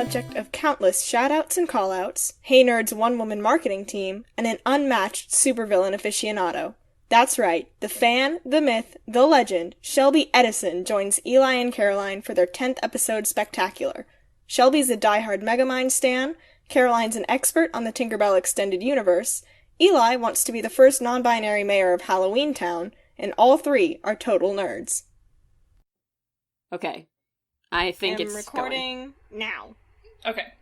subject of countless shoutouts and callouts, Hey Nerd's one-woman marketing team, and an unmatched supervillain aficionado. That's right, the fan, the myth, the legend, Shelby Edison joins Eli and Caroline for their 10th episode spectacular. Shelby's a diehard Megamind stan, Caroline's an expert on the Tinkerbell extended universe, Eli wants to be the first non-binary mayor of Halloween Town, and all three are total nerds. Okay. I think it's recording now. Okay.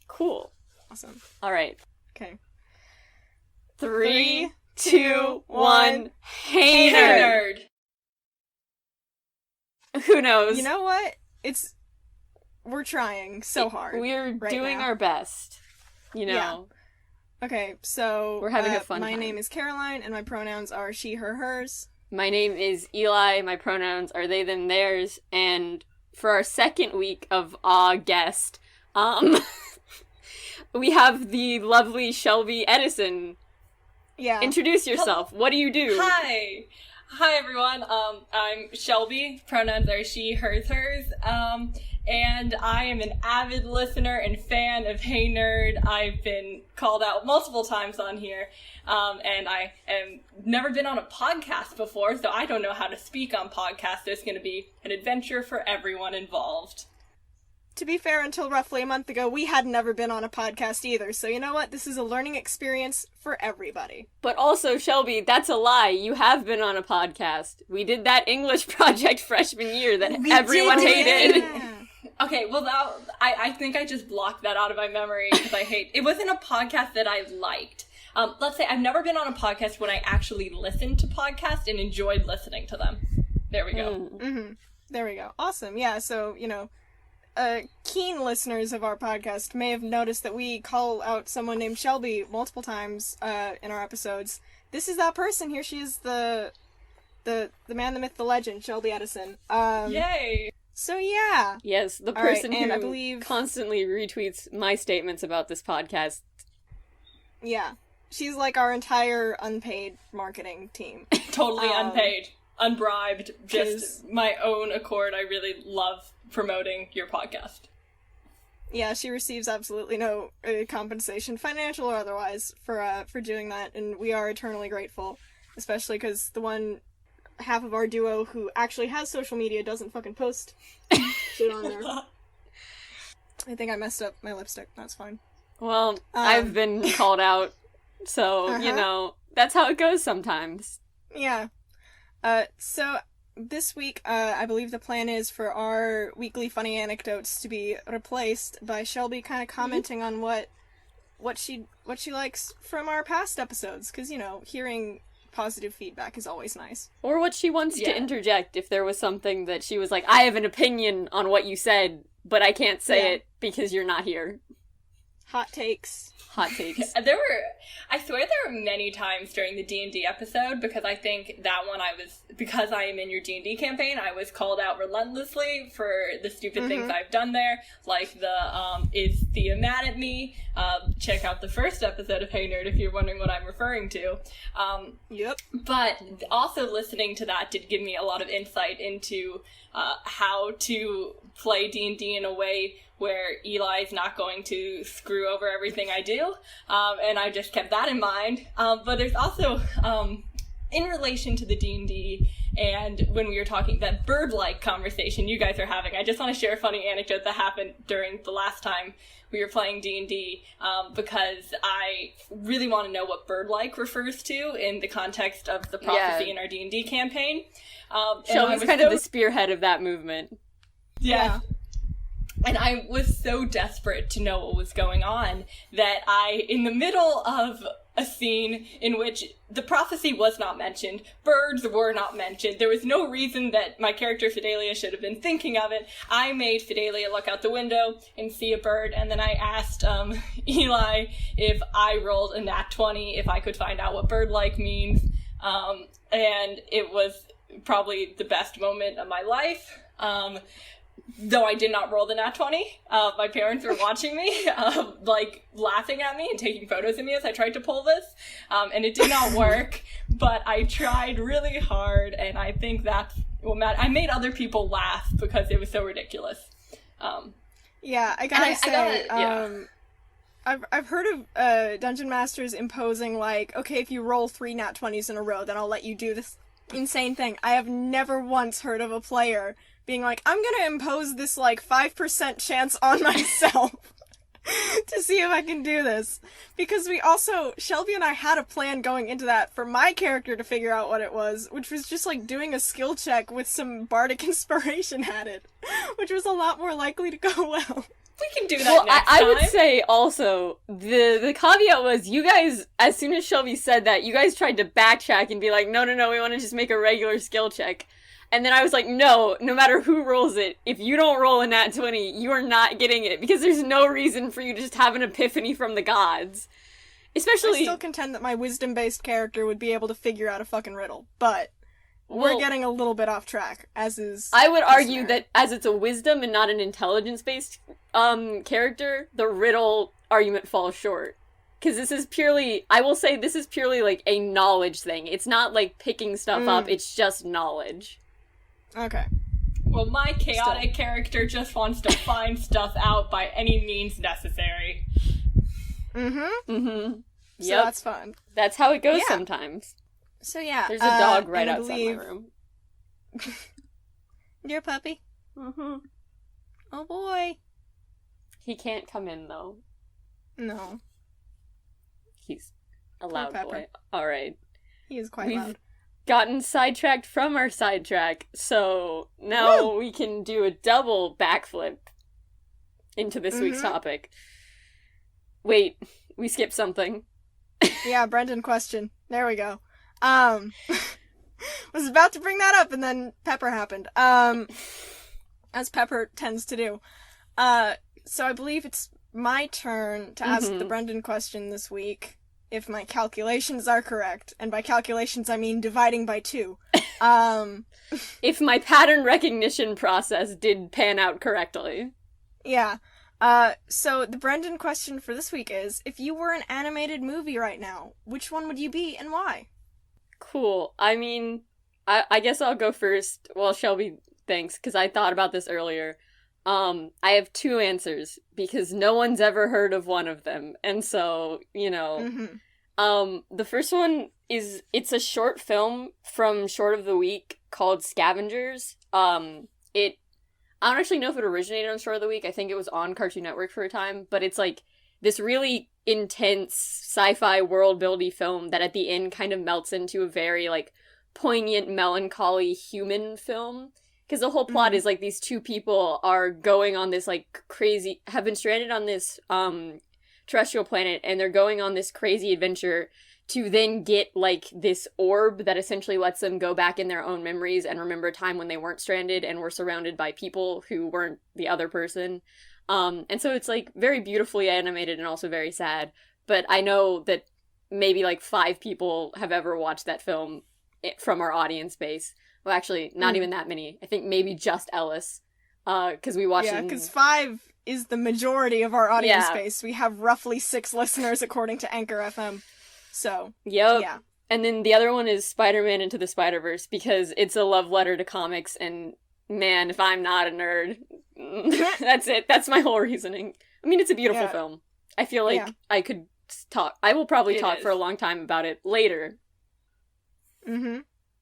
Cool. Awesome. All right. Okay. 3, 2, 1. Hey, nerd! Who knows? You know what? We're trying so hard. We're right doing now. our best. You know. Yeah. Okay, so we're having a fun my time. name is Caroline, and my pronouns are she, her, hers. My name is Eli, my pronouns are they, them, theirs, and for our second week of Auguest, we have the lovely Shelby Edison. Yeah. Introduce yourself. What do you do? Hi! Hi, everyone. I'm Shelby. Pronouns are she, hers, hers. And I am an avid listener and fan of Hey Nerd. I've been called out multiple times on here. And I have never been on a podcast before, so I don't know how to speak on podcasts. It's going to be an adventure for everyone involved. To be fair, until roughly a month ago, we had never been on a podcast either, so you know what? This is a learning experience for everybody. But also, Shelby, that's a lie. You have been on a podcast. We did that English project freshman year that everyone hated. Yeah. Okay, well, I think I just blocked that out of my memory because I hate... It wasn't a podcast that I liked. Let's say I've never been on a podcast when I actually listened to podcasts and enjoyed listening to them. There we go. Mm-hmm. There we go. Awesome. Yeah, so, keen listeners of our podcast may have noticed that we call out someone named Shelby multiple times in our episodes. This is that person. Here she is, the man, the myth, the legend, Shelby Edison. Yay! So yeah. Yes, the person right, and who I believe... constantly retweets my statements about this podcast. Yeah. She's like our entire unpaid marketing team. Totally unpaid. Unbribed. Just my own accord. I really love promoting your podcast. Yeah, she receives absolutely no compensation, financial or otherwise, for doing that, and we are eternally grateful. Especially because the one half of our duo who actually has social media doesn't fucking post shit on there. I think I messed up my lipstick. That's fine. Well, I've been called out, so, that's how it goes sometimes. Yeah. So, this week, I believe the plan is for our weekly funny anecdotes to be replaced by Shelby kind of commenting on what she likes from our past episodes, because, hearing positive feedback is always nice. Or what she wants to interject if there was something that she was like, I have an opinion on what you said, but I can't say it because you're not here. Hot takes. Hot takes. I swear there were many times during the D&D episode, because I think that one because I am in your D&D campaign, I was called out relentlessly for the stupid things I've done there, like is Thea mad at me? Check out the first episode of Hey Nerd if you're wondering what I'm referring to. Yep. But also listening to that did give me a lot of insight into how to play D&D in a way where Eli's not going to screw over everything I do, and I just kept that in mind. But there's also, in relation to the D&D, and when we were talking, that bird-like conversation you guys are having, I just want to share a funny anecdote that happened during the last time we were playing D&D, because I really want to know what bird-like refers to in the context of the prophecy in our D&D campaign. Shelby's kind of the spearhead of that movement. Yeah. And I was so desperate to know what was going on that in the middle of a scene in which the prophecy was not mentioned, birds were not mentioned, there was no reason that my character Fidelia should have been thinking of it, I made Fidelia look out the window and see a bird, and then I asked Eli if I rolled a nat 20, if I could find out what bird-like means, and it was probably the best moment of my life. Though I did not roll the nat 20, my parents were watching me, laughing at me and taking photos of me as I tried to pull this, and it did not work, but I tried really hard, and I think that's what I made other people laugh because it was so ridiculous. Yeah, I And gotta I say, gotta, yeah. I've heard of Dungeon Masters imposing like, okay, if you roll 3 nat 20s in a row, then I'll let you do this insane thing. I have never once heard of a player being like, I'm gonna impose this like 5% chance on myself to see if I can do this. Because Shelby and I had a plan going into that for my character to figure out what it was, which was just like doing a skill check with some bardic inspiration added, which was a lot more likely to go well. We can do that next time. I would say also, the caveat was, you guys, as soon as Shelby said that, you guys tried to backtrack and be like, no, we want to just make a regular skill check. And then I was like, no matter who rolls it, if you don't roll a nat 20, you are not getting it, because there's no reason for you to just have an epiphany from the gods. Especially... I still contend that my wisdom-based character would be able to figure out a fucking riddle, but... We're getting a little bit off track, as is... I would argue that as it's a wisdom and not an intelligence-based character, the riddle argument falls short. Because this is purely... I will say this is purely, like, a knowledge thing. It's not, like, picking stuff up, it's just knowledge. Okay. Well, my chaotic character just wants to find stuff out by any means necessary. So Yep. that's fun. That's how it goes sometimes. So yeah, there's a dog right outside my room. Your puppy? Oh boy. He can't come in, though. No. He's a loud Pepper. boy. Alright. He is quite We've loud. gotten sidetracked from our sidetrack, so now we can do a double backflip into this week's topic. Wait, we skipped something. Yeah, Brendan question. There we go. Was about to bring that up, and then Pepper happened. As Pepper tends to do. So I believe it's my turn to ask the Brendan question this week, if my calculations are correct. And by calculations, I mean dividing by 2. If my pattern recognition process did pan out correctly. Yeah. So the Brendan question for this week is, if you were an animated movie right now, which one would you be and why? Cool. I mean, I guess I'll go first. Well, Shelby, thanks, because I thought about this earlier. I have 2 answers, because no one's ever heard of one of them. And so, you know, the first one is, it's a short film from Short of the Week called Scavengers. I don't actually know if it originated on Short of the Week. I think it was on Cartoon Network for a time, but it's like this really intense sci-fi world-building film that at the end kind of melts into a very like poignant, melancholy human film. Because the whole plot is like these 2 people are going on this like crazy, have been stranded on this terrestrial planet, and they're going on this crazy adventure to then get like this orb that essentially lets them go back in their own memories and remember a time when they weren't stranded and were surrounded by people who weren't the other person. And so it's like very beautifully animated and also very sad. But I know that maybe like 5 people have ever watched that film from our audience base. Well, actually, not even that many. I think maybe just Ellis. Because we watched it. Yeah, because 5 is the majority of our audience base. We have roughly 6 listeners according to Anchor FM. So, yeah. And then the other one is Spider-Man Into the Spider-Verse, because it's a love letter to comics, and man, if I'm not a nerd, that's it. That's my whole reasoning. I mean, it's a beautiful film. I feel like I could talk. I will probably talk for a long time about it later.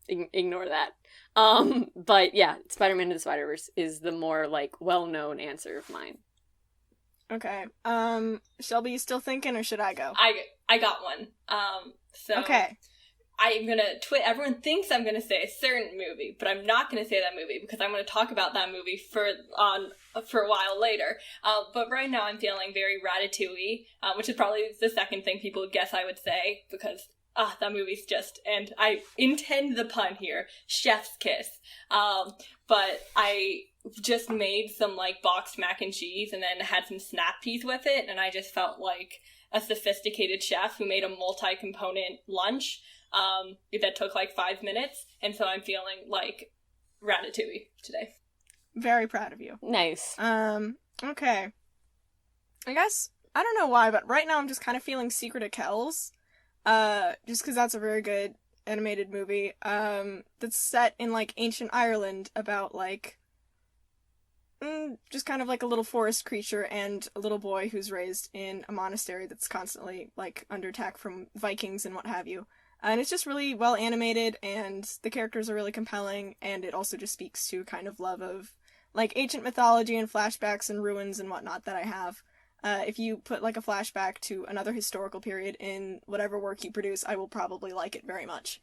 Ignore that. But yeah, Spider-Man Into the Spider-Verse is the more, like, well-known answer of mine. Okay. Shelby, you still thinking, or should I go? I got one. Okay. I'm gonna everyone thinks I'm gonna say a certain movie, but I'm not gonna say that movie because I'm gonna talk about that movie for a while later. But right now I'm feeling very Ratatouille, which is probably the second thing people would guess I would say, because that movie's just, and I intend the pun here, chef's kiss. But I just made some like boxed mac and cheese and then had some snap peas with it, and I just felt like a sophisticated chef who made a multi-component lunch that took like 5 minutes, and so I'm feeling like Ratatouille today. Very proud of you. Nice. Okay. I guess, I don't know why, but right now I'm just kind of feeling Secret of Kells. Just because that's a very good animated movie, that's set in, like, ancient Ireland about, like, just kind of like a little forest creature and a little boy who's raised in a monastery that's constantly, like, under attack from Vikings and what have you. And it's just really well animated, and the characters are really compelling, and it also just speaks to kind of love of, like, ancient mythology and flashbacks and ruins and whatnot that I have. If you put, like, a flashback to another historical period in whatever work you produce, I will probably like it very much.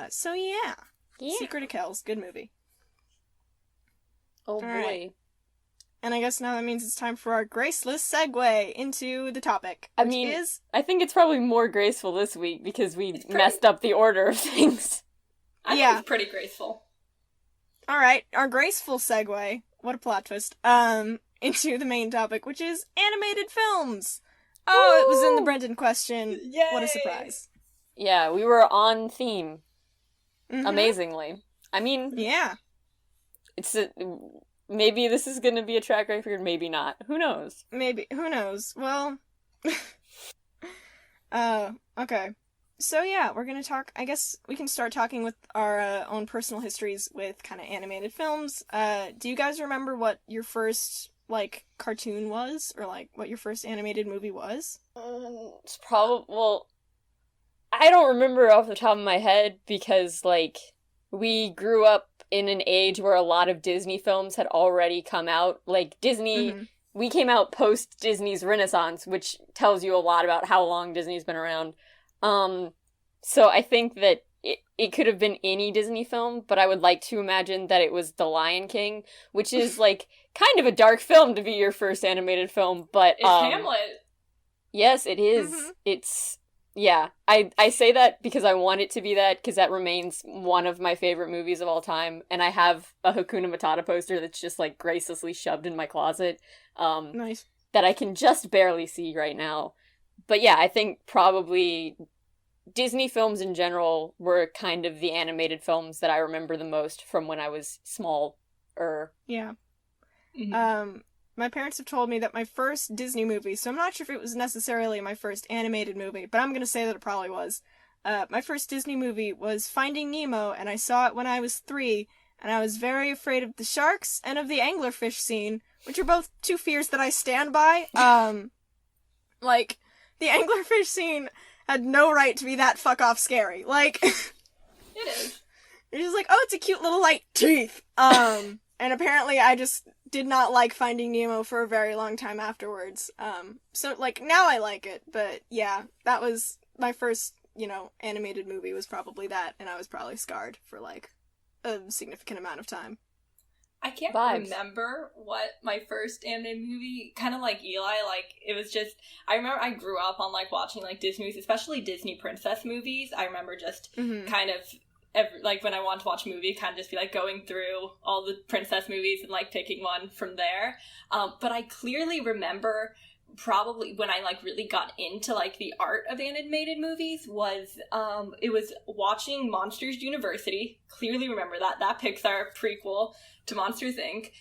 So yeah. Secret of Kells, good movie. Oh boy. Right. And I guess now that means it's time for our graceless segue into the topic. I mean, I think it's probably more graceful this week because we messed up the order of things. I think it's pretty graceful. Alright, our graceful segue, what a plot twist, into the main topic, which is animated films! Oh, Woo! It was in the Brendan question. Yay! What a surprise. Yeah, we were on theme. Mm-hmm. Amazingly. I mean... Yeah. Maybe this is gonna be a track record, maybe not. Who knows? Maybe. Who knows? Well... okay. So yeah, we're gonna talk... I guess we can start talking with our own personal histories with kind of animated films. Do you guys remember what your first, like, cartoon was? Or, like, what your first animated movie was? It's probably... Well, I don't remember off the top of my head because, like, we grew up in an age where a lot of Disney films had already come out. Like, Disney, we came out post Disney's Renaissance, which tells you a lot about how long Disney's been around. So I think that it could have been any Disney film, but I would like to imagine that it was The Lion King, which is, like, kind of a dark film to be your first animated film, but... It's Hamlet. Yes, it is. Mm-hmm. It's... Yeah, I say that because I want it to be that, because that remains one of my favorite movies of all time, and I have a Hakuna Matata poster that's just, like, gracelessly shoved in my closet, nice. That I can just barely see right now. But yeah, I think probably Disney films in general were kind of the animated films that I remember the most from when I was small-er. Yeah. Mm-hmm. My parents have told me that my first Disney movie, so I'm not sure if it was necessarily my first animated movie, but I'm gonna say that it probably was. My first Disney movie was Finding Nemo, and I saw it when I was 3, and I was very afraid of the sharks and of the anglerfish scene, which are both two fears that I stand by. Like, the anglerfish scene had no right to be that fuck-off scary. Like... It is. You're just like, oh, it's a cute little, like, teeth. And apparently I just did not like Finding Nemo for a very long time afterwards. So, like, now I like it, but yeah, that was my first, animated movie was probably that, and I was probably scarred for, like, a significant amount of time. I can't remember what my first animated movie, kind of like Eli, like, it was just, I remember I grew up on, like, watching, like, Disney movies, especially Disney princess movies. I remember just kind of, when I wanted to watch a movie, kind of just be, like, going through all the princess movies and, like, picking one from there. But I clearly remember probably when I, like, really got into, like, the art of animated movies was, it was watching Monsters University. Clearly remember that Pixar prequel to Monsters, Inc.,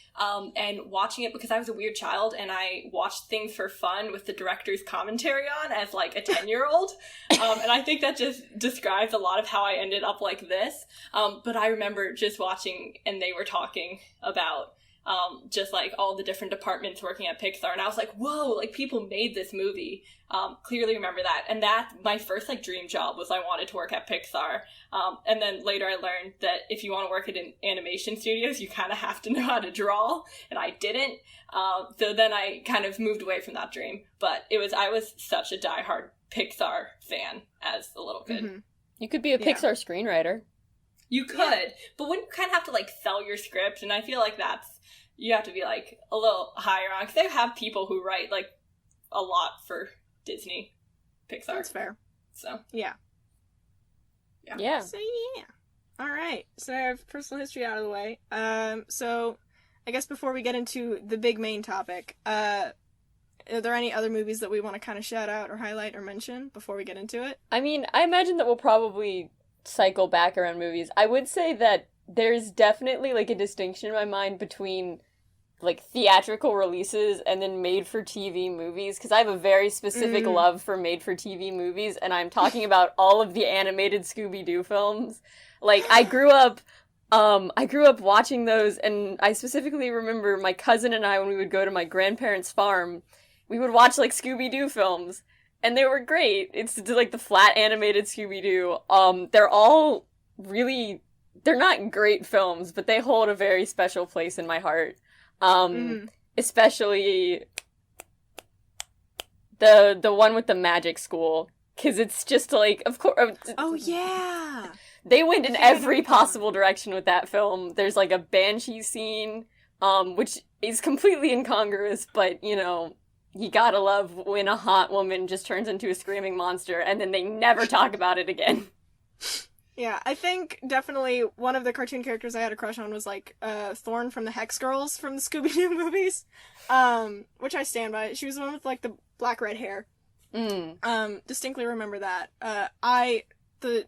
and watching it because I was a weird child and I watched things for fun with the director's commentary on as, like, a 10-year-old. And I think that just describes a lot of how I ended up like this. But I remember just watching and they were talking about just, like, all the different departments working at Pixar, and I was like, whoa, like, people made this movie. Clearly remember that. And that, my first, like, dream job was I wanted to work at Pixar. And then later I learned that if you want to work at an animation studios, you kind of have to know how to draw, and I didn't. So then I kind of moved away from that dream. But I was such a diehard Pixar fan as a little kid. Mm-hmm. You could be a Pixar screenwriter. You could, but wouldn't you kind of have to, like, sell your script? And I feel like you have to be, like, a little higher on, because they have people who write, like, a lot for Disney, Pixar. That's fair. So. Yeah. So, yeah. Alright, so I have personal history out of the way. So, I guess before we get into the big main topic, are there any other movies that we want to kind of shout out or highlight or mention before we get into it? I mean, I imagine that we'll probably cycle back around movies. I would say that there's definitely, like, a distinction in my mind between, like, theatrical releases and then made-for-TV movies, because I have a very specific love for made-for-TV movies, and I'm talking about all of the animated Scooby-Doo films. Like, I grew up I grew up watching those, and I specifically remember my cousin and I, when we would go to my grandparents' farm, we would watch, like, Scooby-Doo films, and they were great. It's, like, the flat animated Scooby-Doo. They're all really, they're not great films, but they hold a very special place in my heart. Especially the one with the magic school, because it's just, like, of course... Oh, yeah! They went in every possible direction with that film. There's, like, a banshee scene, which is completely incongruous, but, you know, you gotta love when a hot woman just turns into a screaming monster, and then they never talk about it again. Yeah, I think definitely one of the cartoon characters I had a crush on was, like, Thorn from the Hex Girls from the Scooby-Doo movies, which I stand by. She was the one with, like, the black-red hair. Distinctly remember that. The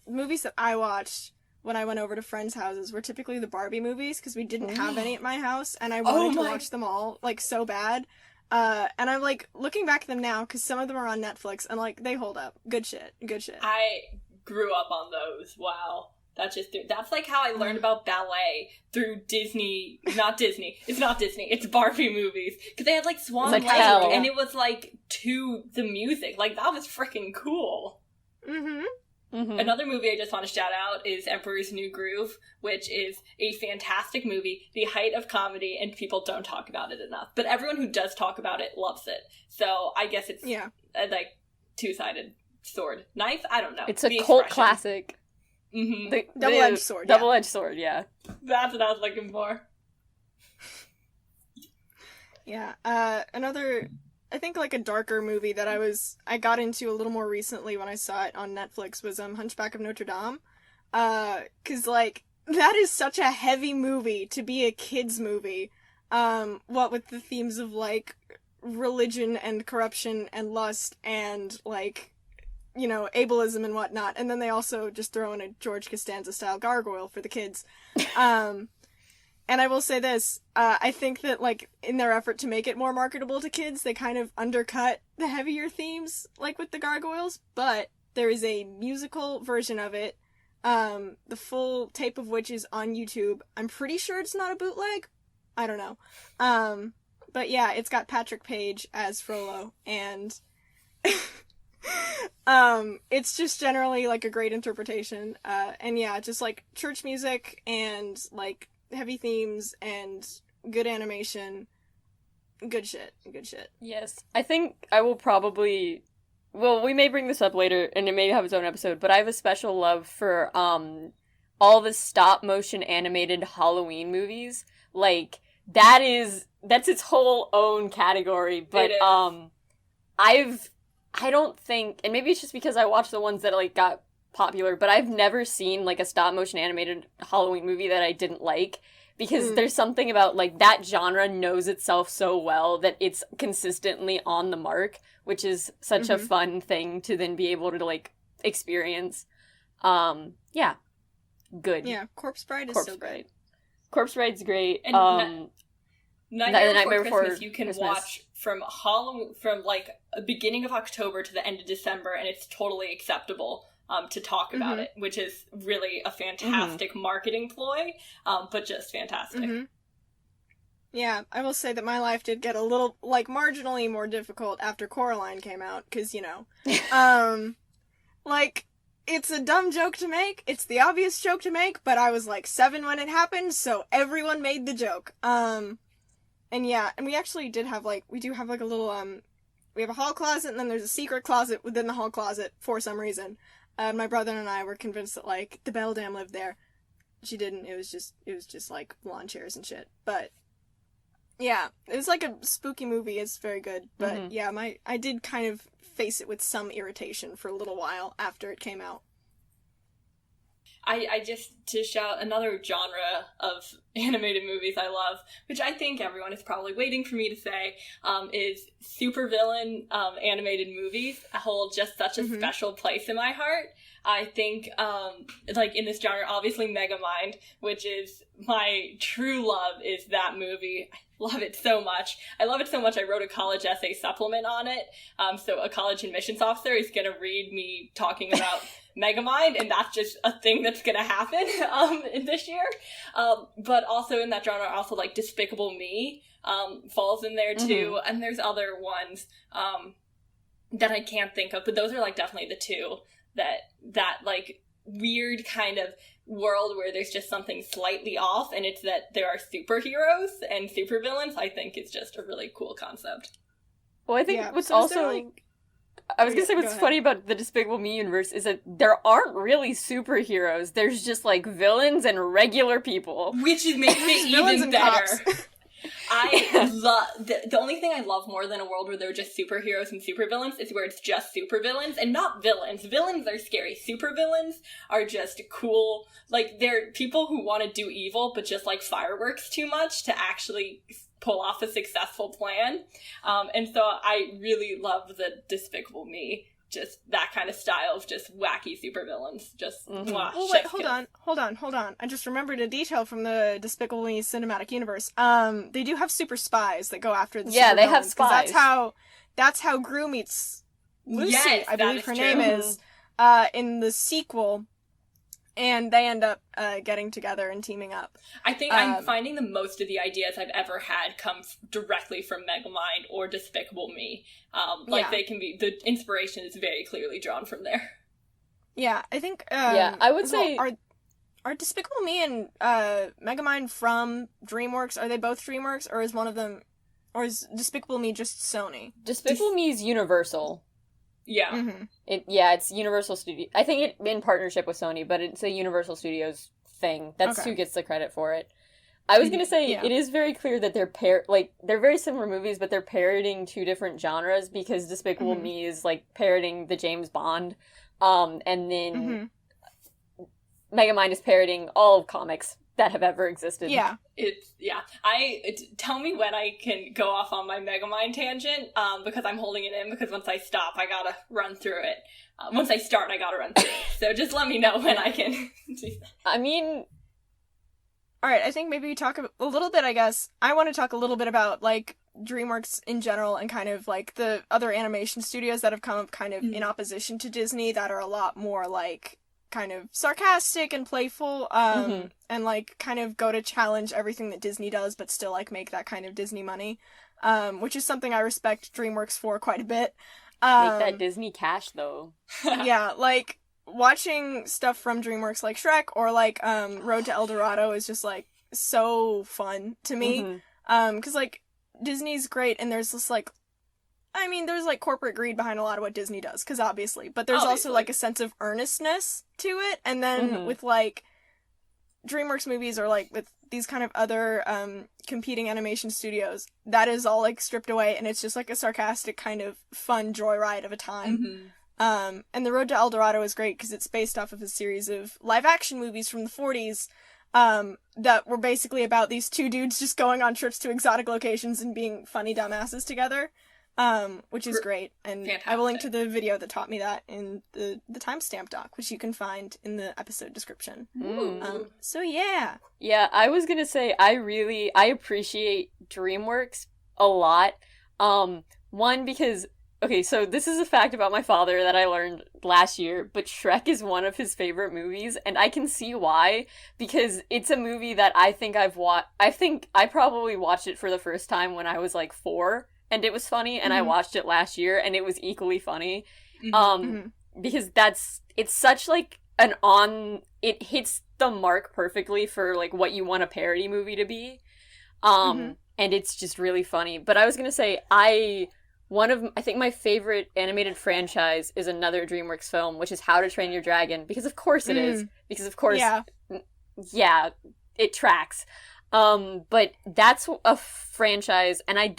movies that I watched when I went over to friends' houses were typically the Barbie movies, because we didn't have any at my house, and I wanted to watch them all, like, so bad. And I'm, like, looking back at them now, because some of them are on Netflix, and, like, they hold up. Good shit. I grew up on those. Wow. That's like how I learned about ballet through Disney. Not Disney. It's not Disney. It's Barbie movies. Because they had, like, Swan Lake, and it was, like, to the music. Like, that was freaking cool. Another movie I just want to shout out is Emperor's New Groove, which is a fantastic movie, the height of comedy, and people don't talk about it enough. But everyone who does talk about it loves it. So I guess it's a, like, two-sided sword. Knife? I don't know. It's a cult classic. Double-edged sword. Double-edged sword, yeah. That's what I was looking for. Yeah. Another... I think, like, a darker movie that I got into a little more recently when I saw it on Netflix was, Hunchback of Notre Dame. 'Cause, like, that is such a heavy movie to be a kid's movie. What with the themes of, like, religion and corruption and lust and, like, you know, ableism and whatnot. And then they also just throw in a George Costanza-style gargoyle for the kids. And I will say this, I think that, like, in their effort to make it more marketable to kids, they kind of undercut the heavier themes, like with the gargoyles, but there is a musical version of it, the full tape of which is on YouTube. I'm pretty sure it's not a bootleg. I don't know. But yeah, it's got Patrick Page as Frollo, and it's just generally, like, a great interpretation, and yeah, just, like, church music and, like, heavy themes and good animation. Good shit. Yes. I think I will probably... Well, we may bring this up later, and it may have its own episode, but I have a special love for, all the stop-motion animated Halloween movies. Like, that's its whole own category, but, I don't think... And maybe it's just because I watched the ones that, like, got popular, but I've never seen, like, a stop-motion animated Halloween movie that I didn't like, because there's something about, like, that genre knows itself so well that it's consistently on the mark, which is such a fun thing to then be able to, like, experience. Yeah. Good. Yeah, Corpse Bride is so good. Corpse Bride's great. And Nightmare Before Christmas you can Christmas. watch from Halloween, from, like, beginning of October to the end of December, and it's totally acceptable to talk about it, which is really a fantastic marketing ploy, but just fantastic. Yeah, I will say that my life did get a little, like, marginally more difficult after Coraline came out, because, you know, like, it's a dumb joke to make, it's the obvious joke to make, but I was, like, 7 when it happened, so everyone made the joke. And yeah, and we actually did have, like, we do have, like, a little, we have a hall closet, and then there's a secret closet within the hall closet, for some reason. My brother and I were convinced that, like, the Beldam lived there. She didn't. It was just like lawn chairs and shit. But yeah, it was like a spooky movie. It's very good. But yeah, I did kind of face it with some irritation for a little while after it came out. I just, to shout another genre of animated movies I love, which I think everyone is probably waiting for me to say, is supervillain animated movies hold just such a special place in my heart. I think, like, in this genre, obviously Megamind, which is my true love, is that movie. Love it so much. I love it so much I wrote a college essay supplement on it. So a college admissions officer is going to read me talking about Megamind, and that's just a thing that's going to happen in this year. But also in that genre, also like Despicable Me falls in there too. And there's other ones that I can't think of, but those are like definitely the two that like weird kind of world where there's just something slightly off, and it's that there are superheroes and supervillains. I think it's just a really cool concept. Well, I think what's also... I was gonna say what's funny about the Despicable Me universe is that there aren't really superheroes. There's just, like, villains and regular people. Which makes it even better. I love... The only thing I love more than a world where there are just superheroes and supervillains is where it's just supervillains and not villains. Villains are scary. Supervillains are just cool. Like, they're people who want to do evil but just like fireworks too much to actually pull off a successful plan. And so I really love the Despicable Me. Just that kind of style of just wacky supervillains. Just, well, wait, hold on. I just remembered a detail from the Despicable Me cinematic universe. They do have super spies that go after the supervillains. They have spies. That's how Gru meets Lucy, yes, I believe her name is, in the sequel. And they end up getting together and teaming up. I think I'm finding the most of the ideas I've ever had come directly from Megamind or Despicable Me. They can be, the inspiration is very clearly drawn from there. Yeah, I think... I would say... Are Despicable Me and Megamind from DreamWorks? Are they both DreamWorks, or is one of them... Or is Despicable Me just Sony? Despicable Me is Universal. Yeah. Mm-hmm. It's Universal Studios. I think it in partnership with Sony, but it's a Universal Studios thing. That's who gets the credit for it. I was gonna say, it is very clear that they're very similar movies, but they're parroting two different genres, because Despicable Me is, like, parroting the James Bond, and then Megamind is parroting all of comics that have ever existed. Yeah. Tell me when I can go off on my Megamind tangent, because I'm holding it in, because once I stop, I gotta run through it. Once I start, I gotta run through it. So just let me know when I can do that. I mean... Alright, I think maybe we talk a little bit, I guess. I want to talk a little bit about, like, DreamWorks in general, and kind of, like, the other animation studios that have come up kind of in opposition to Disney that are a lot more, like, kind of sarcastic and playful, and, like, kind of go to challenge everything that Disney does, but still, like, make that kind of Disney money, which is something I respect DreamWorks for quite a bit. Make that Disney cash, though. Yeah, like, watching stuff from DreamWorks like Shrek or, like, Road to El Dorado is just, like, so fun to me, because, like, Disney's great, and there's this, like, I mean, there's, like, corporate greed behind a lot of what Disney does, because obviously, but there's also, like, a sense of earnestness to it, and then with, like, DreamWorks movies or, like, with these kind of other, competing animation studios, that is all, like, stripped away, and it's just, like, a sarcastic kind of fun joyride of a time. And The Road to El Dorado is great, because it's based off of a series of live-action movies from the 40s, that were basically about these two dudes just going on trips to exotic locations and being funny dumbasses together. Which is great, and fantastic. I will link to the video that taught me that in the timestamp doc, which you can find in the episode description. So yeah. Yeah, I was gonna say, I appreciate DreamWorks a lot. One, because, okay, so this is a fact about my father that I learned last year, but Shrek is one of his favorite movies, and I can see why, because it's a movie that I think I probably watched it for the first time when I was, like, 4, and it was funny, and I watched it last year, and it was equally funny, because it's such, like, it hits the mark perfectly for, like, what you want a parody movie to be, and it's just really funny. But I was gonna say, I think my favorite animated franchise is another DreamWorks film, which is How to Train Your Dragon, because of course it is, because of course, yeah, it tracks. But that's a franchise, and I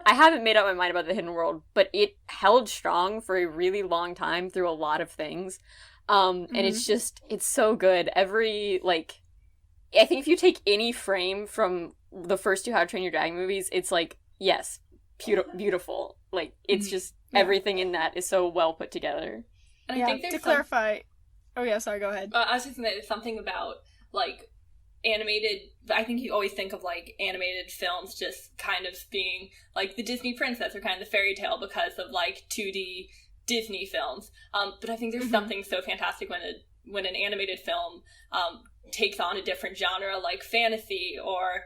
haven't made up my mind about The Hidden World, but it held strong for a really long time through a lot of things. And it's so good. I think if you take any frame from the first two How to Train Your Dragon movies, it's like, yes, beautiful. Like, it's just, everything in that is so well put together. And I think to clarify... Oh yeah, sorry, go ahead. I was just gonna say, there's something about, like, I think you always think of, like, animated films just kind of being, like, the Disney princess or kind of the fairy tale because of, like, 2D Disney films. But I think there's something so fantastic when an animated film takes on a different genre, like fantasy or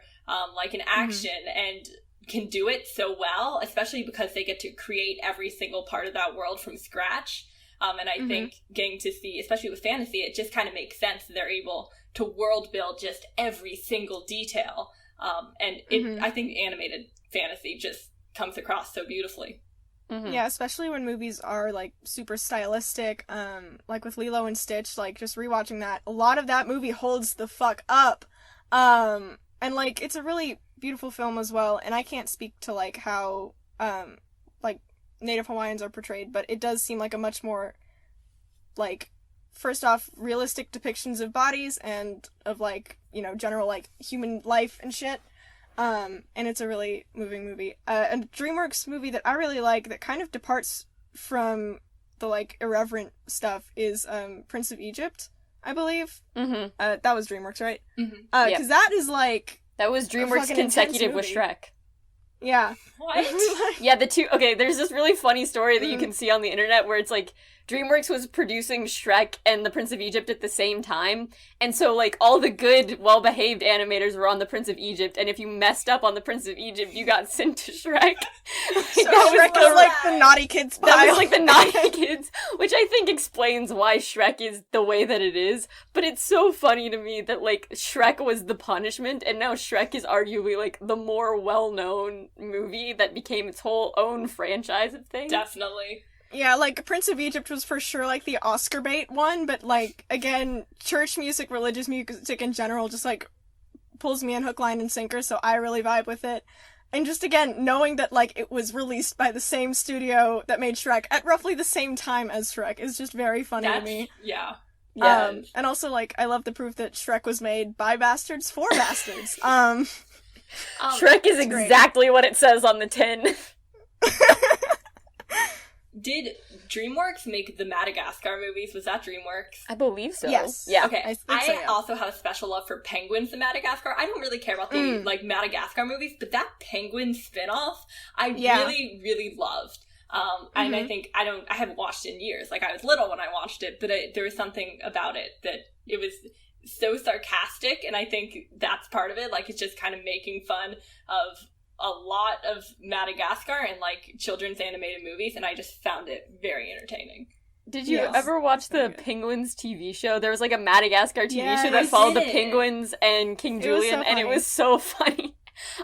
like an action, and can do it so well, especially because they get to create every single part of that world from scratch. And I think getting to see, especially with fantasy, it just kind of makes sense that they're able to world build just every single detail. I think animated fantasy just comes across so beautifully. Yeah, especially when movies are, like, super stylistic, like with Lilo and Stitch, like, just rewatching that, a lot of that movie holds the fuck up, and, like, it's a really beautiful film as well, and I can't speak to, like, how, like, Native Hawaiians are portrayed, but it does seem like a much more, like, first off, realistic depictions of bodies and of, like, you know, general, like, human life and shit. And it's a really moving movie. A DreamWorks movie that I really like that kind of departs from the, like, irreverent stuff is Prince of Egypt, I believe. That was DreamWorks, right? Because that is, like... That was DreamWorks consecutive with Shrek. Yeah. What? Yeah, the two... Okay, there's this really funny story that you can see on the internet where it's, like, DreamWorks was producing Shrek and The Prince of Egypt at the same time, and so, like, all the good, well-behaved animators were on The Prince of Egypt, and if you messed up on The Prince of Egypt, you got sent to Shrek. So Shrek was, like, the naughty kids pile. That was, like, the naughty kids, which I think explains why Shrek is the way that it is, but it's so funny to me that, like, Shrek was the punishment, and now Shrek is arguably, like, the more well-known movie that became its whole own franchise of things. Definitely. Yeah, like, Prince of Egypt was for sure, like, the Oscar bait one, but, like, again, church music, religious music in general just, like, pulls me in hook, line, and sinker, so I really vibe with it. And just, again, knowing that, like, it was released by the same studio that made Shrek at roughly the same time as Shrek is just very funny to me. Yeah. And also, like, I love the proof that Shrek was made by bastards for bastards. Shrek is exactly what it says on the tin. Did DreamWorks make the Madagascar movies? Was that DreamWorks? I believe so. Yes. Yeah. Okay. I think so, yeah. also have a special love for Penguins in Madagascar. I don't really care about the like Madagascar movies, but that Penguin spinoff I really, really loved. And I think I haven't watched it in years. Like, I was little when I watched it, but there was something about it that it was so sarcastic, and I think that's part of it. Like, it's just kind of making fun of a lot of Madagascar and, like, children's animated movies, and I just found it very entertaining. Did you ever watch the Penguins TV show? There was, like, a Madagascar TV show that followed the penguins and King Julian, and it was so funny.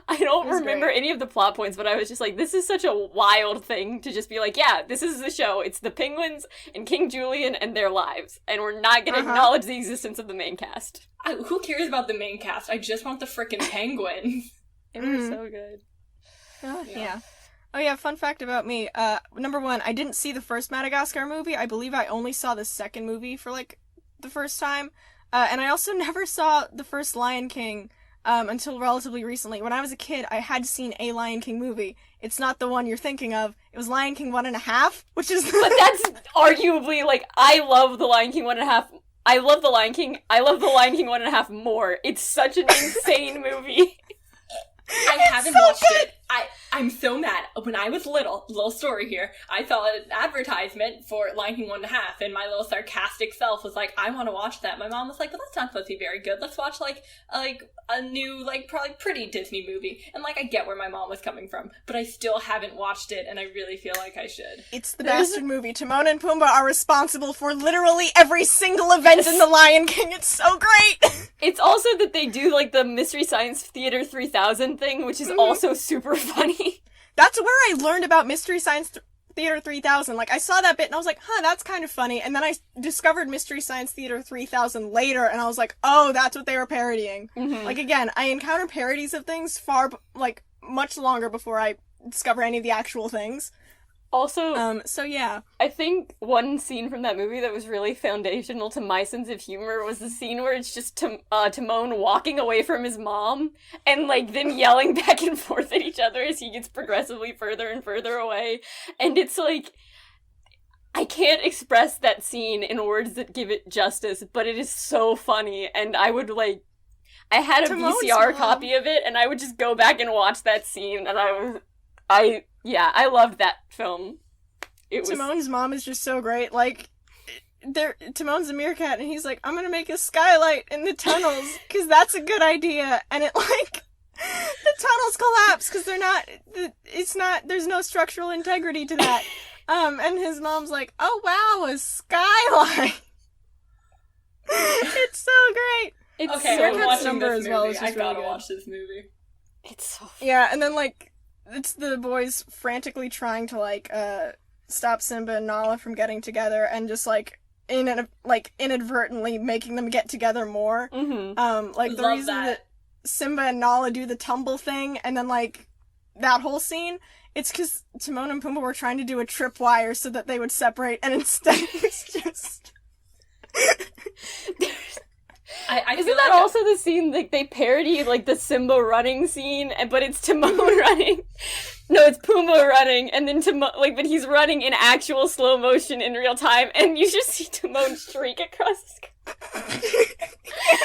I don't remember any of the plot points, but I was just like, this is such a wild thing to just be like, yeah, this is the show. It's the penguins and King Julian and their lives, and we're not going to acknowledge the existence of the main cast. Who cares about the main cast? I just want the frickin' penguins. It was so good. Yeah. Oh yeah, fun fact about me. Number one, I didn't see the first Madagascar movie. I believe I only saw the second movie for, like, the first time. And I also never saw the first Lion King until relatively recently. When I was a kid, I had seen a Lion King movie. It's not the one you're thinking of. It was Lion King 1.5, which is... But that's arguably, like, I love the Lion King 1.5. I love the Lion King. I love the Lion King 1.5 more. It's such an insane movie. I haven't watched it. I'm so mad. When I was little story here, I saw an advertisement for Lion King 1.5, and my little sarcastic self was like, I want to watch that. My mom was like, well, that's not supposed to be very good. Let's watch, like a new, like, probably pretty Disney movie. And, like, I get where my mom was coming from, but I still haven't watched it, and I really feel like I should. It's the bastard movie. Timon and Pumbaa are responsible for literally every single event in The Lion King. It's so great! It's also that they do, like, the Mystery Science Theater 3000 thing, which is also super funny. That's where I learned about Mystery Science Theater 3000. Like, I saw that bit and I was like, huh, that's kind of funny. And then I discovered Mystery Science Theater 3000 later, and I was like, oh, that's what they were parodying. Like, again, I encounter parodies of things much longer before I discover any of the actual things. Also, so yeah. I think one scene from that movie that was really foundational to my sense of humor was the scene where it's just Timon walking away from his mom, and, like, them yelling back and forth at each other as he gets progressively further and further away. And it's like, I can't express that scene in words that give it justice, but it is so funny, and I would, like, I had a Timon's VCR mom. copy of it, and I would just go back and watch that scene, and I loved that film. It was Timon's mom is just so great. Like, Timon's a meerkat, and he's like, I'm gonna make a skylight in the tunnels, because that's a good idea. And it, like, the tunnels collapse, because there's no structural integrity to that. And his mom's like, oh wow, a skylight. It's so great. It's Okay, so I'm watching number this as movie. well is I just really gotta good. watch this movie. It's so Yeah, and then, like, it's the boys frantically trying to, like, stop Simba and Nala from getting together, and just, like, inadvertently making them get together more. Like, the Love reason that. that Simba and Nala do the tumble thing, and then, like, that whole scene, it's because Timon and Pumbaa were trying to do a tripwire so that they would separate, and instead it's just... I Isn't feel that like also the scene, like, they parody, like, the Simba running scene, but it's Timon running? No, it's Pumbaa running, and then Timon, like, but he's running in actual slow motion in real time, and you just see Timon streak across the screen.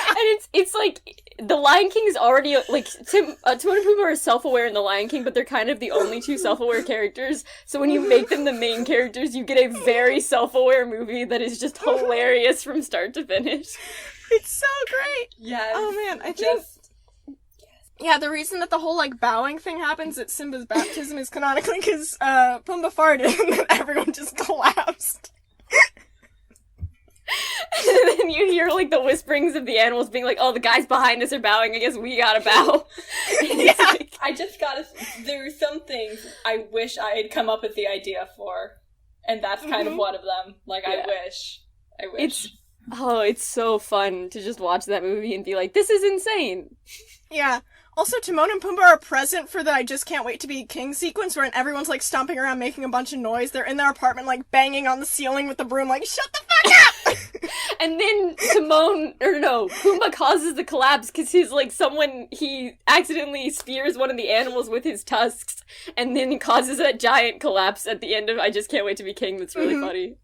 And it's like, the Lion King is already, like, Timon and Pumbaa are self-aware in The Lion King, but they're kind of the only two self-aware characters, so when you make them the main characters, you get a very self-aware movie that is just hilarious from start to finish. It's so great! yes, Oh man, I think... just Yeah, the reason that the whole, like, bowing thing happens at Simba's baptism is canonically because, Pumbaa farted and then everyone just collapsed. And then you hear, like, the whisperings of the animals being like, oh, the guys behind us are bowing, I guess we gotta bow. Yeah. I just gotta. There are some things I wish I had come up with the idea for, and that's kind of one of them. Like, Yeah. I wish. It's so fun to just watch that movie and be like, this is insane. Yeah. Also, Timon and Pumbaa are present for the I just can't wait to be king sequence where everyone's, like, stomping around making a bunch of noise. They're in their apartment, like, banging on the ceiling with the broom, like, shut the fuck up! And then Pumbaa causes the collapse because he accidentally spears one of the animals with his tusks and then causes that giant collapse at the end of I Just Can't Wait to Be King. That's really funny.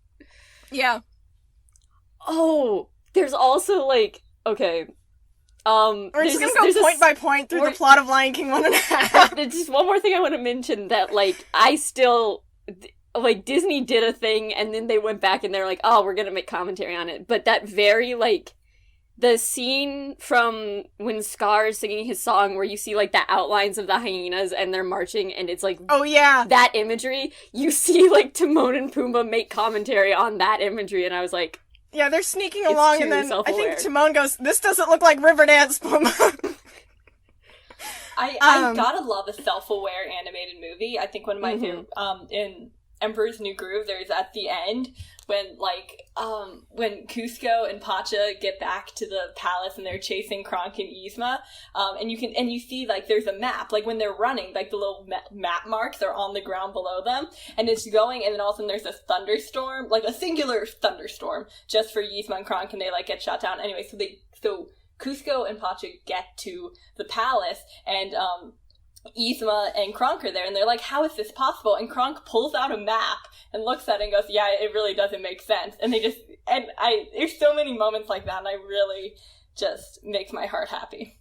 Yeah. Oh, there's also, like, okay. We're just there's gonna this- go point by point through the plot of Lion King 1.5. There's just one more thing I want to mention that, like, I still, like, Disney did a thing and then they went back and they're like, oh, we're gonna make commentary on it. But that very, like, the scene from when Scar is singing his song where you see, like, the outlines of the hyenas and they're marching and it's, like, Oh, yeah. that imagery, you see, like, Timon and Pumbaa make commentary on that imagery and I was like, Yeah, they're sneaking It's along, too and then I self-aware. think Timon goes, this doesn't look like Riverdance, Pumbaa. I gotta love a self-aware animated movie. I think one of my favorite, in Emperor's New Groove, there's at the end when, like, when Cusco and Pacha get back to the palace and they're chasing Kronk and Yzma, and you see, like, there's a map, like, when they're running, like, the little map marks are on the ground below them, and it's going, and then all of a sudden there's a thunderstorm, like, a singular thunderstorm, just for Yzma and Kronk, and they, like, get shot down. Anyway, so Cusco and Pacha get to the palace, and, Yzma and Kronk are there, and they're like, how is this possible? And Kronk pulls out a map and looks at it and goes, yeah, it really doesn't make sense. And there's so many moments like that, and I really just makes my heart happy.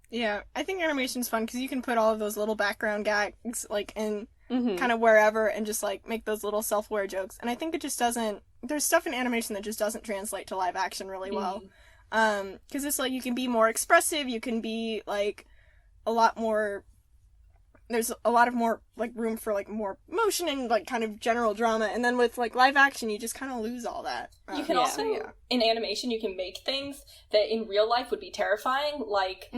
Yeah, I think animation's fun because you can put all of those little background gags, like, in kind of wherever and just, like, make those little self-aware jokes. And I think it just doesn't... There's stuff in animation that just doesn't translate to live action really well. Because it's, like, you can be more expressive, you can be, like, a lot more... There's a lot of more, like, room for, like, more motion and, like, kind of general drama. And then with, like, live action, you just kind of lose all that. You can also, in animation, you can make things that in real life would be terrifying, like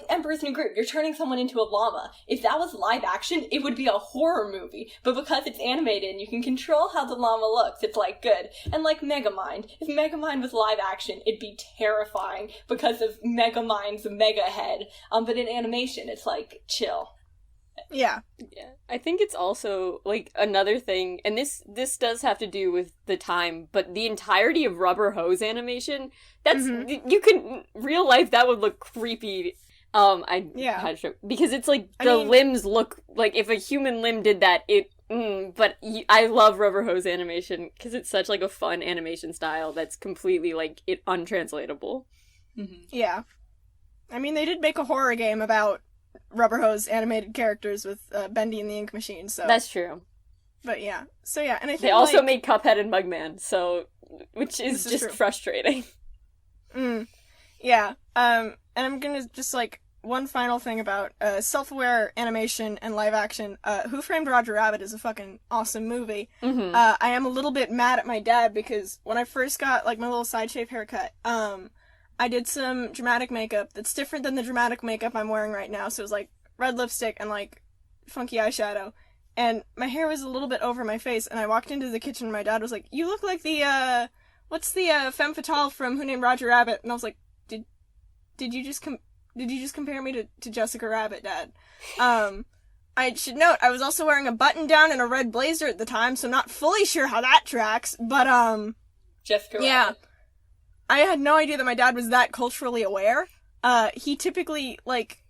Emperor's New Groove. You're turning someone into a llama. If that was live action, it would be a horror movie. But because it's animated and you can control how the llama looks, it's, like, good. And, like, Megamind. If Megamind was live action, it'd be terrifying because of Megamind's mega head. But in animation, it's, like, chill. Yeah. Yeah, I think it's also, like, another thing, and this does have to do with the time, but the entirety of Rubber Hose animation, that's, you could, real life, that would look creepy. Because it's, like, limbs look, like, if a human limb did that, I love Rubber Hose animation, because it's such, like, a fun animation style that's completely, like, untranslatable. Mm-hmm. Yeah. I mean, they did make a horror game about rubber hose animated characters with Bendy and the Ink Machine, so... That's true. But yeah. So yeah, and I think, They also like... made Cuphead and Mugman, so... Which is This is just true. frustrating. Yeah. And I'm gonna just, like, one final thing about self-aware animation and live action. Who Framed Roger Rabbit is a fucking awesome movie. Mm-hmm. I am a little bit mad at my dad because when I first got, like, my little side shave haircut, I did some dramatic makeup that's different than the dramatic makeup I'm wearing right now. So it was, like, red lipstick and, like, funky eyeshadow. And my hair was a little bit over my face, and I walked into the kitchen and my dad was like, "You look like the, what's the, femme fatale from Who Named Roger Rabbit?" And I was like, did you just compare me to Jessica Rabbit, Dad? I should note, I was also wearing a button-down and a red blazer at the time, so I'm not fully sure how that tracks, but, Jessica yeah. Rabbit. I had no idea that my dad was that culturally aware. He typically, like,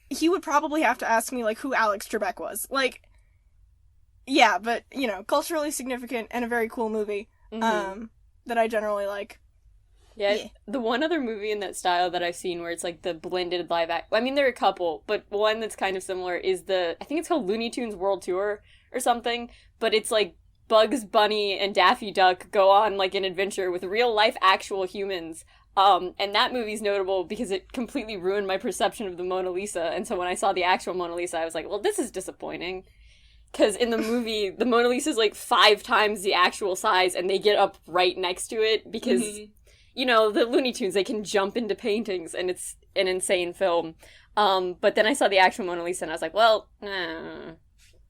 he would probably have to ask me, like, who Alex Trebek was. Like, yeah, but, you know, culturally significant and a very cool movie, that I generally like. Yeah, the one other movie in that style that I've seen where it's like the blended live act. I mean, there are a couple, but one that's kind of similar is I think it's called Looney Tunes World Tour or something, but it's like Bugs Bunny and Daffy Duck go on like an adventure with real life actual humans. And that movie's notable because it completely ruined my perception of the Mona Lisa. And so when I saw the actual Mona Lisa, I was like, well, this is disappointing. Because in the movie, the Mona Lisa's like 5 times the actual size, and they get up right next to it because, you know, the Looney Tunes, they can jump into paintings, and it's an insane film. But then I saw the actual Mona Lisa, and I was like, well,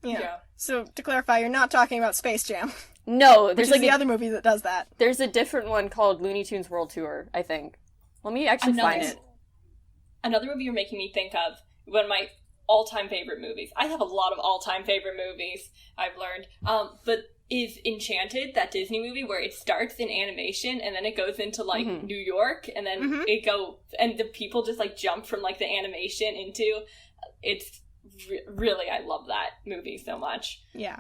Yeah. So, to clarify, you're not talking about Space Jam. No, there's Which is the other movie that does that. There's a different one called Looney Tunes World Tour, I think. Let me actually find it. Another movie you're making me think of, one of my all-time favorite movies. I have a lot of all-time favorite movies, I've learned. But is Enchanted, that Disney movie where it starts in animation and then it goes into, like, New York, and then and the people just, like, jump from, like, the animation into... It's... really, I love that movie so much. Yeah.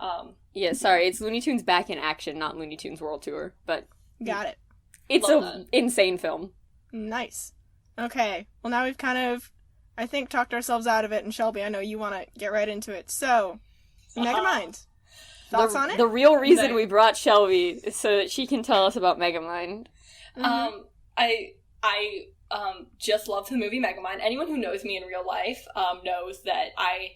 Yeah, sorry, it's Looney Tunes Back in Action, not Looney Tunes World Tour, but... Got it. It's an insane film. Nice. Okay, well now we've kind of, I think, talked ourselves out of it, and Shelby, I know you want to get right into it. So, Megamind. Thoughts on it? The real reason we brought Shelby is so that she can tell us about Megamind. I just love the movie Megamind. Anyone who knows me in real life knows that I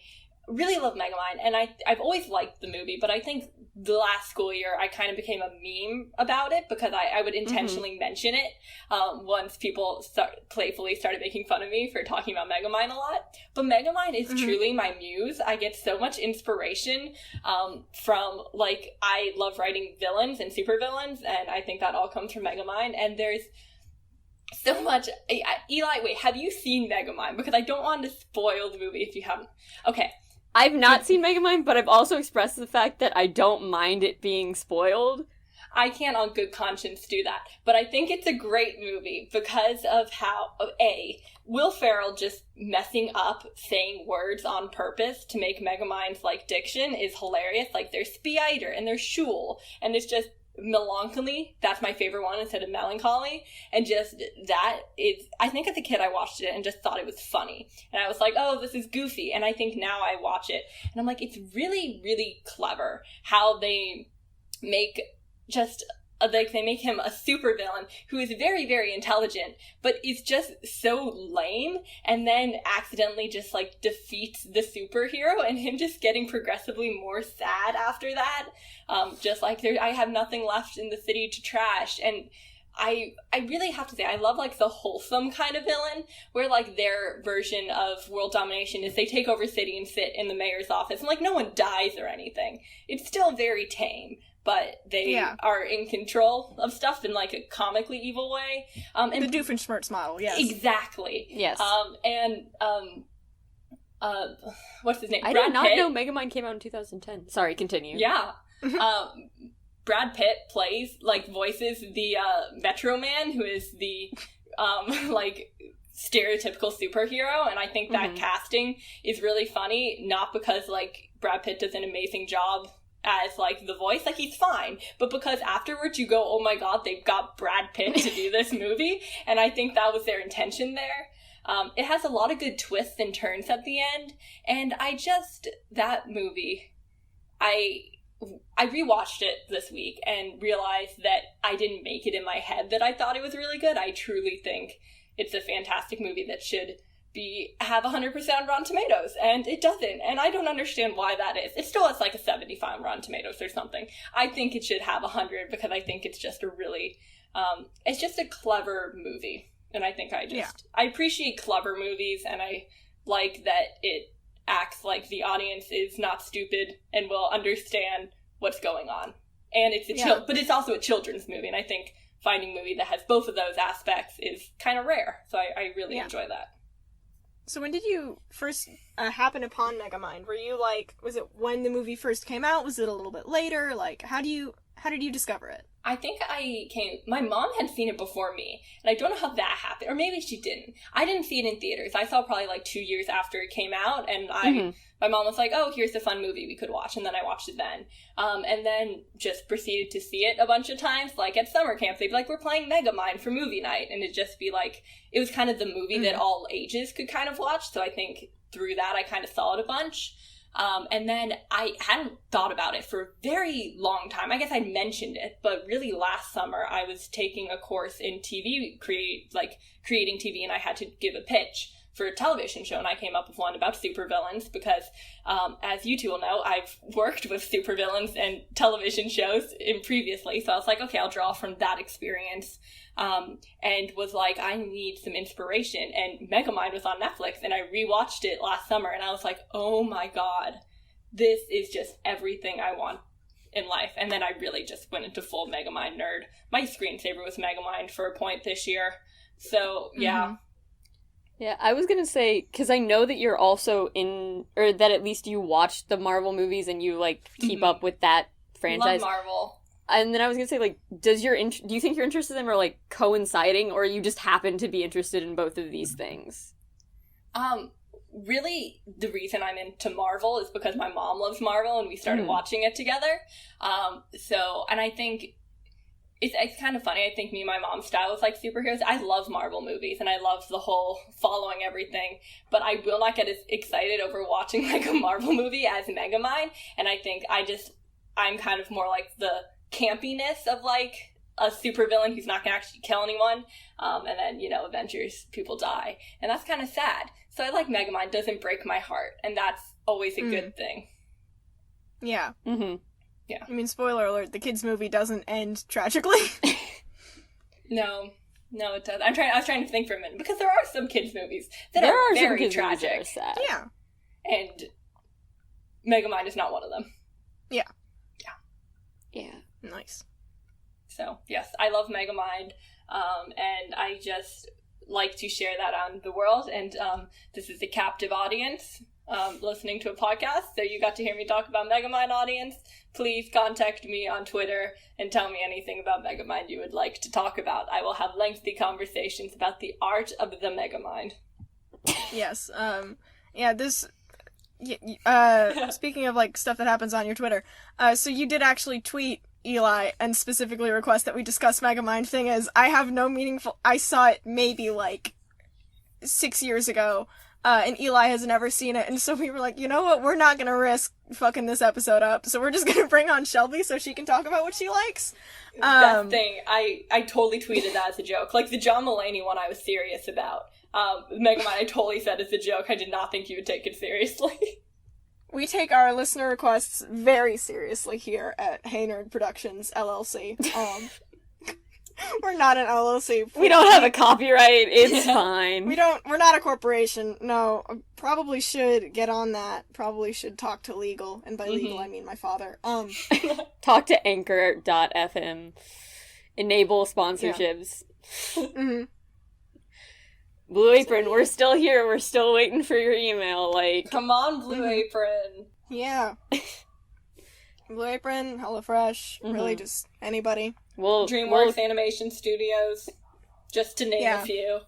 really love Megamind, and I've always liked the movie, but I think the last school year I kind of became a meme about it because I would intentionally mention it once people playfully started making fun of me for talking about Megamind a lot. But Megamind is truly my muse. I get so much inspiration from, like, I love writing villains and supervillains, and I think that all comes from Megamind, and there's so much. Eli, wait, have you seen Megamind? Because I don't want to spoil the movie if you haven't. Okay. I've not seen Megamind, but I've also expressed the fact that I don't mind it being spoiled. I can't on good conscience do that. But I think it's a great movie because of how, Will Ferrell just messing up saying words on purpose to make Megamind's, like, diction is hilarious. Like, there's Spider and there's Shul, and it's just melancholy. That's my favorite one instead of melancholy. And just that is, I think as a kid I watched it and just thought it was funny, and I was like, oh, this is goofy. And I think now I watch it and I'm like, it's really, really clever how they make they make him a supervillain who is very, very intelligent, but is just so lame, and then accidentally just, like, defeats the superhero, and him just getting progressively more sad after that. Just like, I have nothing left in the city to trash. And I really have to say, I love, like, the wholesome kind of villain, where, like, their version of world domination is they take over city and sit in the mayor's office, and, like, no one dies or anything. It's still very tame, but they are in control of stuff in, like, a comically evil way. And the Doofenshmirtz model, yes. Exactly. Yes. What's his name? I did not know Megamind came out in 2010. Sorry, continue. Yeah. Brad Pitt voices the Metro Man, who is the, like, stereotypical superhero, and I think that casting is really funny, not because, like, Brad Pitt does an amazing job as, like, the voice, like, he's fine. But because afterwards you go, oh my god, they've got Brad Pitt to do this movie, and I think that was their intention there. It has a lot of good twists and turns at the end, and that movie, I rewatched it this week and realized that I didn't make it in my head that I thought it was really good. I truly think it's a fantastic movie that should have 100% Rotten Tomatoes, and it doesn't, and I don't understand why that is. It still has like a 75 Rotten Tomatoes or something. I think it should have 100 because I think it's just a really, it's just a clever movie. And I think I appreciate clever movies, and I like that it acts like the audience is not stupid and will understand what's going on. And it's but it's also a children's movie, and I think finding a movie that has both of those aspects is kind of rare. So I really enjoy that. So when did you first happen upon Megamind? Were you like, was it when the movie first came out? Was it a little bit later? Like, how did you discover it? I think my mom had seen it before me, and I don't know how that happened, or maybe she didn't. I didn't see it in theaters. I saw probably like 2 years after it came out, and my mom was like, oh, here's a fun movie we could watch, and then I watched it then. And then just proceeded to see it a bunch of times, like at summer camps, they'd be like, we're playing Megamind for movie night, and it'd just be like, it was kind of the movie that all ages could kind of watch, so I think through that I kind of saw it a bunch. And then I hadn't thought about it for a very long time. I guess I mentioned it, but really last summer I was taking a course in creating TV, and I had to give a pitch for a television show, and I came up with one about supervillains because, as you two will know, I've worked with supervillains and television shows previously, so I was like, okay, I'll draw from that experience. And was like, I need some inspiration, and Megamind was on Netflix, and I rewatched it last summer, and I was like, oh my god, this is just everything I want in life. And then I really just went into full Megamind nerd. My screensaver was Megamind for a point this year, so yeah. Yeah, I was gonna say, because I know that you're also or that at least you watch the Marvel movies and you, like, keep up with that franchise. Love Marvel. And then I was gonna say, like, do you think your interests in them are, like, coinciding, or you just happen to be interested in both of these things? Really, the reason I'm into Marvel is because my mom loves Marvel, and we started watching it together. And I think it's kind of funny. I think me and my mom's style is like superheroes. I love Marvel movies, and I love the whole following everything, but I will not get as excited over watching, like, a Marvel movie as Megamind, and I think I'm kind of more like the campiness of, like, a supervillain who's not gonna actually kill anyone, and then, Avengers, people die, and that's kind of sad. So I like Megamind. Doesn't break my heart, and that's always a good thing. Yeah. Yeah. I mean, spoiler alert, the kids' movie doesn't end tragically. No, it doesn't. I was trying to think for a minute, because there are some kids' movies that are very tragic. That are sad. Yeah. And Megamind is not one of them. Yeah. Nice. So, yes, I love Megamind, and I just like to share that on the world, and this is a captive audience listening to a podcast, so you got to hear me talk about Megamind, audience. Please contact me on Twitter and tell me anything about Megamind you would like to talk about. I will have lengthy conversations about the art of the Megamind. Yes, speaking of, like, stuff that happens on your Twitter, so you did actually tweet Eli and specifically request that we discuss Megamind. Thing is, I saw it maybe, like, 6 years ago, and Eli has never seen it, and so we were like, you know what, we're not gonna risk fucking this episode up, so we're just gonna bring on Shelby so she can talk about what she likes. That thing, I totally tweeted that as a joke. Like, the John Mulaney one I was serious about. Megamind I totally said as a joke. I did not think you would take it seriously. We take our listener requests very seriously here at Hey Nerd Productions, LLC. We're not an LLC. We don't have a copyright. It's fine. We're not a corporation. No, probably should get on that. Probably should talk to legal. And by legal, I mean my father. Talk to Anchor.fm. Enable sponsorships. Yeah. Blue Apron, we're still here. We're still waiting for your email. Like, come on, Blue Apron. Yeah. Blue Apron, HelloFresh, really just anybody. DreamWorks Animation Studios, just to name a few.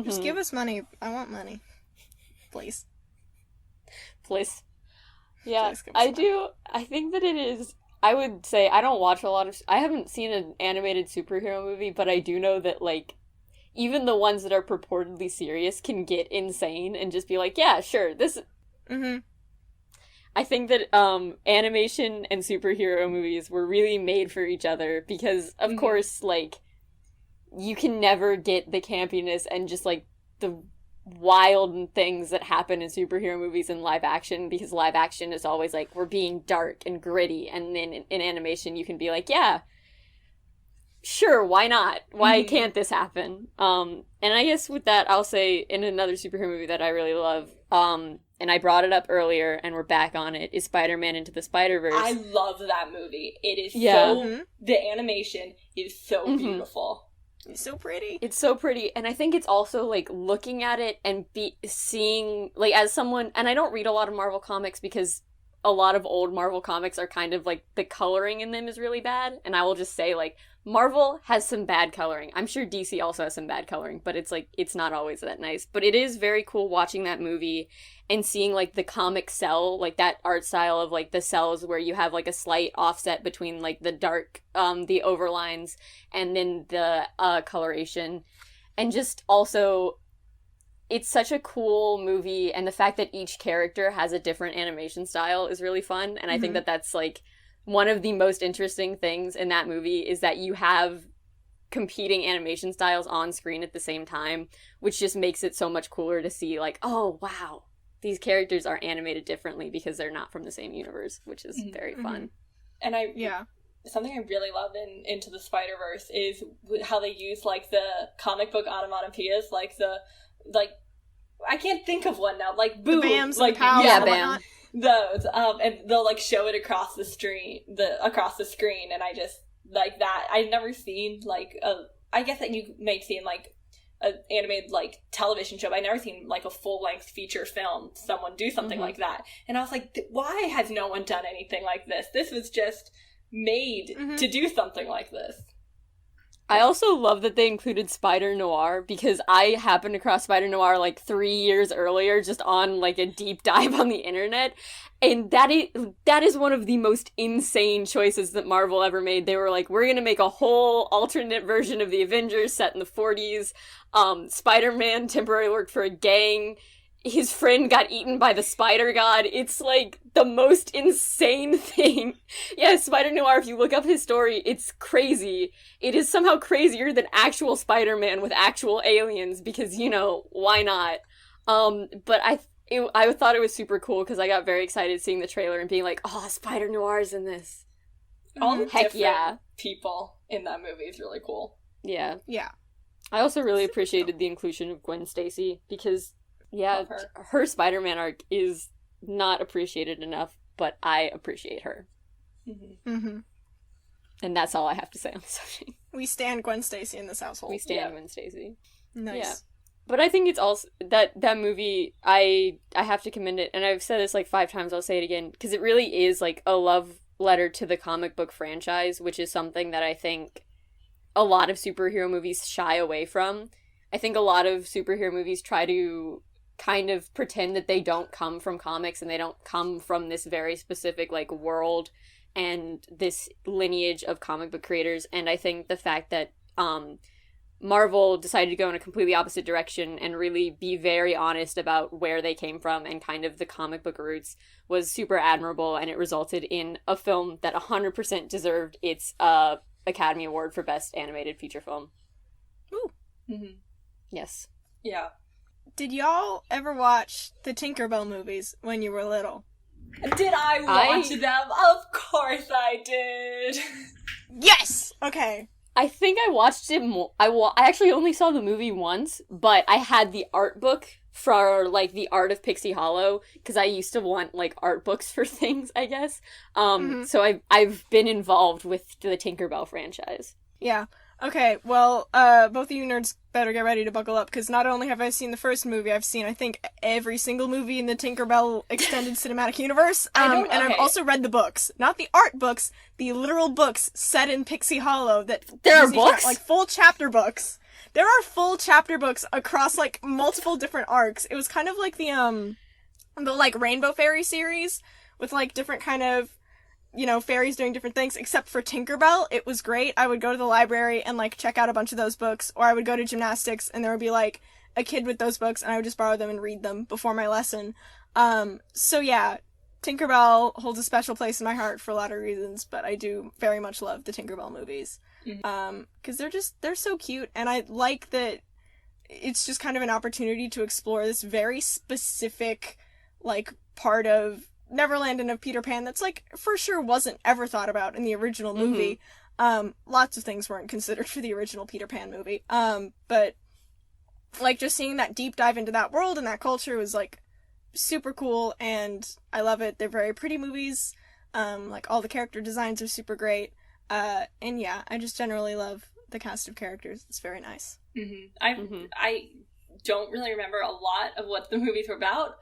Just give us money. I want money. Please. Yeah, Please give us I some. do. I think that it is. I would say I don't watch a lot of. I haven't seen an animated superhero movie, but I do know that, like, even the ones that are purportedly serious can get insane and just be like, yeah, sure, this. Mm-hmm. I think that animation and superhero movies were really made for each other because, of course, like, you can never get the campiness and just, like, the wild things that happen in superhero movies in live action, because live action is always like, we're being dark and gritty, and then in animation you can be like, yeah, sure, why not? Why can't this happen? And I guess with that, I'll say in another superhero movie that I really love, and I brought it up earlier and we're back on it, is Spider-Man Into the Spider-Verse. I love that movie. It is Yeah. the animation is so beautiful. It's so pretty. It's so pretty, and I think it's also, like, looking at it and seeing, like, as someone, and I don't read a lot of Marvel comics because a lot of old Marvel comics are kind of, like, the coloring in them is really bad, and I will just say, like, Marvel has some bad coloring. I'm sure DC also has some bad coloring, but it's, like, it's not always that nice. But it is very cool watching that movie and seeing, like, the comic cell, like, that art style of, like, the cells where you have, like, a slight offset between, like, the dark, the overlines, and then the coloration. And just also, it's such a cool movie, and the fact that each character has a different animation style is really fun, and I think that that's, like, one of the most interesting things in that movie is that you have competing animation styles on screen at the same time, which just makes it so much cooler to see, like, oh, wow, these characters are animated differently because they're not from the same universe, which is very fun. And something I really love in Into the Spider-Verse is how they use, like, the comic book onomatopoeias, like, I can't think of one now, like, boo, The BAMs, like, the pows, yeah, and bam. whatnot. those, and they'll, like, show it across the screen, and I just, like, that, I've never seen, like, I guess that you may have seen, like, an animated, like, television show, but I've never seen, like, a full-length feature film, someone do something like that, and I was like, why has no one done anything like this? This was just made to do something like this. I also love that they included Spider Noir, because I happened across Spider Noir like 3 years earlier, just on like a deep dive on the internet, and that is one of the most insane choices that Marvel ever made. They were like, we're gonna make a whole alternate version of the Avengers set in the 40s. Spider-Man temporarily worked for a gang. His friend got eaten by the Spider God. It's, like, the most insane thing. Yeah, Spider Noir, if you look up his story, it's crazy. It is somehow crazier than actual Spider-Man with actual aliens, because, you know, why not? But I thought it was super cool, because I got very excited seeing the trailer and being like, oh, Spider Noir's in this. All the Heck different yeah. people in that movie is really cool. Yeah. Yeah. I also really appreciated the inclusion of Gwen Stacy, because, yeah, Love her Spider-Man arc is not appreciated enough, but I appreciate her. Mm-hmm. And that's all I have to say on the subject. We stand Gwen Stacy in this household. We stand Gwen Stacy. Nice. Yeah. But I think it's also, that movie, I have to commend it, and I've said this like 5 times, I'll say it again, because it really is like a love letter to the comic book franchise, which is something that I think a lot of superhero movies shy away from. I think a lot of superhero movies try to kind of pretend that they don't come from comics and they don't come from this very specific, like, world and this lineage of comic book creators. And I think the fact that Marvel decided to go in a completely opposite direction and really be very honest about where they came from and kind of the comic book roots was super admirable, and it resulted in a film that 100% deserved its Academy Award for Best Animated Feature Film. Ooh. Mm-hmm. Yes. Yeah. Did y'all ever watch the Tinkerbell movies when you were little? Did I watch them? Of course I did. Yes! Okay. I think I watched it I actually only saw the movie once, but I had the art book for, like, the art of Pixie Hollow, because I used to want, like, art books for things, I guess. So I've been involved with the Tinkerbell franchise. Yeah. Okay, well, both of you nerds better get ready to buckle up, because not only have I seen the first movie, I've seen, I think, every single movie in the Tinkerbell Extended Cinematic Universe, and I've also read the books. Not the art books, the literal books set in Pixie Hollow that... There are books? Like, full chapter books. There are full chapter books across, like, multiple different arcs. It was kind of like the like, Rainbow Fairy series, with, like, different kind of, you know, fairies doing different things, except for Tinkerbell. It was great. I would go to the library and, like, check out a bunch of those books, or I would go to gymnastics and there would be, like, a kid with those books and I would just borrow them and read them before my lesson. So yeah, Tinkerbell holds a special place in my heart for a lot of reasons, but I do very much love the Tinkerbell movies. Because they're so cute, and I like that it's just kind of an opportunity to explore this very specific, like, part of Neverland and of Peter Pan that's, like, for sure wasn't ever thought about in the original movie. Lots of things weren't considered for the original Peter Pan movie. But, like, just seeing that deep dive into that world and that culture was, like, super cool, and I love it. They're very pretty movies. Like, all the character designs are super great. And yeah, I just generally love the cast of characters. It's very nice. I don't really remember a lot of what the movies were about,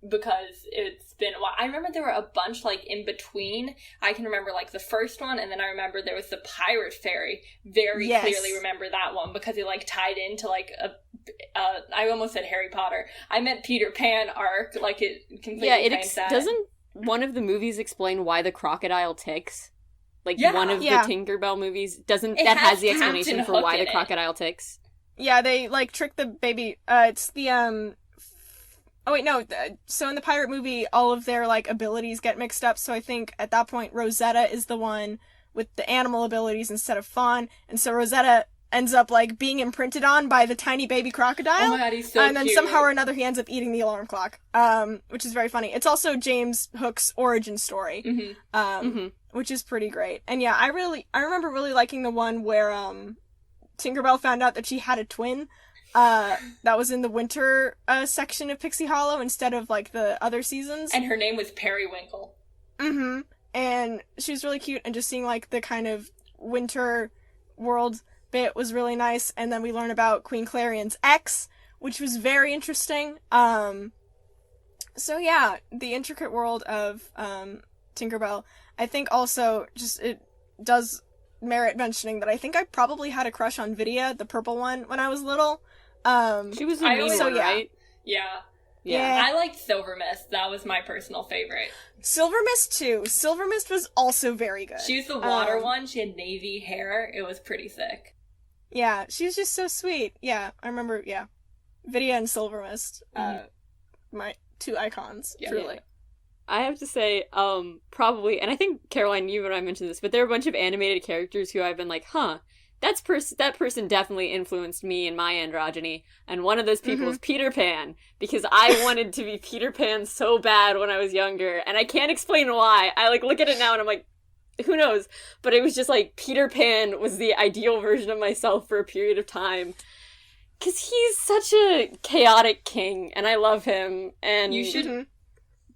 because it's been a while. I remember there were a bunch, like, in between. I can remember, like, the first one, and then I remember there was the Pirate Fairy. Very clearly remember that one, because it, like, tied into, like, I almost said Harry Potter. I meant Peter Pan arc, like, it completely that. Doesn't one of the movies explain why the crocodile ticks? Like, one of the Tinkerbell movies that has the explanation for why the crocodile ticks. Yeah, they, like, trick the baby. It's the, oh, wait, no. So in the pirate movie, all of their, like, abilities get mixed up. So I think at that point, Rosetta is the one with the animal abilities instead of Fawn. And so Rosetta ends up, like, being imprinted on by the tiny baby crocodile. Oh my god, he's so And then cute. somehow or another he ends up eating the alarm clock. Which is very funny. It's also James Hook's origin story. Which is pretty great. And yeah, I remember really liking the one where, Tinkerbell found out that she had a twin. That was in the winter, section of Pixie Hollow instead of, like, the other seasons. And her name was Periwinkle. And she was really cute, and just seeing, like, the kind of winter world bit was really nice. And then we learn about Queen Clarion's ex, which was very interesting. So yeah, the intricate world of, Tinkerbell. I think also, just, it does merit mentioning that I think I probably had a crush on Vidya, the purple one, when I was little. She was the mean one, right? Yeah. I liked Silver Mist. That was my personal favorite. Silver Mist, too. Silver Mist was also very good. She was the water one. She had navy hair. It was pretty sick. Yeah, she was just so sweet. Yeah, I remember, Vidya and Silver Mist. My two icons, truly. Yeah. I have to say, probably, and I think, Caroline, you and I mentioned this, but there are a bunch of animated characters who I've been like, that person definitely influenced me and my androgyny, and one of those people is Peter Pan, because I wanted to be Peter Pan so bad when I was younger, and I can't explain why. I, like, look at it now and I'm like, who knows? But it was just like, Peter Pan was the ideal version of myself for a period of time. Because he's such a chaotic king, and I love him, and...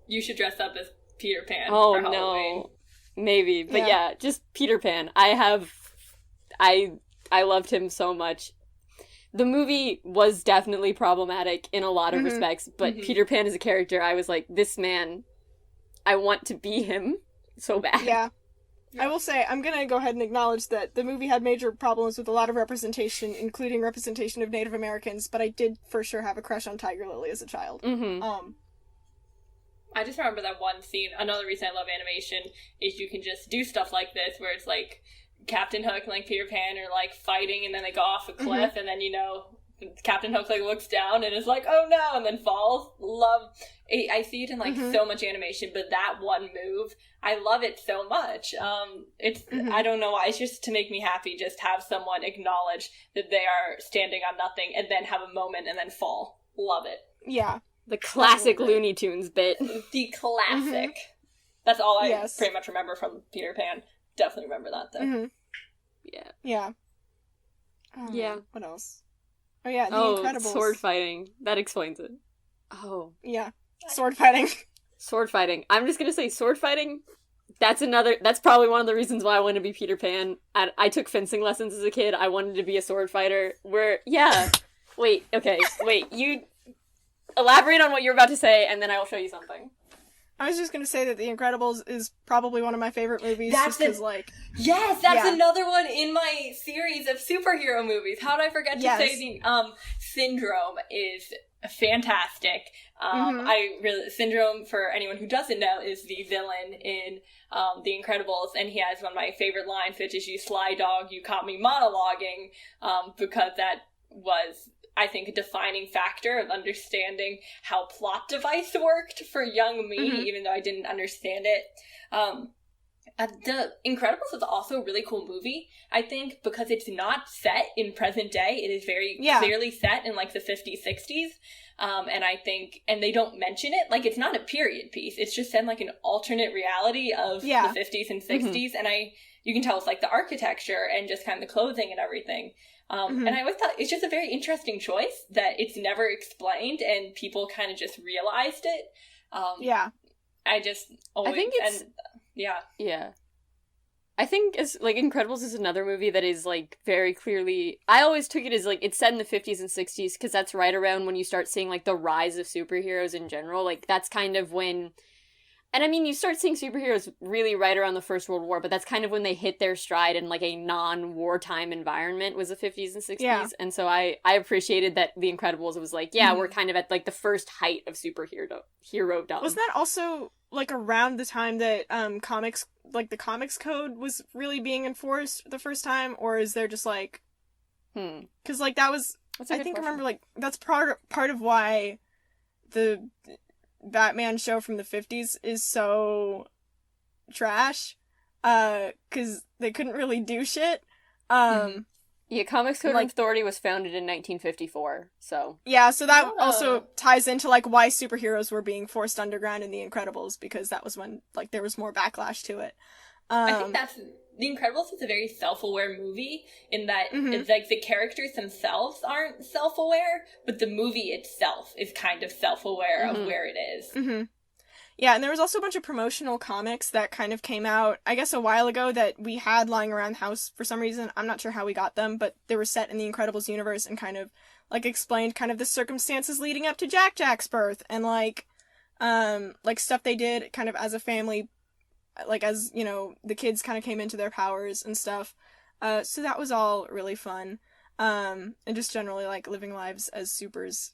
You should dress up as Peter Pan for Halloween. No. Maybe. But yeah, just Peter Pan. I loved him so much. The movie was definitely problematic in a lot of respects, but Peter Pan as a character, I was like, this man, I want to be him so bad. Yeah. I will say, I'm gonna go ahead and acknowledge that the movie had major problems with a lot of representation, including representation of Native Americans, but I did for sure have a crush on Tiger Lily as a child. I just remember that one scene. Another reason I love animation is you can just do stuff like this, where it's like Captain Hook and like Peter Pan are like fighting, and then they go off a cliff, and then, you know, Captain Hook like looks down and is like, oh no, and then falls. I see it in like so much animation, but that one move, I love it so much. It's I don't know why, it's just to make me happy. Just have someone acknowledge that they are standing on nothing and then have a moment and then fall. Love it. Yeah. The classic Looney Tunes bit. The classic. That's all I pretty much remember from Peter Pan. Definitely remember that, though. Yeah. Yeah. What else? Oh, yeah, The Incredibles. Sword fighting. That explains it. Oh. Yeah. Sword fighting. Sword fighting. I'm just gonna say sword fighting, that's probably one of the reasons why I wanted to be Peter Pan. I took fencing lessons as a kid. I wanted to be a sword fighter. Wait, you... Elaborate on what you're about to say, and then I will show you something. I was just going to say that The Incredibles is probably one of my favorite movies. Yes, that's another one in my series of superhero movies. How did I forget to say the Syndrome is fantastic. Syndrome, for anyone who doesn't know, is the villain in The Incredibles, and he has one of my favorite lines, which is, "You sly dog, you caught me monologuing," because that was, I think, a defining factor of understanding how plot device worked for young me, even though I didn't understand it. The Incredibles is also a really cool movie, I think, because it's not set in present day. It is very clearly set in, like, the 50s, 60s. And I think, and they don't mention it, like, it's not a period piece. It's just set in, like, an alternate reality of the 50s and 60s. And you can tell it's, like, the architecture and just kind of the clothing and everything. And I always thought it's just a very interesting choice that it's never explained and people kind of just realized it. I just always... I think it's... Yeah. I think it's, like, Incredibles is another movie that is, like, very clearly... I always took it as, like, it's set in the 50s and 60s, because that's right around when you start seeing, like, the rise of superheroes in general. Like, that's kind of when... And, I mean, you start seeing superheroes really right around the First World War, but that's kind of when they hit their stride in, like, a non-wartime environment, was the 50s and 60s. Yeah. And so I appreciated that The Incredibles was like, we're kind of at, like, the first height of hero-dom. Wasn't that also, like, around the time that comics, like, the comics code was really being enforced the first time? Or is there just, like... Because, like, that was... I think I remember, like, that's part of why the Batman show from the 50s is so trash, because they couldn't really do shit. Comics Code Authority was founded in 1954, so... Yeah, so that also ties into, like, why superheroes were being forced underground in The Incredibles, because that was when, like, there was more backlash to it. I think that's... The Incredibles is a very self-aware movie in that it's like the characters themselves aren't self-aware, but the movie itself is kind of self-aware of where it is. Yeah, and there was also a bunch of promotional comics that kind of came out, I guess, a while ago that we had lying around the house for some reason. I'm not sure how we got them, but they were set in the Incredibles universe and kind of, like, explained kind of the circumstances leading up to Jack's birth and, like stuff they did kind of as a family, like, as, you know, the kids kind of came into their powers and stuff. So that was all really fun. And just generally, like, living lives as supers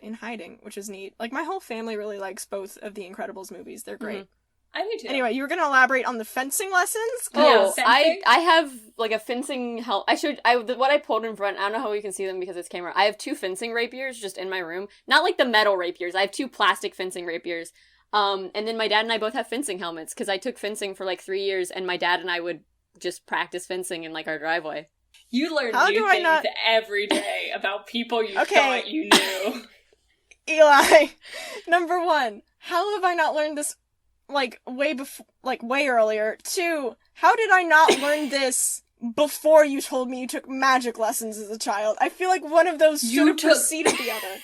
in hiding, which is neat. Like, my whole family really likes both of the Incredibles movies. They're great. I do too. Anyway, you were going to elaborate on the fencing lessons? I have, like, a fencing what I pulled in front, I don't know how we can see them because it's camera. I have 2 fencing rapiers just in my room. Not like the metal rapiers. I have 2 plastic fencing rapiers. And then my dad and I both have fencing helmets, because I took fencing for, like, 3 years, and my dad and I would just practice fencing in, like, our driveway. You learn new things every day about people you thought you knew. Eli, number 1, how have I not learned this, like, way earlier? 2, how did I not learn this before you told me you took magic lessons as a child? I feel like one of those should have preceded the other.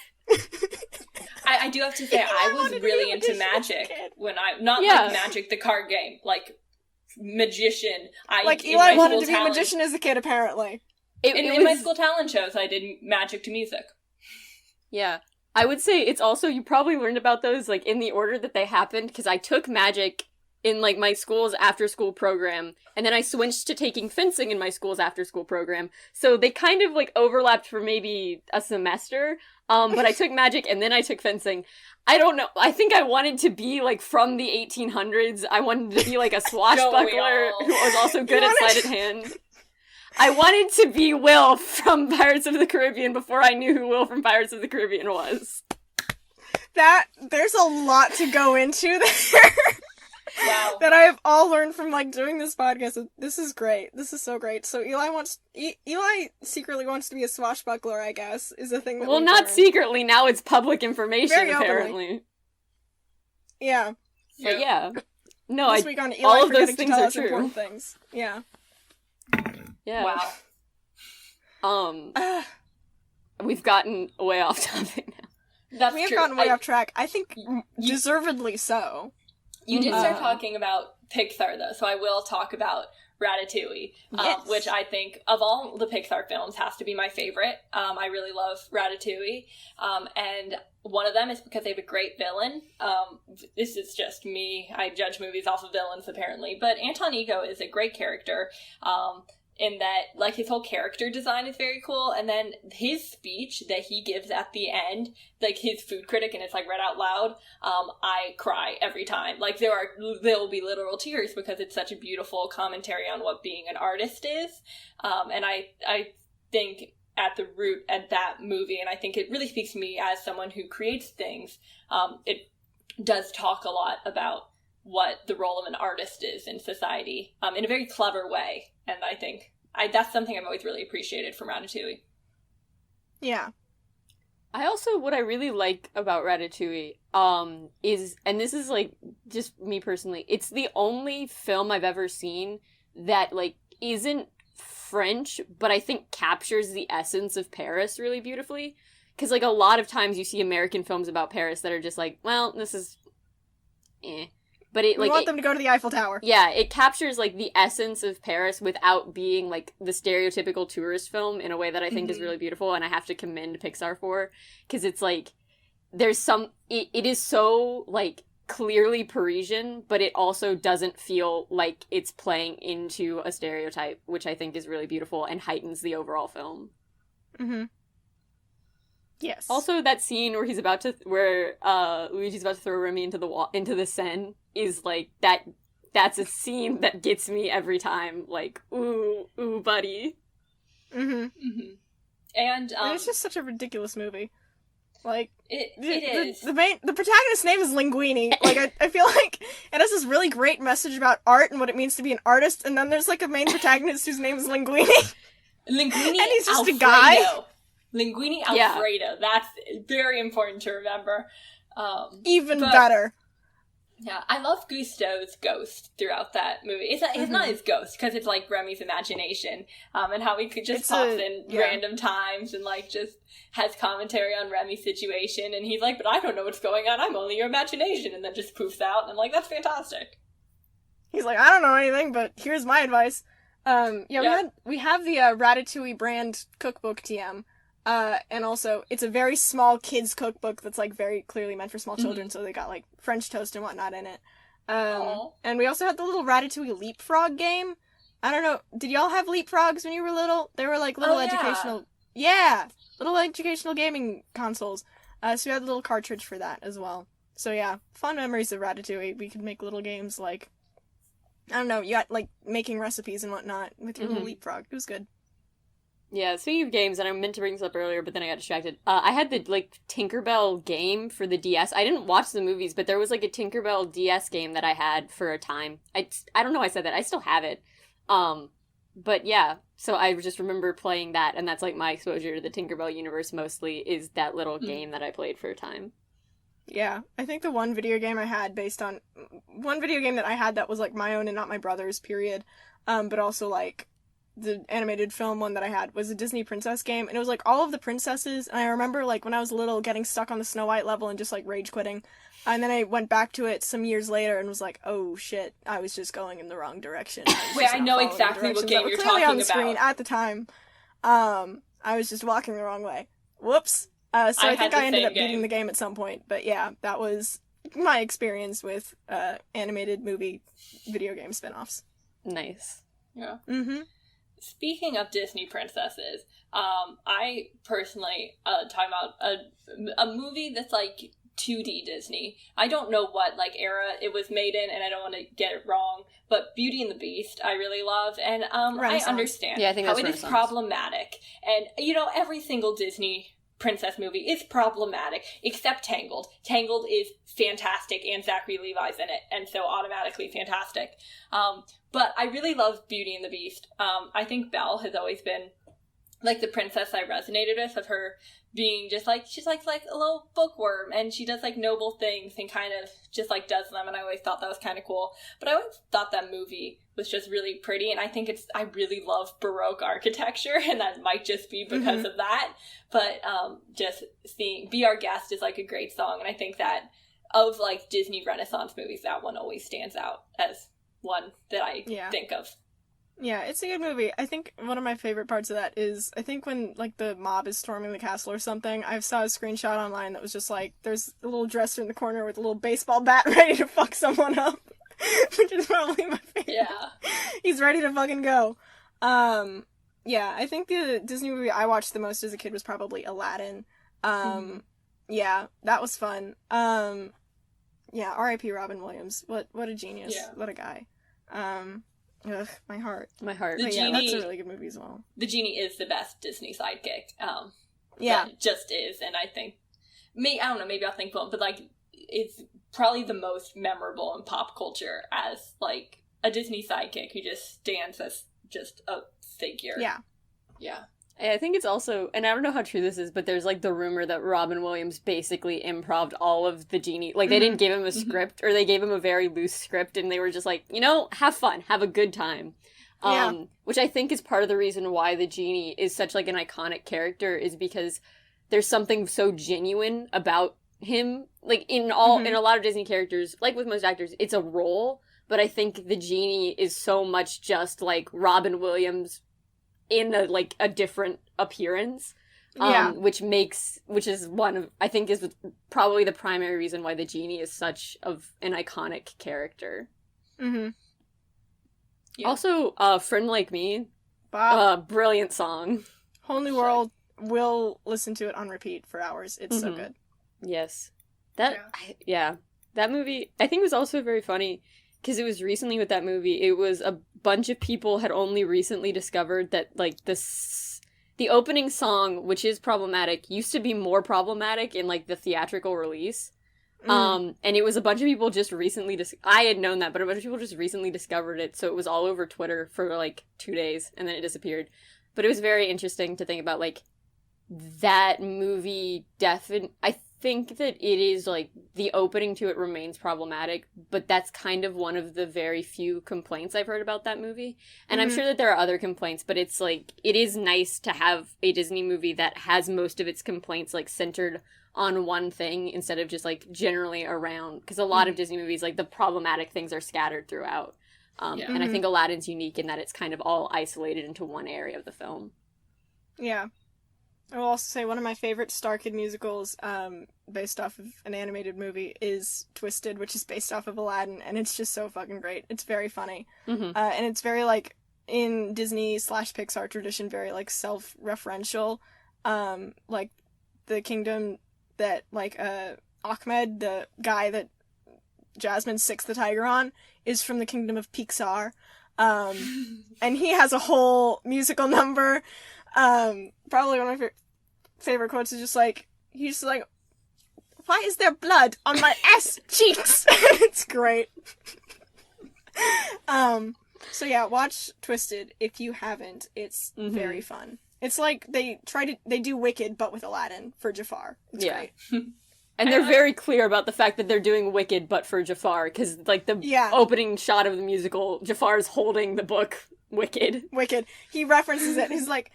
I do have to say, I was really into magic when not like Magic the card game, like magician. Eli wanted to be a magician as a kid, apparently. In my school talent shows, I did magic to music. Yeah. I would say it's also, you probably learned about those, like, in the order that they happened, because I took magic in, like, my school's after-school program, and then I switched to taking fencing in my school's after-school program, so they kind of, like, overlapped for maybe a semester, but I took magic and then I took fencing. I don't know, I think I wanted to be, like, from the 1800s. I wanted to be, like, a swashbuckler who was also good at sleight of hand. I wanted to be Will from Pirates of the Caribbean before I knew who Will from Pirates of the Caribbean was. There's a lot to go into there. Wow. That I have all learned from, like, doing this podcast. This is great. This is so great. So Eli secretly wants to be a swashbuckler, I guess, is a thing that well, not learned. Secretly, now it's public information, very apparently. Openly. Yeah. But yeah. No, all of those things are true. Things. Yeah. Yeah. Wow. We've gotten way off topic now. We have gotten way off track. I think deservedly so. You did start talking about Pixar, though, so I will talk about Ratatouille, which I think, of all the Pixar films, has to be my favorite. I really love Ratatouille, and one of them is because they have a great villain. This is just me. I judge movies off of villains, apparently, but Anton Ego is a great character. in that, like, his whole character design is very cool, and then his speech that he gives at the end, like, his food critic, and it's, like, read out loud, I cry every time. Like, there will be literal tears because it's such a beautiful commentary on what being an artist is, and I think at the root at that movie, and I think it really speaks to me as someone who creates things, it does talk a lot about what the role of an artist is in society, in a very clever way. And I think that's something I've always really appreciated from Ratatouille. Yeah. What I really like about Ratatouille, is, and this is, like, just me personally, it's the only film I've ever seen that, like, isn't French, but I think captures the essence of Paris really beautifully. Because, like, a lot of times you see American films about Paris that are just like, well, this is eh. But we want them to go to the Eiffel Tower. Yeah, it captures, like, the essence of Paris without being, like, the stereotypical tourist film in a way that I think is really beautiful, and I have to commend Pixar for, because it's, like, there's it is so, like, clearly Parisian, but it also doesn't feel like it's playing into a stereotype, which I think is really beautiful and heightens the overall film. Mm-hmm. Yes. Also, that scene where Luigi's about to throw Remy into the Seine is, like, that's a scene that gets me every time. Like, ooh, buddy. Mm-hmm. Mm-hmm. And it's just such a ridiculous movie. Like, it is. The protagonist's name is Linguini. Like, I feel like it has this really great message about art and what it means to be an artist, and then there's, like, a main protagonist whose name is Linguini. Linguini and he's just Alfredo. a guy. Linguini Alfredo. That's very important to remember. Even better. Yeah, I love Gusteau's ghost throughout that movie. It's not his ghost, because it's, like, Remy's imagination, and how he could just pops in random times and, like, just has commentary on Remy's situation, and he's like, but I don't know what's going on, I'm only your imagination, and then just poofs out, and I'm like, that's fantastic. He's like, I don't know anything, but here's my advice. We have the Ratatouille brand cookbook TM, and also, it's a very small kids cookbook that's, like, very clearly meant for small children, so they got, like, French toast and whatnot in it. And we also had the little Ratatouille leapfrog game. I don't know, did y'all have leapfrogs when you were little? They were, like, little educational... Yeah! Little educational gaming consoles. So we had a little cartridge for that as well. So yeah, fond memories of Ratatouille. We could make little games, like... I don't know, you got, like, making recipes and whatnot with your little leapfrog. It was good. Yeah, speaking of games, and I meant to bring this up earlier, but then I got distracted. I had the, like, Tinkerbell game for the DS. I didn't watch the movies, but there was, like, a Tinkerbell DS game that I had for a time. I don't know why I said that. I still have it. But yeah, so I just remember playing that, and that's, like, my exposure to the Tinkerbell universe mostly, is that little game that I played for a time. Yeah, I think the one video game that I had that was, like, my own and not my brother's, period, but also, like, the animated film one that I had was a Disney princess game, and it was, like, all of the princesses, and I remember, like, when I was little getting stuck on the Snow White level and just, like, rage quitting, and then I went back to it some years later and was like, oh shit, I was just going in the wrong direction. Wait, I know exactly what game you're talking on the about. Screen at the time. I was just walking the wrong way. Whoops. So I think I ended up beating the game at some point, but yeah, that was my experience with animated movie video game spin-offs. Nice. Yeah. Mm-hmm. Speaking of Disney princesses, I personally talk about a movie that's, like, 2D Disney. I don't know what, like, era it was made in, and I don't want to get it wrong, but Beauty and the Beast I really love, and I understand I think how it is problematic. And, you know, every single Disney princess movie is problematic, except Tangled. Tangled is fantastic, and Zachary Levi's in it, and so automatically fantastic. But I really love Beauty and the Beast. I think Belle has always been, like, the princess I resonated with, of her being just, like, she's like a little bookworm, and she does, like, noble things and kind of just, like, does them, and I always thought that was kind of cool. But I always thought that movie was just really pretty, and I think I really love Baroque architecture, and that might just be because of that. But just seeing Be Our Guest is, like, a great song, and I think that of, like, Disney Renaissance movies, that one always stands out as one that I think of. Yeah, it's a good movie. I think one of my favorite parts of that is, I think when, like, the mob is storming the castle or something, I saw a screenshot online that was just, like, there's a little dresser in the corner with a little baseball bat ready to fuck someone up, which is probably my favorite. Yeah. He's ready to fucking go. Yeah, I think the Disney movie I watched the most as a kid was probably Aladdin. Yeah, that was fun. Yeah, R.I.P. Robin Williams. What a genius. Yeah. What a guy. My heart. My heart. The But genie, yeah, that's a really good movie as well. The genie is the best Disney sidekick. Yeah. That just is, and I think, I don't know, maybe I'll think about it, but, like, it's probably the most memorable in pop culture as, like, a Disney sidekick who just stands as just a figure. Yeah. Yeah. I think it's also, and I don't know how true this is, but there's, like, the rumor that Robin Williams basically improv'd all of the genie. Like, they didn't give him a script, or they gave him a very loose script, and they were just like, have fun, have a good time. Yeah. Which I think is part of the reason why the genie is such, like, an iconic character, is because there's something so genuine about him. Like, in a lot of Disney characters, like with most actors, it's a role, but I think the genie is so much just, like, Robin Williams in a different appearance, which is one of, I think, is probably the primary reason why the genie is such of an iconic character. Mm-hmm. Yeah. Also, Friend Like Me, Bob. brilliant song. Whole New World, will listen to it on repeat for hours. It's so good. Yes. That movie, I think, was also very funny, because it was recently with that movie, it was a bunch of people had only recently discovered that, like, the opening song, which is problematic, used to be more problematic in, like, the theatrical release. And it was a bunch of people just recently, I had known that, but a bunch of people just recently discovered it, so it was all over Twitter for, like, 2 days, and then it disappeared. But it was very interesting to think about, like, that movie I think that it is, like, the opening to it remains problematic, but that's kind of one of the very few complaints I've heard about that movie. And I'm sure that there are other complaints, but it's, like, it is nice to have a Disney movie that has most of its complaints, like, centered on one thing instead of just, like, generally around, because a lot of Disney movies, like, the problematic things are scattered throughout. And I think Aladdin's unique in that it's kind of all isolated into one area of the film. Yeah. I will also say one of my favorite Star Kid musicals, based off of an animated movie, is Twisted, which is based off of Aladdin, and it's just so fucking great. It's very funny. And it's very, like, in Disney/Pixar tradition, very, like, self-referential. Like, the kingdom that, like, Ahmed, the guy that Jasmine sicks the tiger on, is from the kingdom of Pixar. And he has a whole musical number. Probably one of my favorite quotes is just like, he's like, why is there blood on my ass cheeks? It's great. So yeah, watch Twisted if you haven't. It's very fun. It's like they do Wicked but with Aladdin for Jafar. It's great. And they're very clear about the fact that they're doing Wicked but for Jafar, because, like, the opening shot of the musical, Jafar's holding the book Wicked. He references it. He's like,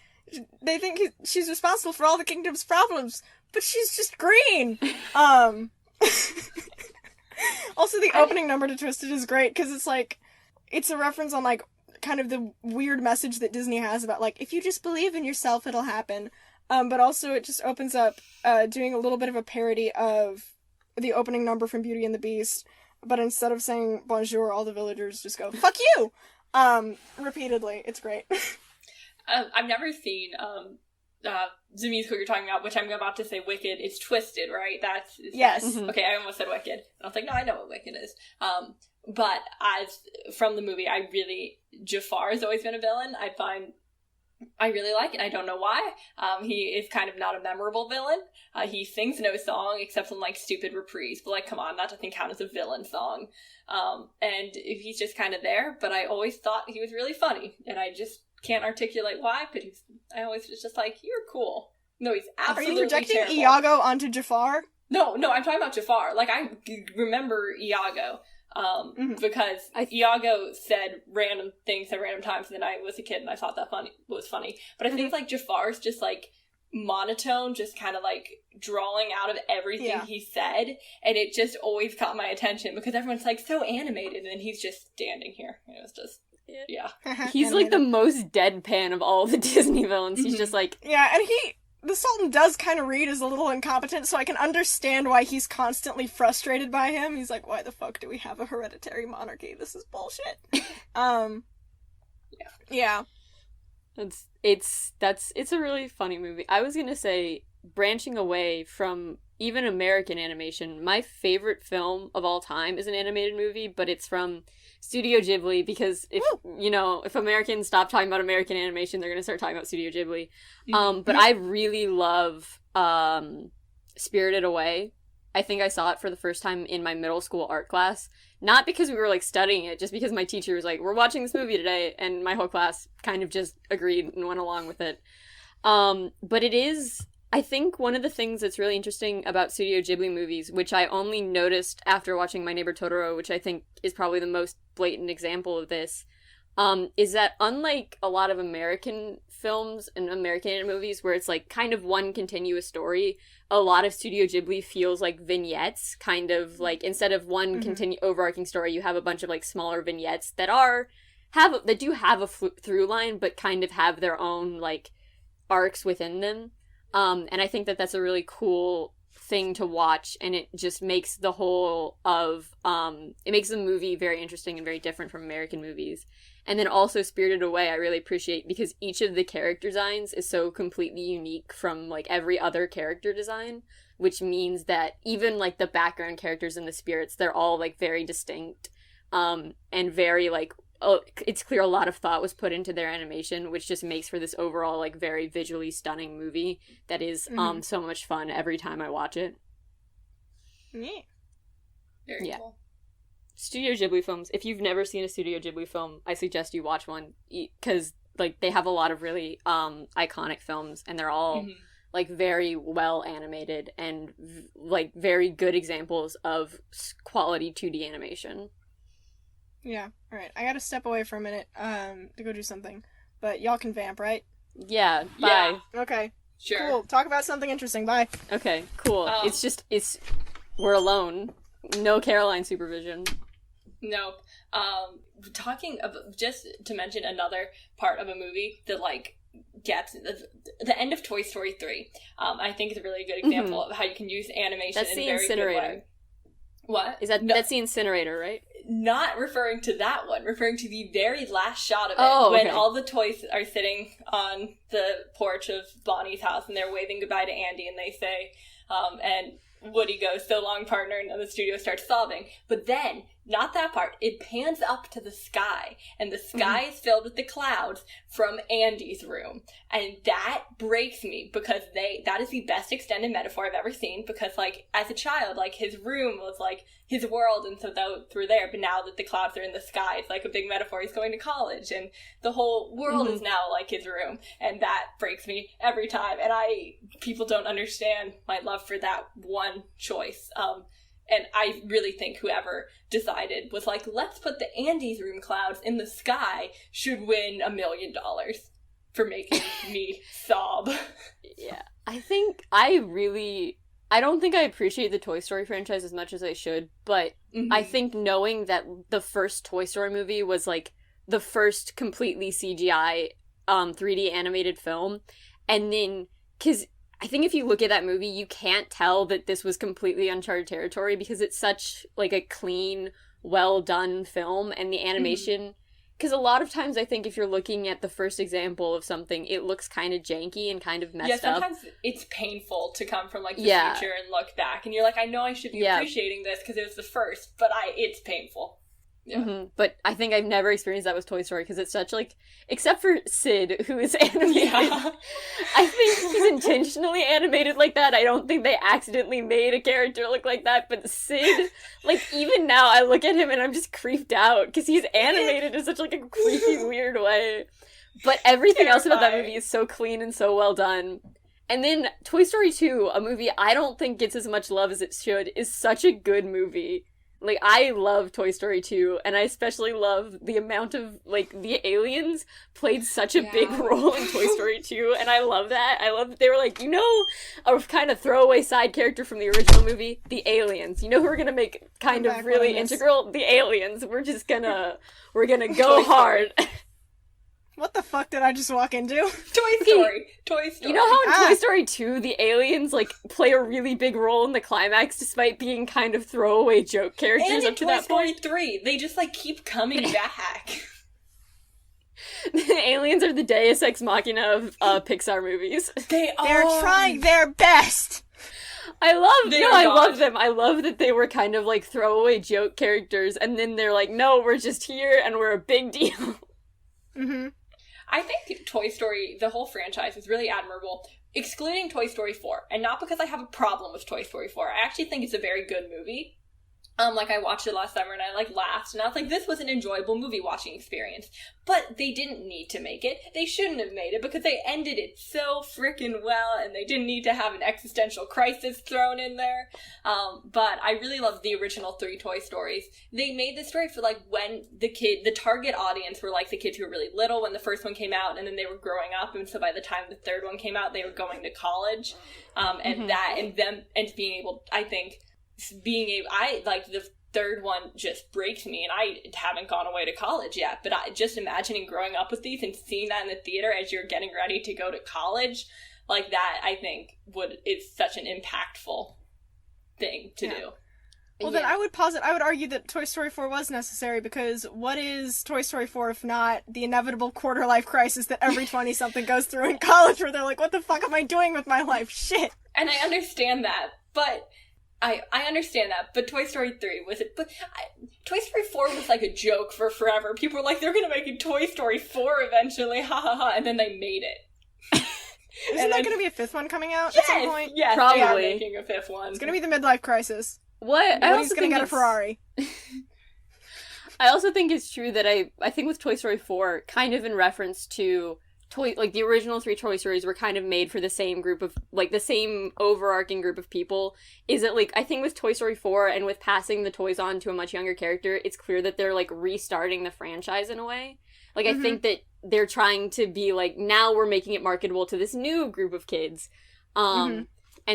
they think she's responsible for all the kingdom's problems, but she's just green. Also, the opening number to Twisted is great, because it's like, it's a reference on, like, kind of the weird message that Disney has about, like, if you just believe in yourself, it'll happen. But also it just opens up, doing a little bit of a parody of the opening number from Beauty and the Beast, but instead of saying bonjour, all the villagers just go, fuck you! Repeatedly. It's great. I've never seen the musical you're talking about, which I'm about to say Wicked. It's Twisted, right? Yes. Okay, I almost said Wicked. I was like, no, I know what Wicked is. But from the movie, Jafar has always been a villain. I really like it. I don't know why. He is kind of not a memorable villain. He sings no song except some, like, stupid reprise. But, like, come on, that doesn't count as a villain song. And he's just kind of there. But I always thought he was really funny. And I just can't articulate why, but I always was just like, you're cool. No, he's absolutely terrible. Are you projecting terrible. Iago onto Jafar? No, I'm talking about Jafar. Like, I remember Iago. Because Iago said random things at random times, and then I was a kid and I thought that was funny. But I think, like, Jafar's just, like, monotone, just kind of, like, drawing out of everything he said, and it just always caught my attention, because everyone's, like, so animated, and he's just standing here. It was just, He's, like, the most deadpan of all the Disney villains. He's just, like... Yeah, and the Sultan does kind of read as a little incompetent, so I can understand why he's constantly frustrated by him. He's like, why the fuck do we have a hereditary monarchy? This is bullshit. Yeah. It's a really funny movie. I was gonna say, branching away from even American animation, my favorite film of all time is an animated movie, but it's from Studio Ghibli, because if Americans stop talking about American animation, they're gonna start talking about Studio Ghibli. But I really love Spirited Away. I think I saw it for the first time in my middle school art class. Not because we were, like, studying it, just because my teacher was like, we're watching this movie today, and my whole class kind of just agreed and went along with it. But it is, I think, one of the things that's really interesting about Studio Ghibli movies, which I only noticed after watching My Neighbor Totoro, which I think is probably the most blatant example of this, is that unlike a lot of American films and American movies where it's, like, kind of one continuous story, a lot of Studio Ghibli feels like vignettes, kind of, like, instead of one overarching story, you have a bunch of, like, smaller vignettes that do have a through line, but kind of have their own, like, arcs within them. And I think that that's a really cool thing to watch, and it just makes the whole of, it makes the movie very interesting and very different from American movies. And then also Spirited Away I really appreciate because each of the character designs is so completely unique from, like, every other character design, which means that even, like, the background characters and the spirits, they're all, like, very distinct, and very, like, it's clear a lot of thought was put into their animation, which just makes for this overall, like, very visually stunning movie that is so much fun every time I watch it. Yeah. Very cool. Studio Ghibli films, if you've never seen a Studio Ghibli film, I suggest you watch one, because, like, they have a lot of really iconic films, and they're all like very well animated and like very good examples of quality 2D animation. Yeah, alright, I gotta step away for a minute to go do something, but y'all can vamp, right? Yeah, bye. Yeah. Okay, sure. Cool, talk about something interesting, bye. Okay, cool. We're alone. No Caroline supervision. Nope. Talking about, just to mention another part of a movie that, like, gets the end of Toy Story 3. I think is a really good example of how you can use animation in a very good way. What? That's the incinerator, right? Not referring to that one, referring to the very last shot of it, when all the toys are sitting on the porch of Bonnie's house and they're waving goodbye to Andy, and they say, and Woody goes, "So long, partner," and the studio starts sobbing. But then, not that part, it pans up to the sky, and the sky is filled with the clouds from Andy's room. And that breaks me, because that is the best extended metaphor I've ever seen, because, like, as a child, like, his room was, like, his world, and so through there, but now that the clouds are in the sky, it's like a big metaphor. He's going to college, and the whole world is now like his room, and that breaks me every time, and people don't understand my love for that one choice, and I really think whoever decided was like, let's put the Andy's room clouds in the sky, should win $1 million for making me sob. Yeah, I don't think I appreciate the Toy Story franchise as much as I should, but I think knowing that the first Toy Story movie was, like, the first completely CGI 3D animated film, and then, because I think if you look at that movie, you can't tell that this was completely uncharted territory, because it's such, like, a clean, well-done film, and the animation... Because a lot of times I think if you're looking at the first example of something, it looks kind of janky and kind of messed up. Yeah, sometimes it's painful to come from, like, the future and look back, and you're like, I know I should be appreciating this because it was the first, but it's painful. Yeah. But I think I've never experienced that with Toy Story, because it's such, like, except for Sid, who is animated, I think he's intentionally animated like that. I don't think they accidentally made a character look like that, but Sid, like, even now I look at him and I'm just creeped out, because he's animated in such, like, a creepy, weird way. But everything else about that movie is so clean and so well done. And then Toy Story 2, a movie I don't think gets as much love as it should, is such a good movie. Like, I love Toy Story 2, and I especially love the amount of, like, the aliens played such a big role in Toy Story 2, and I love that. I love that they were like, a kind of throwaway side character from the original movie, the aliens. You know who we're gonna make kind of really integral? The aliens. We're gonna go hard. What the fuck did I just walk into? Toy Story. You know how in Toy Story 2, the aliens, like, play a really big role in the climax, despite being kind of throwaway joke characters up to that point? And in Toy Story 3, they just, like, keep coming back. The aliens are the Deus Ex Machina of Pixar movies. They are. They're trying their best. I God. love them. I love that they were kind of like throwaway joke characters, and then they're like, no, we're just here and we're a big deal. Mm-hmm. I think Toy Story, the whole franchise, is really admirable, excluding Toy Story 4. And not because I have a problem with Toy Story 4. I actually think it's a very good movie. Like, I watched it last summer and I, laughed. And I was like, this was an enjoyable movie watching experience. But they didn't need to make it. They shouldn't have made it because they ended it so freaking well and they didn't need to have an existential crisis thrown in there. But I really loved the original 3 Toy Stories. They made the story for, when the target audience were, the kids who were really little when the first one came out, and then they were growing up, and so by the time the third one came out, they were going to college. And being able, I think, the third one just breaks me, and I haven't gone away to college yet, but just imagining growing up with these and seeing that in the theater as you're getting ready to go to college, that, I think, is such an impactful thing to do. Well, then I would argue that Toy Story 4 was necessary, because what is Toy Story 4 if not the inevitable quarter-life crisis that every 20-something goes through in college, where they're like, what the fuck am I doing with my life? Shit! And I understand that, but... I understand that, but Toy Story 3 was it? But Toy Story 4 was a joke for forever. People were like, they're gonna make a Toy Story 4 eventually, ha ha ha, and then they made it. Isn't there gonna be a 5th one coming out at some point? Yes, probably. They are making a 5th one. It's gonna be the midlife crisis. What? Nobody's gonna get a Ferrari. I also think it's true that I think with Toy Story 4, kind of in reference to the original 3 Toy Stories were kind of made for the same group of, the same overarching group of people, is that, I think with Toy Story 4 and with passing the toys on to a much younger character, it's clear that they're, restarting the franchise in a way. I think that they're trying to be, now we're making it marketable to this new group of kids. And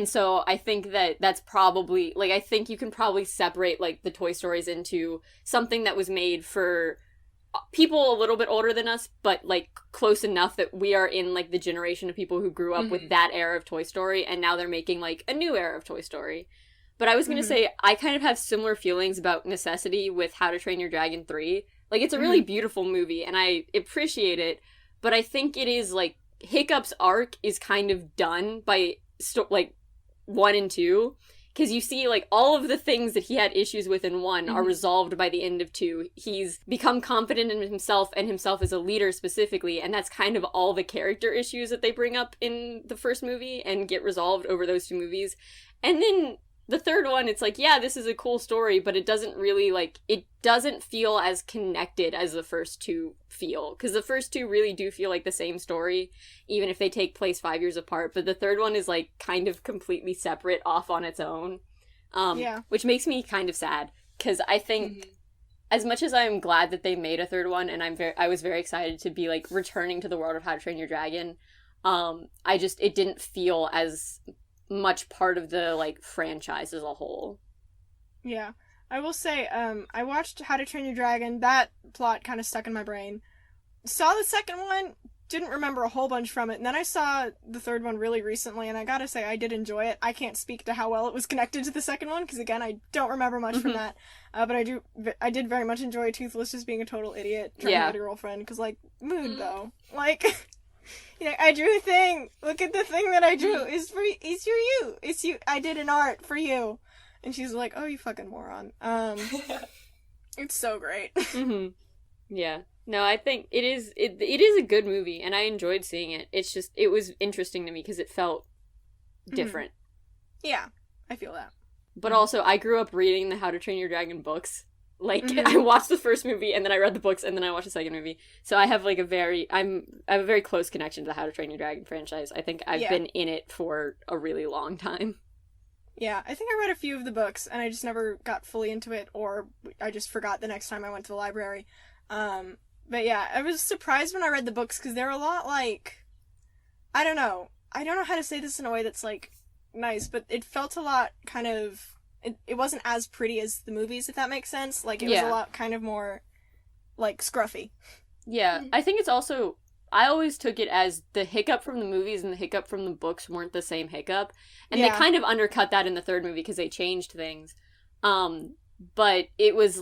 so I think that that's probably, I think you can probably separate, the Toy Stories into something that was made for people a little bit older than us, but close enough that we are in the generation of people who grew up with that era of Toy Story, and now they're making a new era of Toy Story. But I was gonna say, I kind of have similar feelings about Necessity with How to Train Your Dragon 3. It's a really beautiful movie, and I appreciate it, but I think it is Hiccup's arc is kind of done by 1 and 2. Because you see, all of the things that he had issues with in 1 are resolved by the end of 2. He's become confident in himself, and himself as a leader specifically, and that's kind of all the character issues that they bring up in the first movie and get resolved over those 2 movies. And then the third one, it's this is a cool story, but it doesn't really, it doesn't feel as connected as the first 2 feel. Because the first 2 really do feel like the same story, even if they take place 5 years apart. But the third one is, kind of completely separate off on its own. Which makes me kind of sad. Because I think, as much as I'm glad that they made a third one, and I was very excited to be, returning to the world of How to Train Your Dragon, it didn't feel as much part of the franchise as a whole. Yeah. I will say, I watched How to Train Your Dragon. That plot kind of stuck in my brain. Saw the second one, didn't remember a whole bunch from it, and then I saw the third one really recently, and I gotta say, I did enjoy it. I can't speak to how well it was connected to the second one, because again, I don't remember much from that. But I did very much enjoy Toothless just being a total idiot, trying to get a girlfriend, because, mood, though. I drew a thing. Look at the thing that I drew. It's for you. It's you. I did an art for you. And she's like, oh, you fucking moron. It's so great. Yeah. No, I think it is a good movie, and I enjoyed seeing it. It's just, it was interesting to me because it felt different. Yeah, I feel that. But also, I grew up reading the How to Train Your Dragon books. I watched the first movie, and then I read the books, and then I watched the second movie. So I have, I have a very close connection to the How to Train Your Dragon franchise. I think I've been in it for a really long time. Yeah, I think I read a few of the books, and I just never got fully into it, or I just forgot the next time I went to the library. But yeah, I was surprised when I read the books, because they're a lot I don't know how to say this in a way that's, nice, but it felt a lot kind of... It wasn't as pretty as the movies, if that makes sense. It was a lot kind of more, scruffy. Yeah, I think it's also... I always took it as the hiccup from the movies and the hiccup from the books weren't the same hiccup. And they kind of undercut that in the third movie because they changed things. But it was,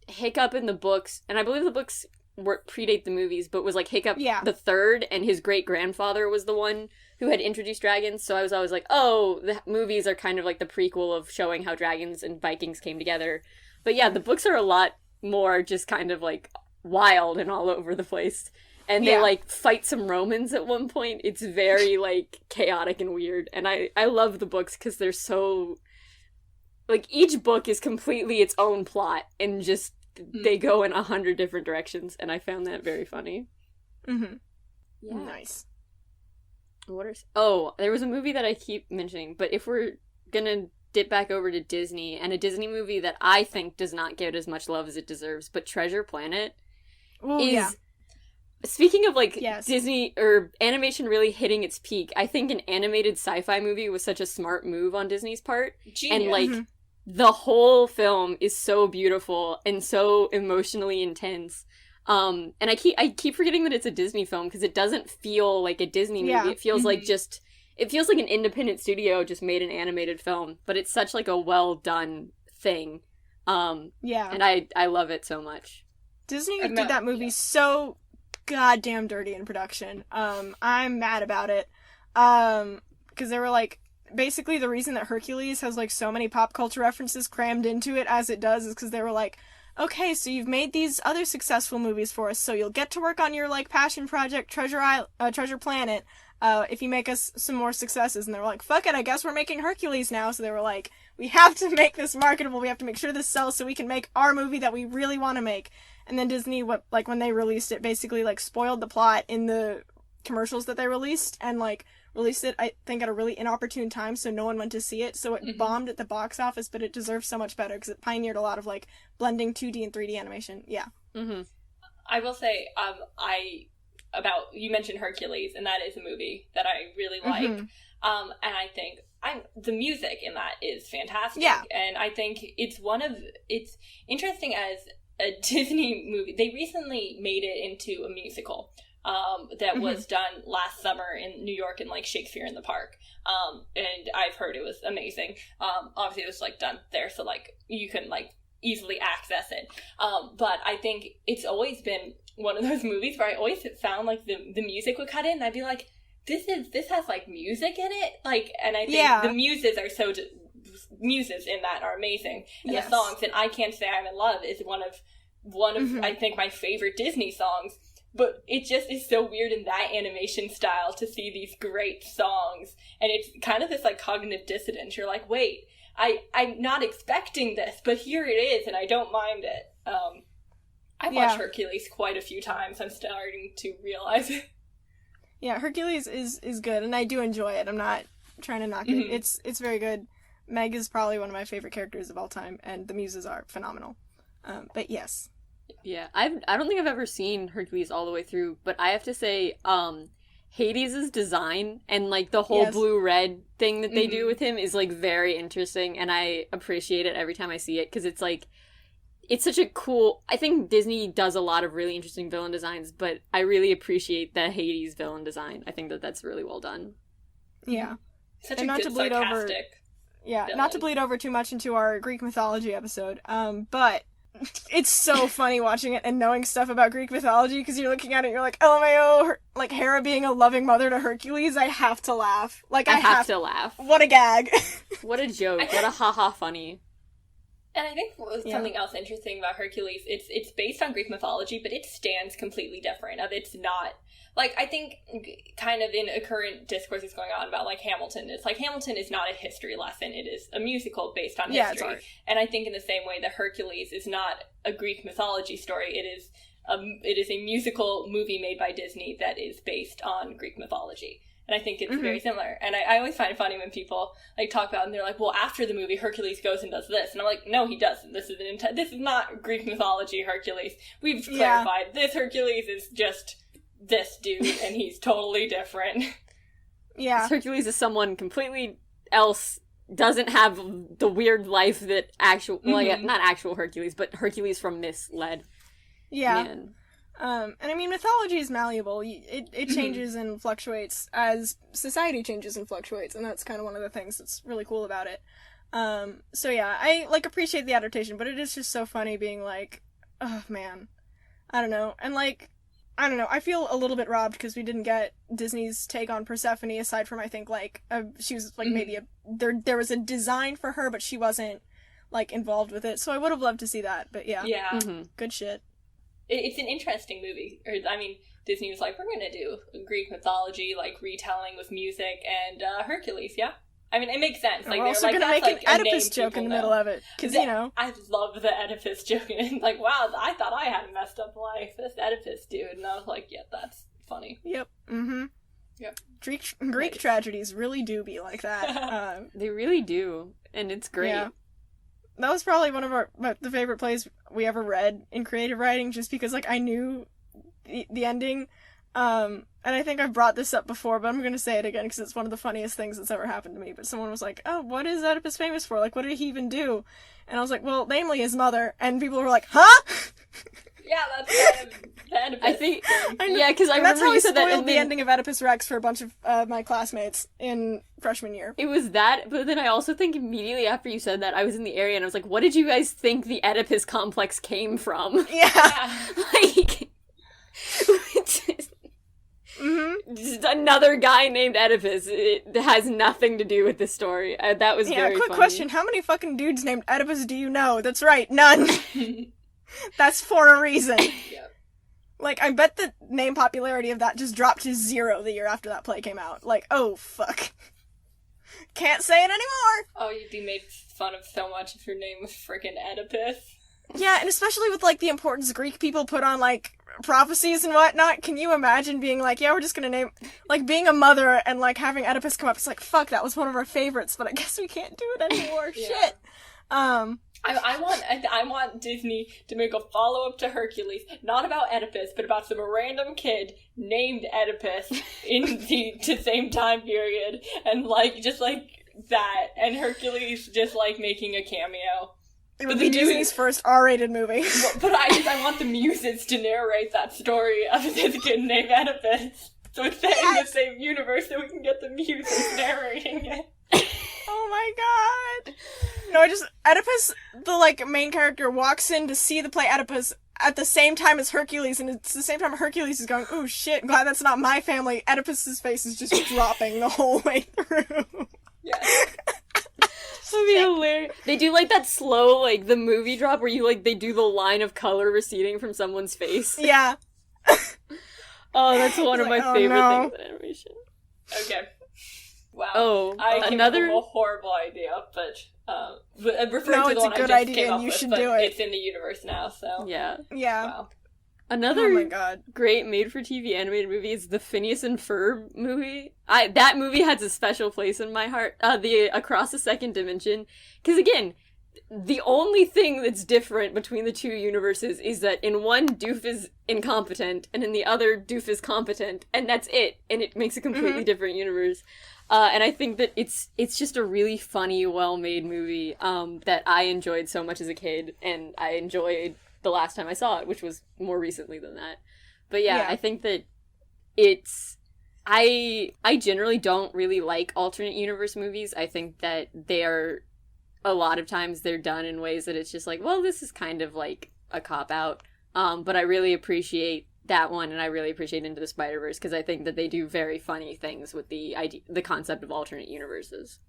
hiccup in the books, and I believe the books predate the movies, but was like Hiccup Yeah. the third, and his great grandfather was the one who had introduced dragons. So I was always like, oh, the movies are kind of like the prequel of showing how dragons and Vikings came together. But yeah, the books are a lot more just kind of like wild and all over the place. And they like fight some Romans at one point. It's very like chaotic and weird. And I love the books because they're so like each book is completely its own plot and just they go in 100 different directions. And I found that very funny. Mm-hmm. Yeah. Nice. There was a movie that I keep mentioning, but if we're gonna dip back over to Disney, and a Disney movie that I think does not get as much love as it deserves, but Treasure Planet is... Speaking of, like, Disney, or animation really hitting its peak, I think an animated sci-fi movie was such a smart move on Disney's part. Genius. And, like, the whole film is so beautiful and so emotionally intense. And I keep forgetting that it's a Disney film, because it doesn't feel like a Disney movie. It feels like it feels like an independent studio just made an animated film, but it's such, like, a well-done thing. And I love it so much. Disney did that movie so goddamn dirty in production. I'm mad about it. Because they were like, basically the reason that Hercules has like so many pop culture references crammed into it as it does is because they were like, okay, so you've made these other successful movies for us, so you'll get to work on your like passion project, Treasure Planet, if you make us some more successes. And they were like, fuck it, I guess we're making Hercules now. So they were like, we have to make this marketable, we have to make sure this sells so we can make our movie that we really want to make. And then Disney, when they released it, basically, like, spoiled the plot in the commercials that they released, and, like, released it, I think, at a really inopportune time, so no one went to see it, so it bombed at the box office, but it deserves so much better, because it pioneered a lot of, like, blending 2D and 3D animation. Yeah. Mm-hmm. I will say, you mentioned Hercules, and that is a movie that I really like, and I think the music in that is fantastic, and I think it's interesting as a Disney movie. They recently made it into a musical that was done last summer in New York in like Shakespeare in the Park, and I've heard it was amazing. Obviously it was like done there, so like you can like easily access it, but I think it's always been one of those movies where I always found like the music would cut in and I'd be like, this has like music in it, like, and I think the muses in that are amazing, and the songs, and I Can't Say I'm in Love is one of I think my favorite Disney songs, but it just is so weird in that animation style to see these great songs, and it's kind of this like cognitive dissonance. You're like, wait, I'm not expecting this, but here it is, and I don't mind it. I've watched Hercules quite a few times. I'm starting to realize it. Yeah, Hercules is good, and I do enjoy it. I'm not trying to knock it. It's very good. Meg is probably one of my favorite characters of all time, and the muses are phenomenal. But yes. Yeah, I don't think I've ever seen Hercules all the way through, but I have to say, Hades' design and, like, the whole blue-red thing that they do with him is, like, very interesting, and I appreciate it every time I see it, because it's, like, it's such a cool... I think Disney does a lot of really interesting villain designs, but I really appreciate the Hades villain design. I think that's really well done. Yeah. Such and a good, sarcastic villain. Not to bleed over too much into our Greek mythology episode, but it's so funny watching it and knowing stuff about Greek mythology, because you're looking at it and you're like, LMAO, like Hera being a loving mother to Hercules, I have to laugh. Like, I have to laugh. What a gag. What a joke. What a haha funny. And I think something else interesting about Hercules, it's based on Greek mythology, but it stands completely different. It's not, like, I think kind of in a current discourse is going on about, like, Hamilton. It's like, Hamilton is not a history lesson. It is a musical based on history. And I think in the same way that Hercules is not a Greek mythology story, it is a musical movie made by Disney that is based on Greek mythology. And I think it's very similar. And I always find it funny when people like talk about it and they're like, well, after the movie, Hercules goes and does this. And I'm like, no, he doesn't. This is not Greek mythology Hercules. We've clarified. This Hercules is just this dude, and he's totally different. Yeah. Hercules is someone completely else, doesn't have the weird life that not actual Hercules, but Hercules from myths led. Yeah. Man. And I mean, mythology is malleable. It changes and fluctuates as society changes and fluctuates, and that's kind of one of the things that's really cool about it. So yeah, I, like, appreciate the adaptation, but it is just so funny being like, oh, man. I don't know. And, like, I don't know. I feel a little bit robbed because we didn't get Disney's take on Persephone, aside from, I think, like, she was, like, maybe there was a design for her, but she wasn't, like, involved with it. So I would have loved to see that, but yeah. Yeah. Good shit. It's an interesting movie. Disney was like, we're gonna do Greek mythology, like, retelling with music, and Hercules, yeah? I mean, it makes sense. Like, we're also like, gonna that's, make like, an a Oedipus name joke in people the middle know. of it, because, you know. I love the Oedipus joke. Like, wow, I thought I had a messed up life. This Oedipus dude. And I was like, yeah, that's funny. Yep. Yep. Greek tragedies really do be like that. They really do, and it's great. Yeah. That was probably one of the favorite plays we ever read in creative writing, just because, like, I knew the ending. And I think I've brought this up before, but I'm going to say it again because it's one of the funniest things that's ever happened to me. But someone was like, oh, what is Oedipus famous for? Like, what did he even do? And I was like, well, namely his mother. And people were like, huh? Yeah, that's kind of the Oedipus I think, thing. yeah, because I And that's remember how you he said that, spoiled and the then ending of Oedipus Rex for a bunch of my classmates in freshman year. it was that, but then I also think immediately after you said that, I was in the area and I was like, what did you guys think the Oedipus complex came from? Yeah. Like, just another guy named Oedipus. It has nothing to do with the story. That was very quick funny. question. How many fucking dudes named Oedipus do you know? That's right, none. That's for a reason. Yep. Like, I bet the name popularity of that just dropped to 0 the year after that play came out. Like, oh, fuck. Can't say it anymore! Oh, you'd be made fun of so much if your name was frickin' Oedipus. Yeah, and especially with, like, the importance Greek people put on, like, prophecies and whatnot. Can you imagine being like, yeah, we're just gonna name... Like, being a mother and, like, having Oedipus come up, it's like, fuck, that was one of our favorites, but I guess we can't do it anymore. Yeah. Shit. I want Disney to make a follow-up to Hercules, not about Oedipus, but about some random kid named Oedipus in the same time period, and, like, just, like, that, and Hercules just, like, making a cameo. It would be Disney's first R-rated movie. But I want the Muses to narrate that story of this kid named Oedipus. So it's set in the same universe, so we can get the Muses narrating it. Oh my god. No, Oedipus, the, like, main character, walks in to see the play Oedipus at the same time as Hercules, and it's the same time Hercules is going, ooh, shit, glad that's not my family. Oedipus's face is just dropping the whole way through. Yeah. That'd be hilarious. They do, like, that slow, like, the movie drop where you, like, they do the line of color receding from someone's face. Yeah. Oh, that's one of my favorite things in animation. Okay. Wow. Oh, I came up with a horrible idea, but refer to the one I just came up with, should but do it. it's in the universe now, so. Yeah. Yeah. Wow. Another Oh my god. great made-for-TV animated movie is the Phineas and Ferb movie. That movie has a special place in my heart. The Across the Second Dimension. Because again, the only thing that's different between the two universes is that in one, Doof is incompetent, and in the other, Doof is competent, and that's it. And it makes a completely different universe. And I think that it's just a really funny, well-made movie that I enjoyed so much as a kid, and I enjoyed the last time I saw it, which was more recently than that. But yeah. I think that I generally don't really like alternate universe movies. I think that a lot of times they're done in ways that it's just like, well, this is kind of like a cop-out. But I really appreciate that one, and I really appreciate Into the Spider-Verse, because I think that they do very funny things with the concept of alternate universes.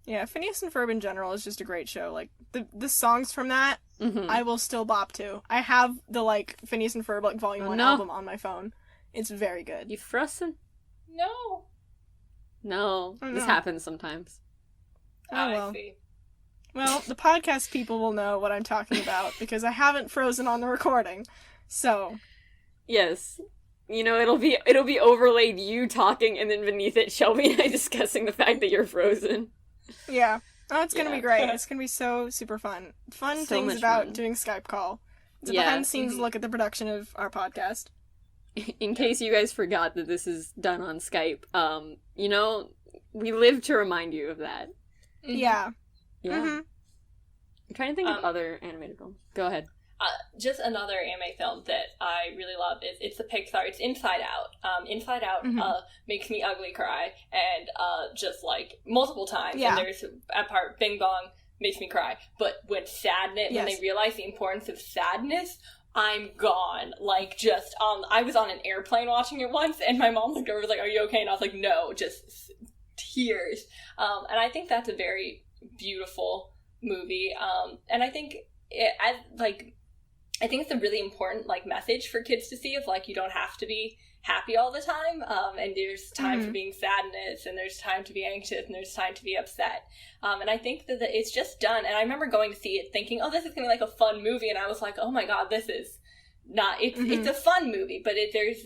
Yeah, Phineas and Ferb in general is just a great show. Like, the songs from that, I will still bop to. I have the, like, Phineas and Ferb, like, Volume 1 album on my phone. It's very good. You frussin'? No. No. Oh, This no. happens sometimes. Oh, well. I see. Well, the podcast people will know what I'm talking about, because I haven't frozen on the recording. So. Yes. You know, it'll be overlaid you talking, and then beneath it, Shelby and I discussing the fact that you're frozen. Yeah. Oh, it's gonna be great. It's gonna be so super fun. Fun So things much about fun. doing Skype call. It's a Yeah. behind-the-scenes look at the production of our podcast. In case you guys forgot that this is done on Skype, you know, we live to remind you of that. Yeah. Yeah. Mm-hmm. I'm trying to think of other animated films. Go ahead. Just another anime film that I really love is it's the Pixar. It's Inside Out. Inside Out makes me ugly cry, and just like multiple times. Yeah. And there's a part Bing Bong makes me cry. But when they realize the importance of sadness, I'm gone. Like, just, I was on an airplane watching it once, and my mom looked over, was like, are you okay? And I was like, no, just tears. And I think that's a very beautiful movie. And I think I think it's a really important, like, message for kids to see of, like, you don't have to be happy all the time, and there's time for being sadness, and there's time to be anxious, and there's time to be upset. And I think that it's just done, and I remember going to see it thinking, oh, this is going to be, like, a fun movie, and I was like, oh my god, this is not, it's a fun movie, but there's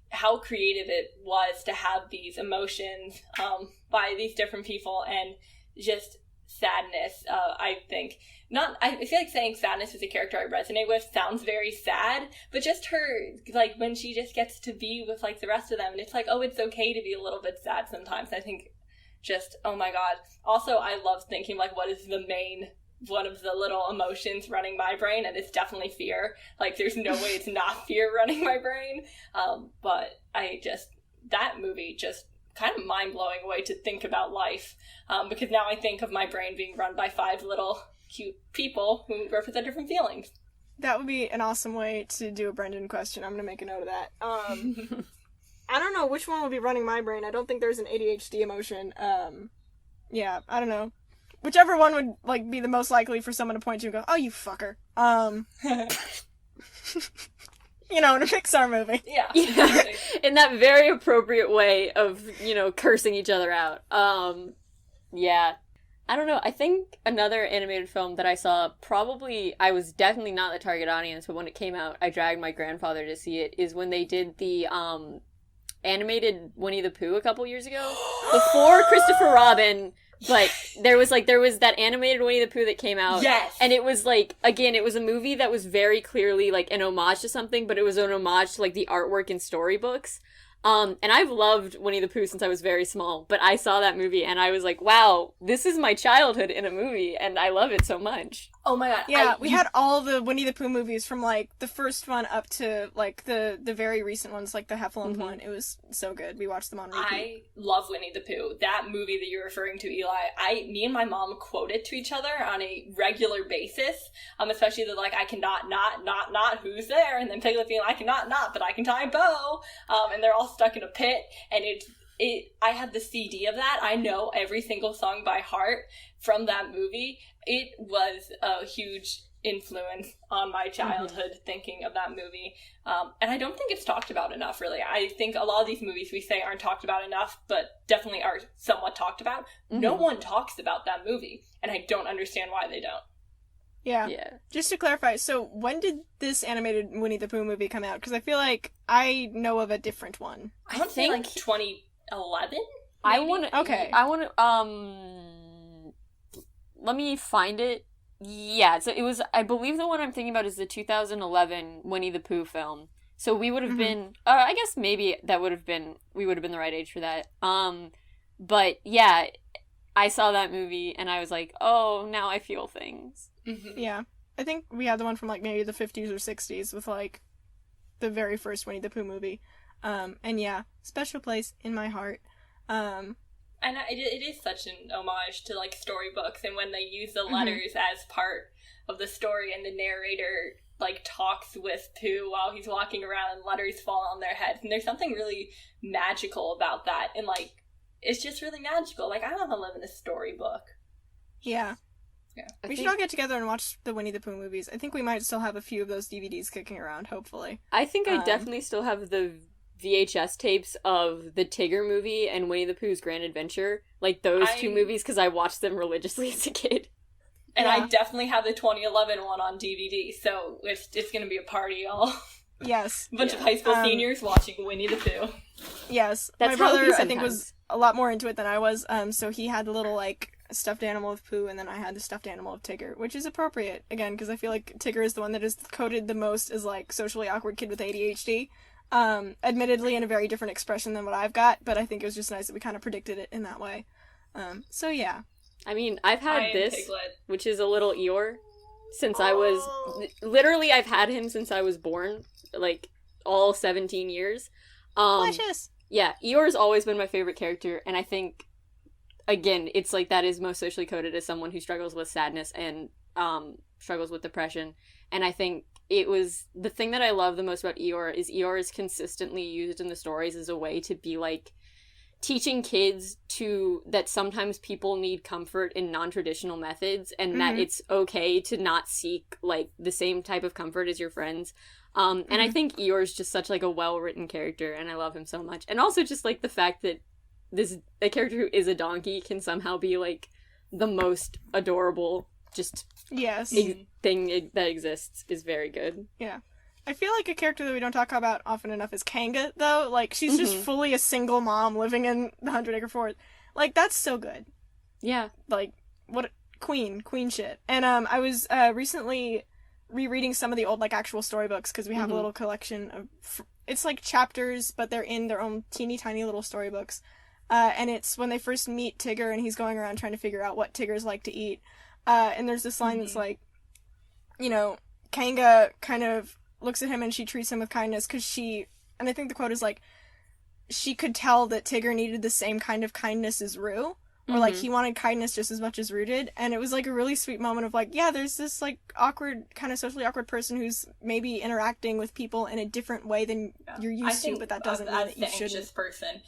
how creative it was to have these emotions by these different people, and just sadness, I think. I feel like saying sadness is a character I resonate with sounds very sad, but just her, like, when she just gets to be with, like, the rest of them, and it's like, oh, it's okay to be a little bit sad sometimes. I think just, oh my god. Also, I love thinking, like, what is one of the little emotions running my brain, and it's definitely fear. Like, there's no way it's not fear running my brain. But that movie just kind of mind-blowing way to think about life, because now I think of my brain being run by 5 little cute people who represent different feelings. That would be an awesome way to do a Brendan question. I'm gonna make a note of that. I don't know which one would be running my brain. I don't think there's an ADHD emotion. Yeah, I don't know. Whichever one would, like, be the most likely for someone to point to and go, oh, you fucker. You know, in a Pixar movie. Yeah. In that very appropriate way of, cursing each other out. Yeah. I don't know. I think another animated film that I saw, I was definitely not the target audience, but when it came out, I dragged my grandfather to see it, is when they did the animated Winnie the Pooh a couple years ago. Before Christopher Robin, but there was that animated Winnie the Pooh that came out. Yes! And it was, like, again, it was a movie that was very clearly, like, an homage to something, but it was an homage to, like, the artwork in storybooks. And I've loved Winnie the Pooh since I was very small, but I saw that movie and I was like, wow, this is my childhood in a movie, and I love it so much. Oh my god. Yeah, we had all the Winnie the Pooh movies from, like, the first one up to, like, the very recent ones, like the Heffalump one. It was so good. We watched them on repeat. I love Winnie the Pooh. That movie that you're referring to, Eli, me and my mom quote it to each other on a regular basis, especially the, like, I cannot not, who's there? And then Piglet being, I cannot not, but I can tie a bow. And they're all stuck in a pit, and I had the CD of that. I know every single song by heart from that movie. It was a huge influence on my childhood thinking of that movie. And I don't think it's talked about enough, really. I think a lot of these movies we say aren't talked about enough, but definitely are somewhat talked about. No one talks about that movie, and I don't understand why they don't. Yeah. Just to clarify, so when did this animated Winnie the Pooh movie come out? Because I feel like I know of a different one. I want to say, like, 2011? I want to... Okay. I want to... Let me find it. Yeah, so it was... I believe the one I'm thinking about is the 2011 Winnie the Pooh film. So we would have been... I guess maybe that would have been... We would have been the right age for that. But, yeah, I saw that movie, and I was like, oh, now I feel things. Yeah. I think we had the one from, like, maybe the 50s or 60s with, like, the very first Winnie the Pooh movie. And yeah, special place in my heart. And it is such an homage to, like, storybooks, and when they use the letters as part of the story, and the narrator, like, talks with Pooh while he's walking around, and letters fall on their heads, and there's something really magical about that, and, like, it's just really magical. Like, I want to live in a storybook. Yeah. We should all get together and watch the Winnie the Pooh movies. I think we might still have a few of those DVDs kicking around, hopefully. I think I definitely still have the VHS tapes of the Tigger movie and Winnie the Pooh's Grand Adventure. Like, those two movies, because I watched them religiously as a kid. And I definitely have the 2011 one on DVD, so it's going to be a party, y'all. Yes. A bunch of high school seniors watching Winnie the Pooh. Yes. That's my brother, I think, was a lot more into it than I was, so he had the little, like, stuffed animal of Pooh, and then I had the stuffed animal of Tigger, which is appropriate, again, because I feel like Tigger is the one that is coded the most as, like, socially awkward kid with ADHD. Admittedly in a very different expression than what I've got, but I think it was just nice that we kind of predicted it in that way. So yeah. I mean, I've had this, Piglet, which is a little Eeyore, since I was... Literally, I've had him since I was born, like, all 17 years. Delicious! Yeah, Eeyore's always been my favorite character, and I think, again, it's like that is most socially coded as someone who struggles with sadness and struggles with depression. And I think it was the thing that I love the most about Eeyore is consistently used in the stories as a way to be like teaching kids that sometimes people need comfort in non-traditional methods, and that it's okay to not seek like the same type of comfort as your friends. And I think Eeyore's just such like a well-written character, and I love him so much. And also just like the fact that a character who is a donkey can somehow be like the most adorable thing that exists is very good. Yeah. I feel like a character that we don't talk about often enough is Kanga, though. Like, she's just fully a single mom living in the 100-Acre Forest. Like, that's so good. Yeah. Like, what queen shit. And I was recently rereading some of the old, like, actual storybooks, because we have a little collection of... It's like chapters, but they're in their own teeny tiny little storybooks. And it's when they first meet Tigger, and he's going around trying to figure out what Tiggers like to eat. And there's this line that's like, you know, Kanga kind of looks at him and she treats him with kindness because and I think the quote is like, she could tell that Tigger needed the same kind of kindness as Rue, or like he wanted kindness just as much as Rue did. And it was like a really sweet moment of like, yeah, there's this like awkward, kind of socially awkward person who's maybe interacting with people in a different way than you're used to, but that doesn't mean that you shouldn't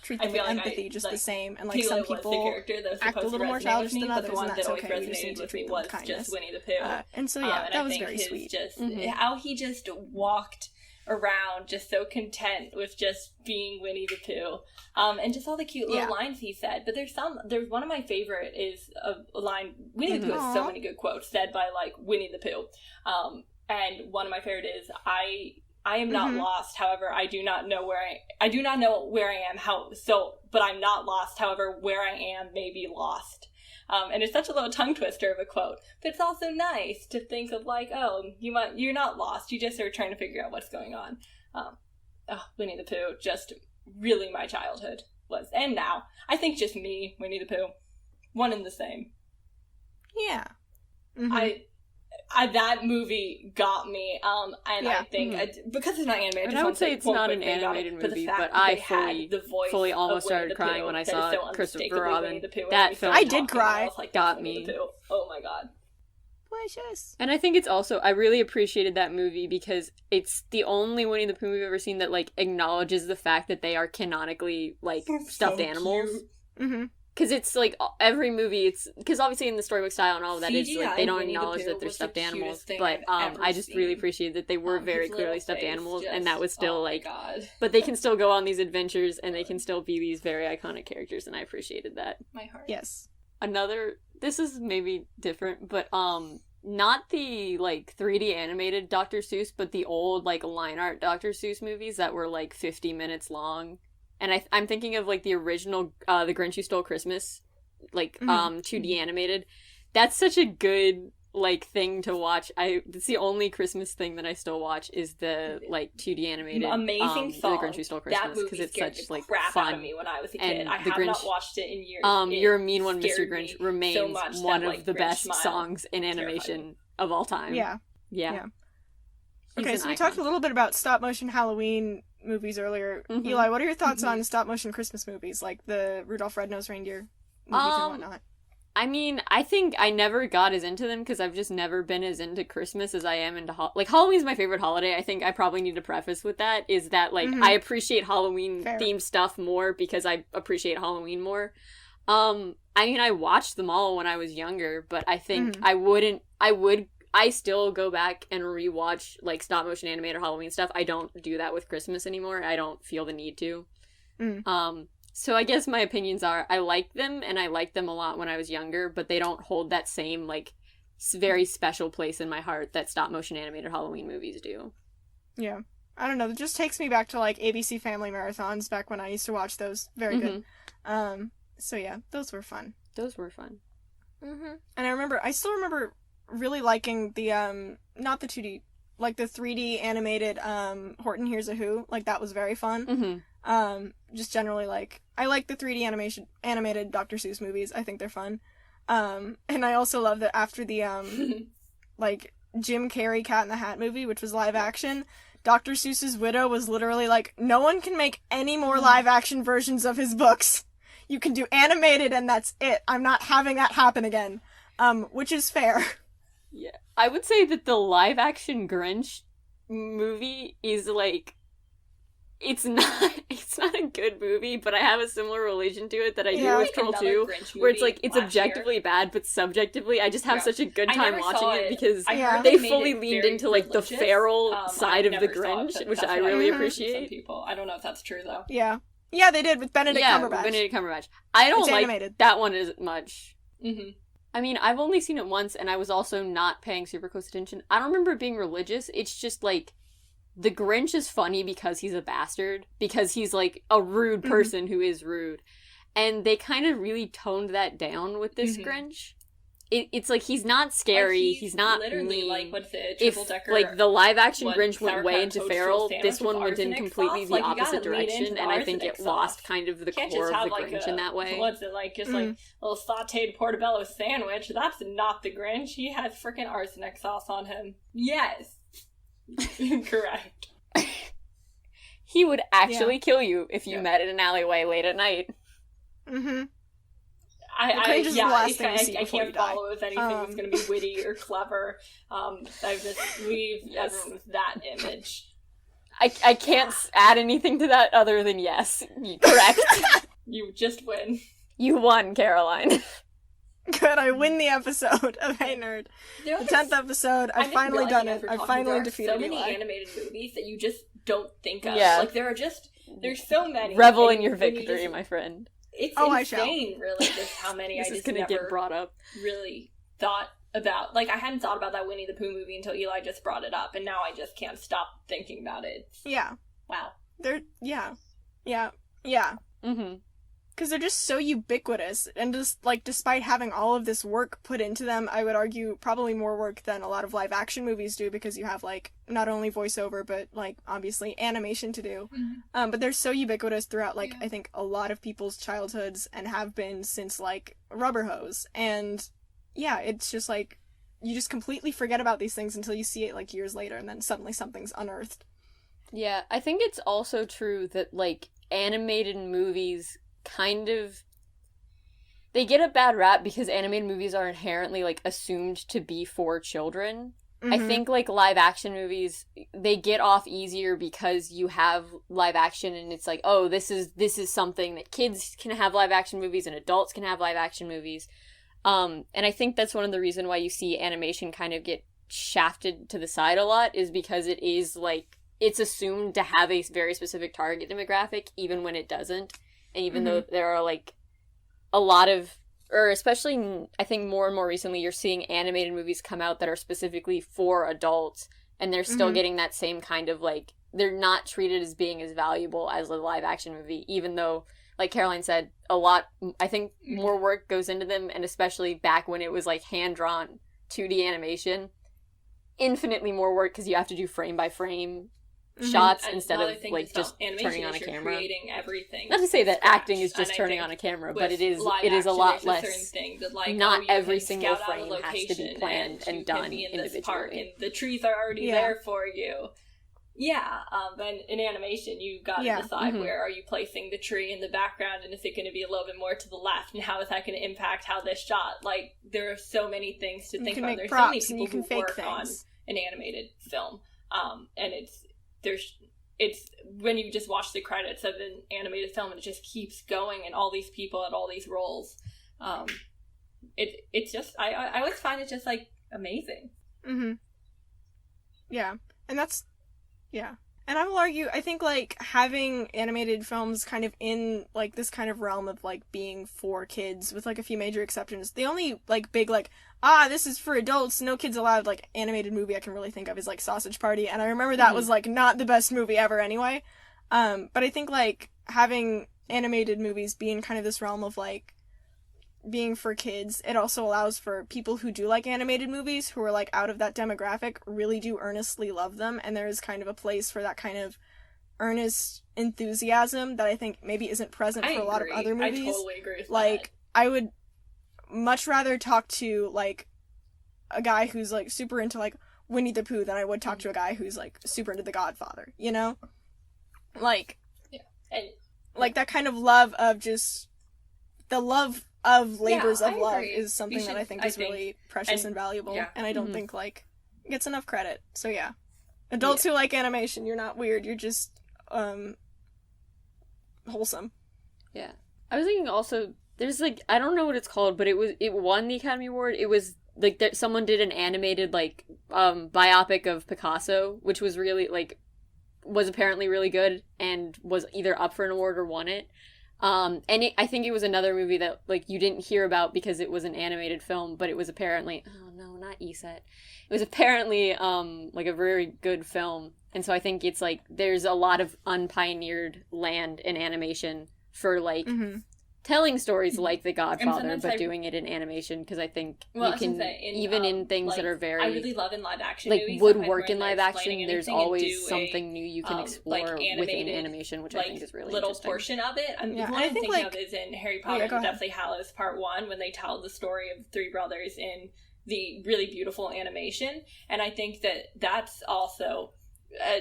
treat them with empathy just the same. And like some people act a little more childish than others, and that's okay. We just need to treat them with kindness. Winnie the Pooh. And so yeah, that was very sweet. How he just walked around just so content with just being Winnie the Pooh, and just all the cute little lines he said. But there's one of my favorite is a line. Winnie the Pooh has so many good quotes said by like Winnie the Pooh, and one of my favorite is I am not lost, however I do not know where I am, but I'm not lost, however where I am may be lost. And it's such a little tongue twister of a quote, but it's also nice to think of like, oh, you're not lost, you just are trying to figure out what's going on. Winnie the Pooh, just really my childhood was, and now I think just me, Winnie the Pooh, one and the same. Yeah. That movie got me, and I think because it's not animated. I would say it's not an animated movie, but I fully almost started crying when I saw Christopher Robin. That film, I did cry. Got me. Oh my god. Precious. And I think it's also, I really appreciated that movie because it's the only Winnie the Pooh movie I've ever seen that like acknowledges the fact that they are canonically like stuffed animals. Because it's like every movie, it's because obviously in the storybook style and all of that, it's like they don't acknowledge that they're stuffed animals. But I just really appreciated that they were very clearly stuffed animals, and that was still like, but they can still go on these adventures and they can still be these very iconic characters, and I appreciated that. My heart. Yes. This is maybe different, but not the like 3D animated Dr. Seuss, but the old like line art Dr. Seuss movies that were like 50 minutes long. And I'm thinking of, like, the original, The Grinch Who Stole Christmas, like, 2D animated. That's such a good, like, thing to watch. It's the only Christmas thing that I still watch is the, like, 2D animated, amazing song. The Grinch Who Stole Christmas. That movie scared the like, crap fun. out of me when I was a kid. And I the have Grinch, not watched it in years. You're a Mean One, Mr. Grinch remains so one that, of the best songs in animation of all time. Yeah. Okay, so we icon. talked a little bit about stop-motion Halloween movies earlier. Eli, what are your thoughts on stop-motion Christmas movies, like the Rudolph Red-Nosed Reindeer movies and whatnot? I mean, I think I never got as into them because I've just never been as into Christmas as I am into Halloween's my favorite holiday. I think I probably need to preface with that, is that, like, I appreciate Halloween-themed stuff more because I appreciate Halloween more. I mean, I watched them all when I was younger, but I think I still go back and rewatch, like, stop-motion animated Halloween stuff. I don't do that with Christmas anymore. I don't feel the need to. So I guess my opinions are, I like them, and I liked them a lot when I was younger, but they don't hold that same, like, very special place in my heart that stop-motion animated Halloween movies do. Yeah. I don't know. It just takes me back to, like, ABC Family Marathons back when I used to watch those. Very good. So yeah, those were fun. And I still remember really liking the not the 2D, like the 3D animated Horton Hears a Who. Like, that was very fun. Just generally, like, I like the 3D animated Dr. Seuss movies. I think they're fun. And I also love that after the like Jim Carrey Cat in the Hat movie, which was live action, Dr. Seuss's widow was literally like, no one can make any more live action versions of his books. You can do animated and that's it. I'm not having that happen again. Which is fair. Yeah. I would say that the live-action Grinch movie is like, it's not a good movie, but I have a similar relation to it that I do with Troll 2, where it's like, it's objectively bad, but subjectively I just have such a good time watching it because they fully leaned into like the feral side of the Grinch, which I really appreciate. Some people. I don't know if that's true though. Yeah, they did with Benedict Cumberbatch. With Benedict Cumberbatch. I don't like animated. That one as much. Mm-hmm. I mean, I've only seen it once, and I was also not paying super close attention. I don't remember it being religious. It's just like, the Grinch is funny because he's a bastard, because he's like a rude person who is rude. And they kind of really toned that down with this Grinch. It's like, he's not scary, he's not literally mean. Like, what's it, if like the live action Grinch went way into feral, this one went in completely the like, opposite direction, and I think it lost kind of the core of the Grinch in that way. What's it like? Just like a little sauteed portobello sandwich. That's not the Grinch. He has freaking arsenic sauce on him. Yes. Correct. He would actually kill you if you met in an alleyway late at night. Mm-hmm. I can't follow if anything was going to be witty or clever. I just leave everyone with that image. I can't add anything to that other than yes. Correct. You just win. You won, Caroline. Good, I win the episode of Hey Nerd. The 10th episode, I've finally done it. I've finally defeated so many Eli. animated movies that you just don't think of. Yeah. Like, there's so many. Revel in your victory, my friend. It's I insane, really, just how many I just gonna never get brought up. Really thought about. Like, I hadn't thought about that Winnie the Pooh movie until Eli just brought it up, and now I just can't stop thinking about it. Yeah. Wow. Yeah. Mm-hmm. Because they're just so ubiquitous, and just, like, despite having all of this work put into them, I would argue probably more work than a lot of live-action movies do, because you have, like, not only voiceover, but, like, obviously animation to do. Mm-hmm. But they're so ubiquitous throughout, like, I think a lot of people's childhoods, and have been since, like, Rubber Hose. And, yeah, it's just, like, you just completely forget about these things until you see it, like, years later, and then suddenly something's unearthed. Yeah, I think it's also true that, like, animated movies kind of, they get a bad rap because animated movies are inherently like assumed to be for children. I think like live action movies, they get off easier because you have live action and it's like, oh, this is something that kids can have live action movies and adults can have live action movies. And I think that's one of the reasons why you see animation kind of get shafted to the side a lot, is because it is like, it's assumed to have a very specific target demographic even when it doesn't. And even though there are, like, a lot of, or especially, I think more and more recently, you're seeing animated movies come out that are specifically for adults, and they're still getting that same kind of, like, they're not treated as being as valuable as a live-action movie, even though, like Caroline said, a lot, I think more work goes into them, and especially back when it was, like, hand-drawn 2D animation, infinitely more work, because you have to do frame-by-frame shots instead of like just turning on a camera. Creating everything. Not to say that acting is just turning on a camera, but it is a lot less. That, like, not every single frame has to be planned and done in individually. This park and the trees are already there for you. Yeah, and in animation, you got to decide where are you placing the tree in the background, and is it going to be a little bit more to the left, and how is that going to impact how this shot? Like, there are so many things to think about. There's so many people who work on an animated film, and it's when you just watch the credits of an animated film and it just keeps going and all these people at all these roles. It's just, I always find it just like amazing. Yeah. And that's, yeah. And I will argue, I think, like, having animated films kind of in, like, this kind of realm of, like, being for kids, with, like, a few major exceptions, the only, like, big, like, this is for adults, no kids allowed, like, animated movie I can really think of is, like, Sausage Party, and I remember that was, like, not the best movie ever anyway. But I think, like, having animated movies be in kind of this realm of, like, being for kids, it also allows for people who do like animated movies, who are, like, out of that demographic, really do earnestly love them, and there is kind of a place for that kind of earnest enthusiasm that I think maybe isn't present for a lot of other movies. I totally agree with that. Like, I would much rather talk to, like, a guy who's, like, super into, like, Winnie the Pooh than I would talk to a guy who's, like, super into The Godfather, you know? Like, like, that kind of love of just, the love of labors of love is something that I think is really precious and valuable, and I don't think, like, gets enough credit, so yeah. Adults who like animation, you're not weird, you're just, wholesome. Yeah. I was thinking also, there's, like, I don't know what it's called, but it won the Academy Award. It was, like, someone did an animated, like, biopic of Picasso, which was really, like, was apparently really good, and was either up for an award or won it. I think it was another movie that, like, you didn't hear about because it was an animated film, but it was apparently, oh no, not ESET. It was apparently, like, a very good film. And so I think it's, like, there's a lot of unpioneered land in animation for, like, telling stories like The Godfather, but doing it in animation, because I think you can, even in things like, that are very... I really love in live action like, movies, would work in live action, there's always something new you can explore like within animation, which I think is really little interesting. Portion of it. The one I'm thinking of is in Harry Potter and the Deathly Hallows Part 1, when they tell the story of three brothers in the really beautiful animation. And I think that's also...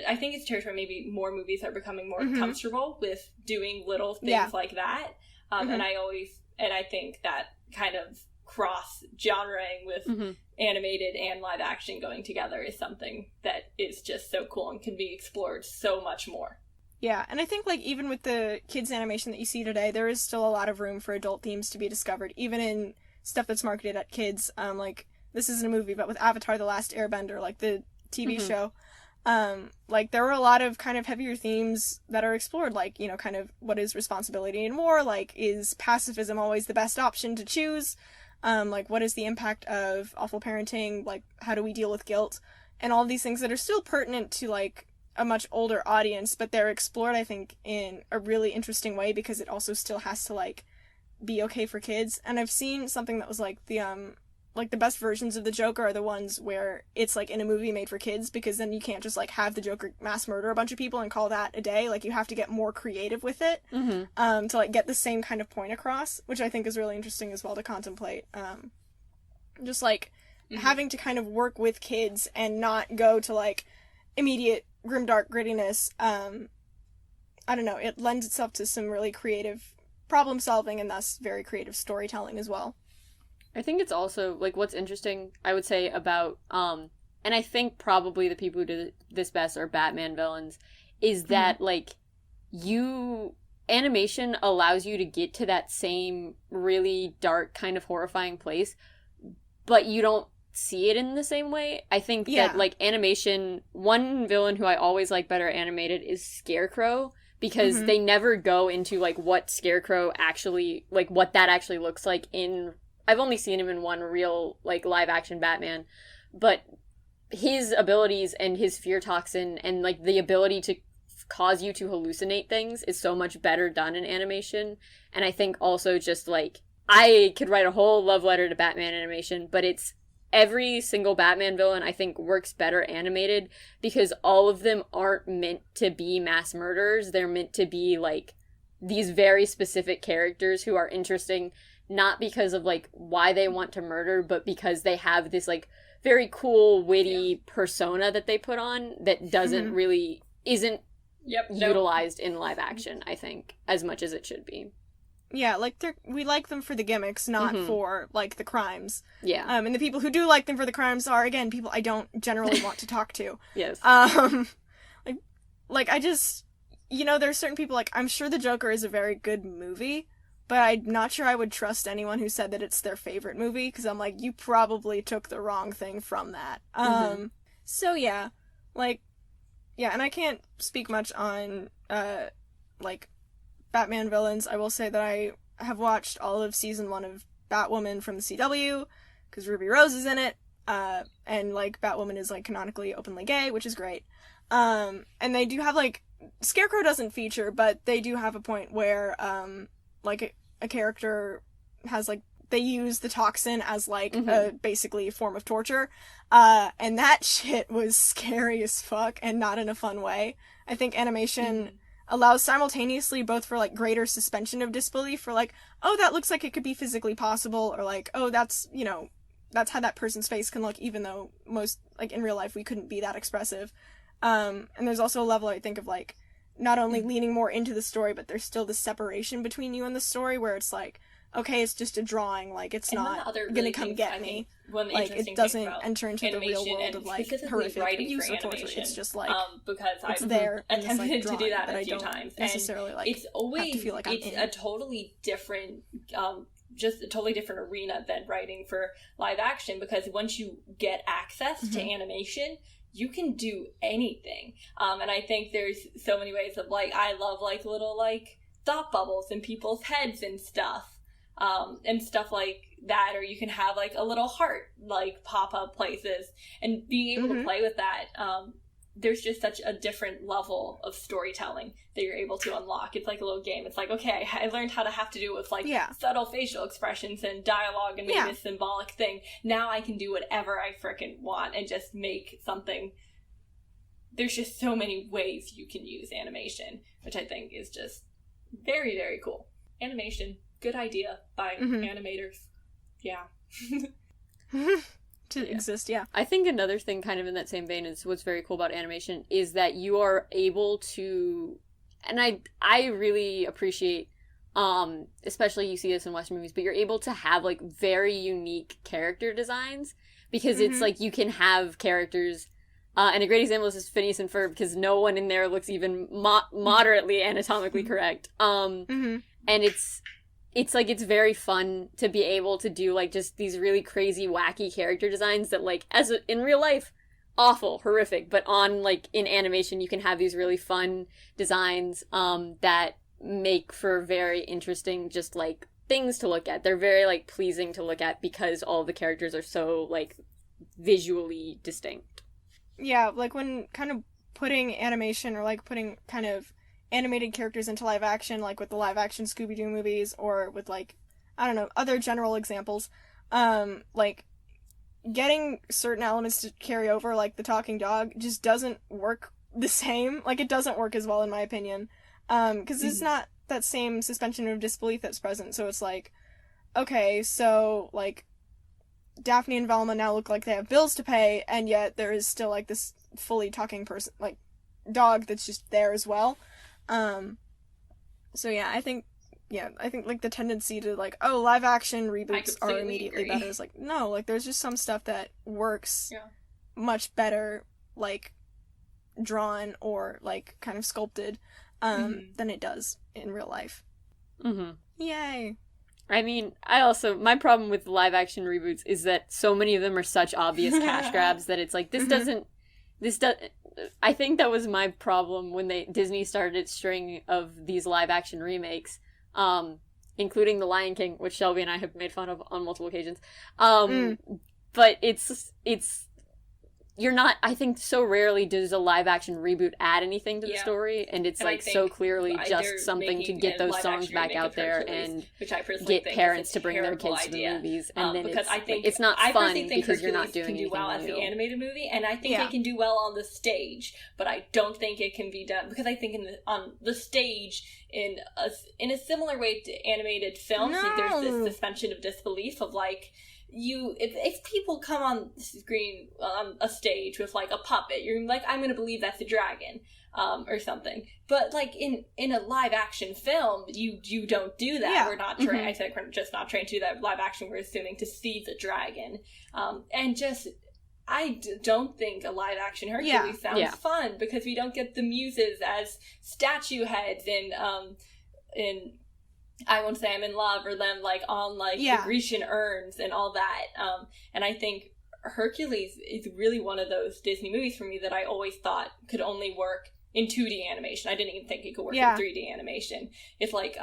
I think it's territory maybe more movies are becoming more comfortable with doing little things like that. And I think that kind of cross-genreing with animated and live action going together is something that is just so cool and can be explored so much more. Yeah, and I think, like, even with the kids' animation that you see today, there is still a lot of room for adult themes to be discovered, even in stuff that's marketed at kids. Like, this isn't a movie, but with Avatar: The Last Airbender, like, the TV show, like, there were a lot of kind of heavier themes that are explored, like, you know, kind of what is responsibility in war, like, is pacifism always the best option to choose, like, what is the impact of awful parenting, like, how do we deal with guilt, and all these things that are still pertinent to, like, a much older audience, but they're explored, I think, in a really interesting way, because it also still has to, like, be okay for kids. And I've seen something that was, like, the best versions of the Joker are the ones where it's, like, in a movie made for kids, because then you can't just, like, have the Joker mass murder a bunch of people and call that a day. Like, you have to get more creative with it, to, like, get the same kind of point across, which I think is really interesting as well to contemplate. Just, like, having to kind of work with kids and not go to, like, immediate grimdark grittiness. I don't know, it lends itself to some really creative problem solving and thus very creative storytelling as well. I think it's also, like, what's interesting, I would say, about, and I think probably the people who do this best are Batman villains, is that, like, animation allows you to get to that same really dark, kind of horrifying place, but you don't see it in the same way. I think that, like, animation, one villain who I always like better animated is Scarecrow, because they never go into, like, what Scarecrow actually, like, what that actually looks like in... I've only seen him in one real, like, live-action Batman, but his abilities and his fear toxin and, like, the ability to cause you to hallucinate things is so much better done in animation. And I think also just, like, I could write a whole love letter to Batman animation, but it's every single Batman villain, I think, works better animated, because all of them aren't meant to be mass murderers. They're meant to be, like, these very specific characters who are interesting, not because of, like, why they want to murder, but because they have this, like, very cool, witty persona that they put on that doesn't really, isn't utilized in live action, I think, as much as it should be. Yeah, like, we like them for the gimmicks, not for, like, the crimes. Yeah. And the people who do like them for the crimes are, again, people I don't generally want to talk to. Yes. Like, I just, you know, there's certain people, like, I'm sure The Joker is a very good movie, but I'm not sure I would trust anyone who said that it's their favorite movie, because I'm like, you probably took the wrong thing from that. So yeah, like, yeah, and I can't speak much on, like, Batman villains. I will say that I have watched all of season 1 of Batwoman from the CW, because Ruby Rose is in it, and, like, Batwoman is, like, canonically openly gay, which is great. And they do have, like, Scarecrow doesn't feature, but they do have a point where, like, a character has, like, they use the toxin as, like, basically a form of torture, and that shit was scary as fuck, and not in a fun way. I think animation allows simultaneously both for, like, greater suspension of disbelief, for, like, oh, that looks like it could be physically possible, or, like, oh, that's, you know, that's how that person's face can look, even though most, like, in real life we couldn't be that expressive. And there's also a level, I think, of, like, not only leaning more into the story, but there's still the separation between you and the story, where it's like, okay, it's just a drawing, like, it's And one of not the other gonna really come things get I me. think one of the Like, interesting it things doesn't about enter into the real animation world of, and like, specifically horrific writing abuse for or torture. animation, It's just, like, because it's I've there in this, like, attempted to do drawing, that but a I few don't times, necessarily, like, it's always have to feel like I'm in. a totally different, just a totally different arena than writing for live action, because once you get access to animation, you can do anything. And I think there's so many ways of, like, I love, like, little, like, thought bubbles in people's heads and stuff like that, or you can have, like, a little heart, like, pop up places, and being able to play with that. There's just such a different level of storytelling that you're able to unlock. It's like a little game. It's like, okay, I learned how to have to do with, like, subtle facial expressions and dialogue and maybe a symbolic thing. Now I can do whatever I frickin' want and just make something. There's just so many ways you can use animation, which I think is just very, very cool. Animation, good idea by animators. Yeah. Exist, yeah. I think another thing kind of in that same vein is what's very cool about animation is that you are able to, and I really appreciate, especially you see this in Western movies, but you're able to have, like, very unique character designs, because it's like you can have characters, and a great example is Phineas and Ferb, because no one in there looks even moderately anatomically correct. And it's like, it's very fun to be able to do, like, just these really crazy, wacky character designs that, like, in real life, awful, horrific, but in animation, you can have these really fun designs, that make for very interesting, just, like, things to look at. They're very, like, pleasing to look at because all the characters are so, like, visually distinct. Yeah, like, when kind of putting animation, or, like, putting kind of animated characters into live action, like with the live action Scooby-Doo movies, or with, like, I don't know, other general examples, like, getting certain elements to carry over, like the talking dog, just doesn't work the same. Like, it doesn't work as well, in my opinion, because it's not that same suspension of disbelief that's present. So it's like, okay, so, like, Daphne and Velma now look like they have bills to pay, and yet there is still, like, this fully talking person, like, dog that's just there as well. So yeah, I think, like, the tendency to, like, oh, live action reboots are immediately better is, like, no, like, there's just some stuff that works much better, like, drawn or, like, kind of sculpted, than it does in real life. Yay. I mean, my problem with live action reboots is that so many of them are such obvious cash grabs that it's like, I think that was my problem when Disney started its string of these live action remakes, including The Lion King, which Shelby and I have made fun of on multiple occasions. But it's you're not, I think so rarely does a live action reboot add anything to the story, and it's, like, so clearly just something to get those songs back out there and get parents to bring their kids to the movies, and then it's not fun because you're not doing anything new. Well as the animated movie, and I think it can do well on the stage, but I don't think it can be done, because I think on the stage, in a similar way to animated films, there's this suspension of disbelief of, like, if people come on screen, on a stage with, like, a puppet, you're like, I'm gonna believe that's a dragon, or something. But, like, in a live action film, you don't do that. We're not trained. I said we're just not trained to do that. Live action, we're assuming to see the dragon, and just, I don't think a live action Hercules sounds fun, because we don't get the muses as statue heads in I Won't Say I'm in Love, or them, like, on, like, the Grecian urns and all that. And I think Hercules is really one of those Disney movies for me that I always thought could only work in 2D animation. I didn't even think it could work in 3D animation. It's like,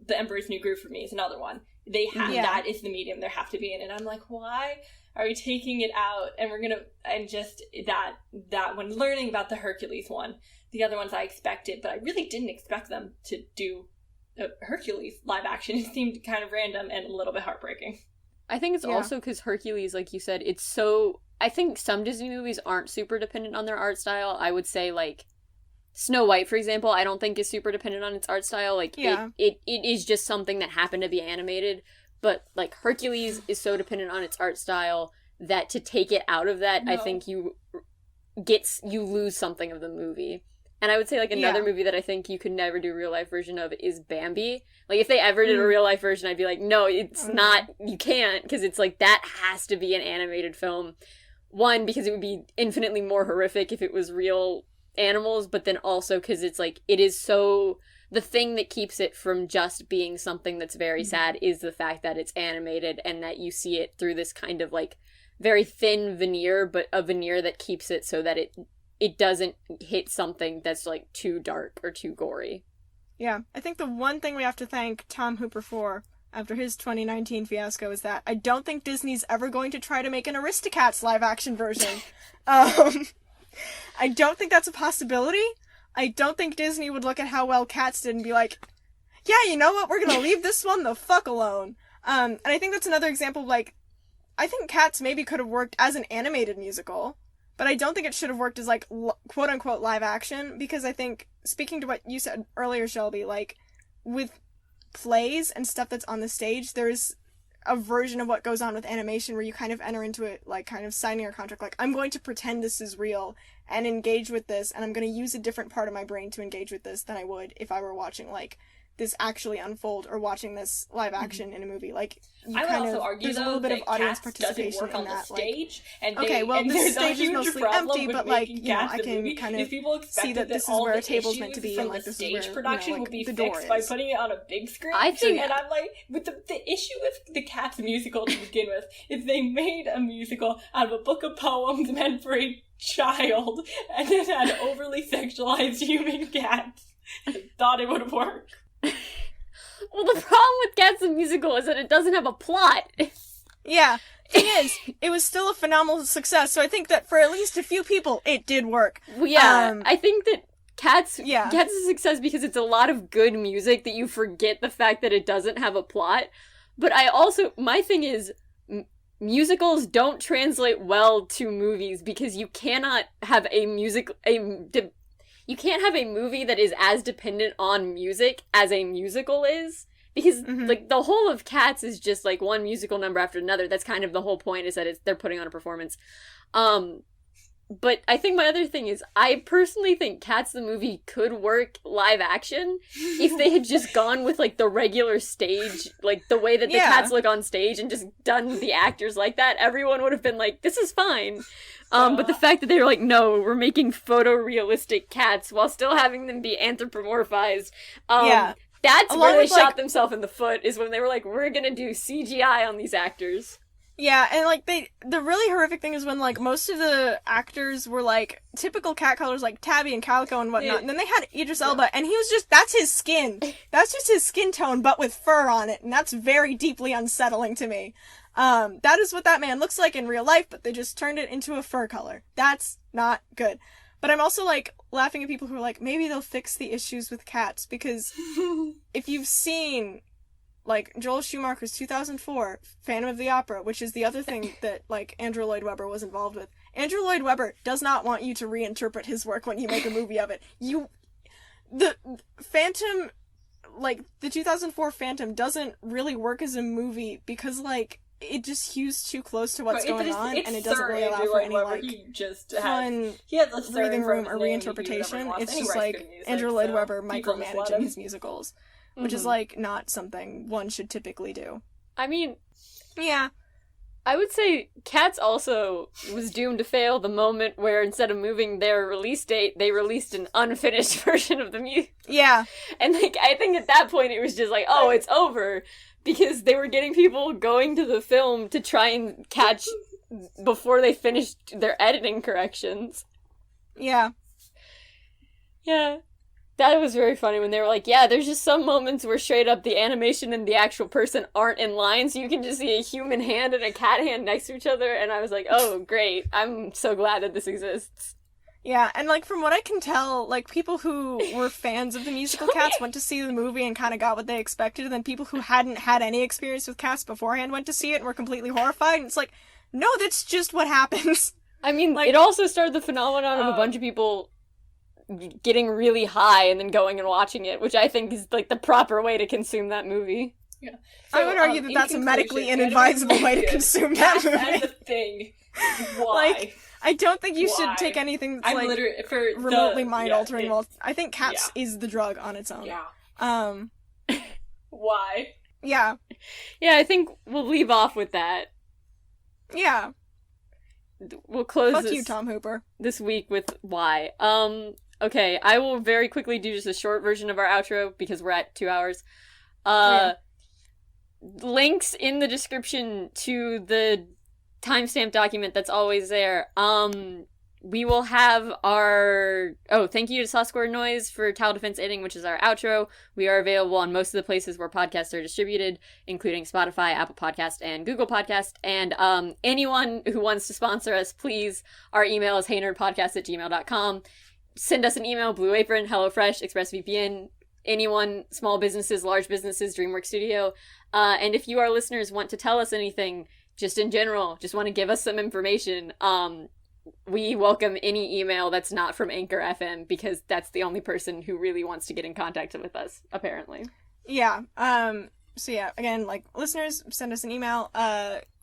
The Emperor's New Groove for me is another one. They have, that is the medium they have to be in. And I'm like, why are we taking it out? And just that when learning about the Hercules one, the other ones I expected, but I really didn't expect them to do Hercules live action. It seemed kind of random and a little bit heartbreaking. I think it's also because Hercules, like you said, it's so... I think some Disney movies aren't super dependent on their art style. I would say, like, Snow White, for example, I don't think is super dependent on its art style. Like, it is just something that happened to be animated. But, like, Hercules is so dependent on its art style that to take it out of that, I think you lose something of the movie. And I would say, like, another movie that I think you could never do a real-life version of is Bambi. Like, if they ever did a real-life version, I'd be like, no, it's not, you can't, because it's like, that has to be an animated film. One, because it would be infinitely more horrific if it was real animals, but then also because it's like, it is so... The thing that keeps it from just being something that's very sad is the fact that it's animated and that you see it through this kind of, like, very thin veneer, but a veneer that keeps it so that it doesn't hit something that's, like, too dark or too gory. Yeah, I think the one thing we have to thank Tom Hooper for after his 2019 fiasco is that I don't think Disney's ever going to try to make an Aristocats live-action version. I don't think that's a possibility. I don't think Disney would look at how well Cats did and be like, yeah, you know what, we're gonna leave this one the fuck alone. And I think that's another example of, like, I think Cats maybe could have worked as an animated musical, but I don't think it should have worked as, like, quote-unquote live action, because I think, speaking to what you said earlier, Shelby, like, with plays and stuff that's on the stage, there's a version of what goes on with animation where you kind of enter into it, like, kind of signing a contract, like, I'm going to pretend this is real and engage with this, and I'm going to use a different part of my brain to engage with this than I would if I were watching, like, this actually unfold or watching this live action in a movie. Like, you I would kind also of, argue, there's though, a little bit of that audience Cats participation doesn't work on in the that. stage, like, and okay, well, and the there's a stage is huge mostly problem empty, with but, like, making you know, Cats I the can movie, kind is of people see expected that this is all where the a table's meant issues to be, from and, like, the this is stage where, production you know, will like, be the door fixed by is. putting it on a big screen. I think... And I'm like, with the issue with the Cats musical to begin with is they made a musical out of a book of poems meant for a child, and then had overly sexualized human cats. I thought it would work. Well, the problem with Cats the Musical is that it doesn't have a plot. Yeah. Thing is, it was still a phenomenal success, so I think that for at least a few people, it did work. Well, yeah, I think that Cats is a success because it's a lot of good music that you forget the fact that it doesn't have a plot. But my thing is, musicals don't translate well to movies because you cannot have you can't have a movie that is as dependent on music as a musical is. Because, like, the whole of Cats is just, like, one musical number after another. That's kind of the whole point, is that they're putting on a performance. But I think my other thing is, I personally think Cats the movie could work live action if they had just gone with, like, the regular stage, like, the way that the cats look on stage and just done the actors like that. Everyone would have been like, this is fine. But the fact that they were like, no, we're making photorealistic cats while still having them be anthropomorphized. That's where they shot themselves in the foot, is when they were like, we're gonna do CGI on these actors. Yeah, and, like, the really horrific thing is when, like, most of the actors were, like, typical cat colors, like Tabby and Calico and whatnot, and then they had Idris Elba, and he was just, that's his skin. That's just his skin tone, but with fur on it, and that's very deeply unsettling to me. That is what that man looks like in real life, but they just turned it into a fur color. That's not good. But I'm also, like, laughing at people who are like, maybe they'll fix the issues with Cats, because if you've seen, like, Joel Schumacher's 2004 Phantom of the Opera, which is the other thing that, like, Andrew Lloyd Webber was involved with. Andrew Lloyd Webber does not want you to reinterpret his work when you make a movie of it. The Phantom, like, the 2004 Phantom doesn't really work as a movie because, like, it just hews too close to what's going on, and it doesn't really allow for any, like, fun breathing room or reinterpretation. It's just, like, Andrew Lloyd Webber micromanaging his musicals, which is, like, not something one should typically do. I mean, yeah. I would say Cats also was doomed to fail the moment where instead of moving their release date, they released an unfinished version of the music. Yeah. And, like, I think at that point it was just like, oh, it's over. Because they were getting people going to the film to try and catch before they finished their editing corrections. Yeah. Yeah. That was very funny when they were like, yeah, there's just some moments where straight up the animation and the actual person aren't in line, so you can just see a human hand and a cat hand next to each other, and I was like, oh, great. I'm so glad that this exists. Yeah, and, like, from what I can tell, like, people who were fans of the musical Cats went to see the movie and kind of got what they expected, and then people who hadn't had any experience with Cats beforehand went to see it and were completely horrified, and it's like, no, that's just what happens. I mean, like, it also started the phenomenon of a bunch of people getting really high and then going and watching it, which I think is, like, the proper way to consume that movie. Yeah. So, I would argue that's a medically inadvisable way to consume that movie. That's the thing. Why? Like, I don't think you should Why? take anything that's I'm like literally for remotely the, mind altering. Yeah, Well, I think caps is the drug on its own. yeah. Why? Yeah. Yeah, I think we'll leave off with that. Yeah. We'll close Fuck you, Tom Hooper. this week with why. Okay, I will very quickly do just a short version of our outro because we're at 2 hours. Links in the description to the timestamp document that's always there. We will have our... Oh, thank you to sawsquarenoise for Tower Defense Editing, which is our outro. We are available on most of the places where podcasts are distributed, including Spotify, Apple Podcast, and Google Podcast. And anyone who wants to sponsor us, please, our email is heynerdpodcast@gmail.com. Send us an email, Blue Apron, HelloFresh, ExpressVPN, anyone, small businesses, large businesses, DreamWorks Studio. And if you, our listeners, want to tell us anything, just in general, just want to give us some information, we welcome any email that's not from Anchor FM because that's the only person who really wants to get in contact with us, apparently. Yeah. So yeah, again, like, listeners, send us an email,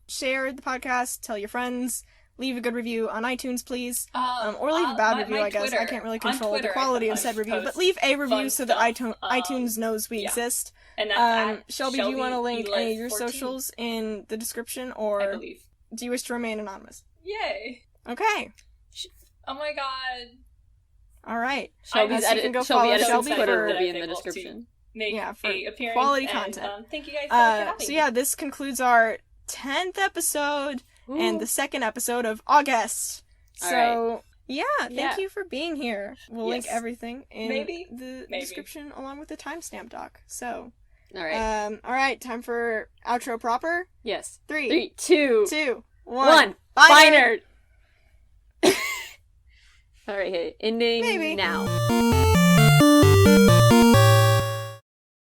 share the podcast, tell your friends, leave a good review on iTunes, please. Or leave a bad review, I guess. Twitter, I can't really control the Twitter, quality I of said review, but post leave a review so that stuff. iTunes knows we exist. And that's Shelby, do you want to link any of your 14. socials in the description, I or believe. do you wish to remain anonymous? Yay. Okay. Oh my god. Alright. Shelby's So you can go Shelby follow Edison's Shelby Twitter for- will be in that the I'm able to description. Make for a appearance quality and, content. Thank you guys so much for having So me. yeah, this concludes our 10th episode and the second episode of Auguest. All So, yeah, thank Yeah. you for being here. We'll link Yes. everything in Maybe. the description along with the timestamp doc. So, All right. alright, time for outro proper. Yes. 3, 3, 2, 2, 1. 1. Bye, Bye, nerd. nerd. All right, hit ending Maybe. now.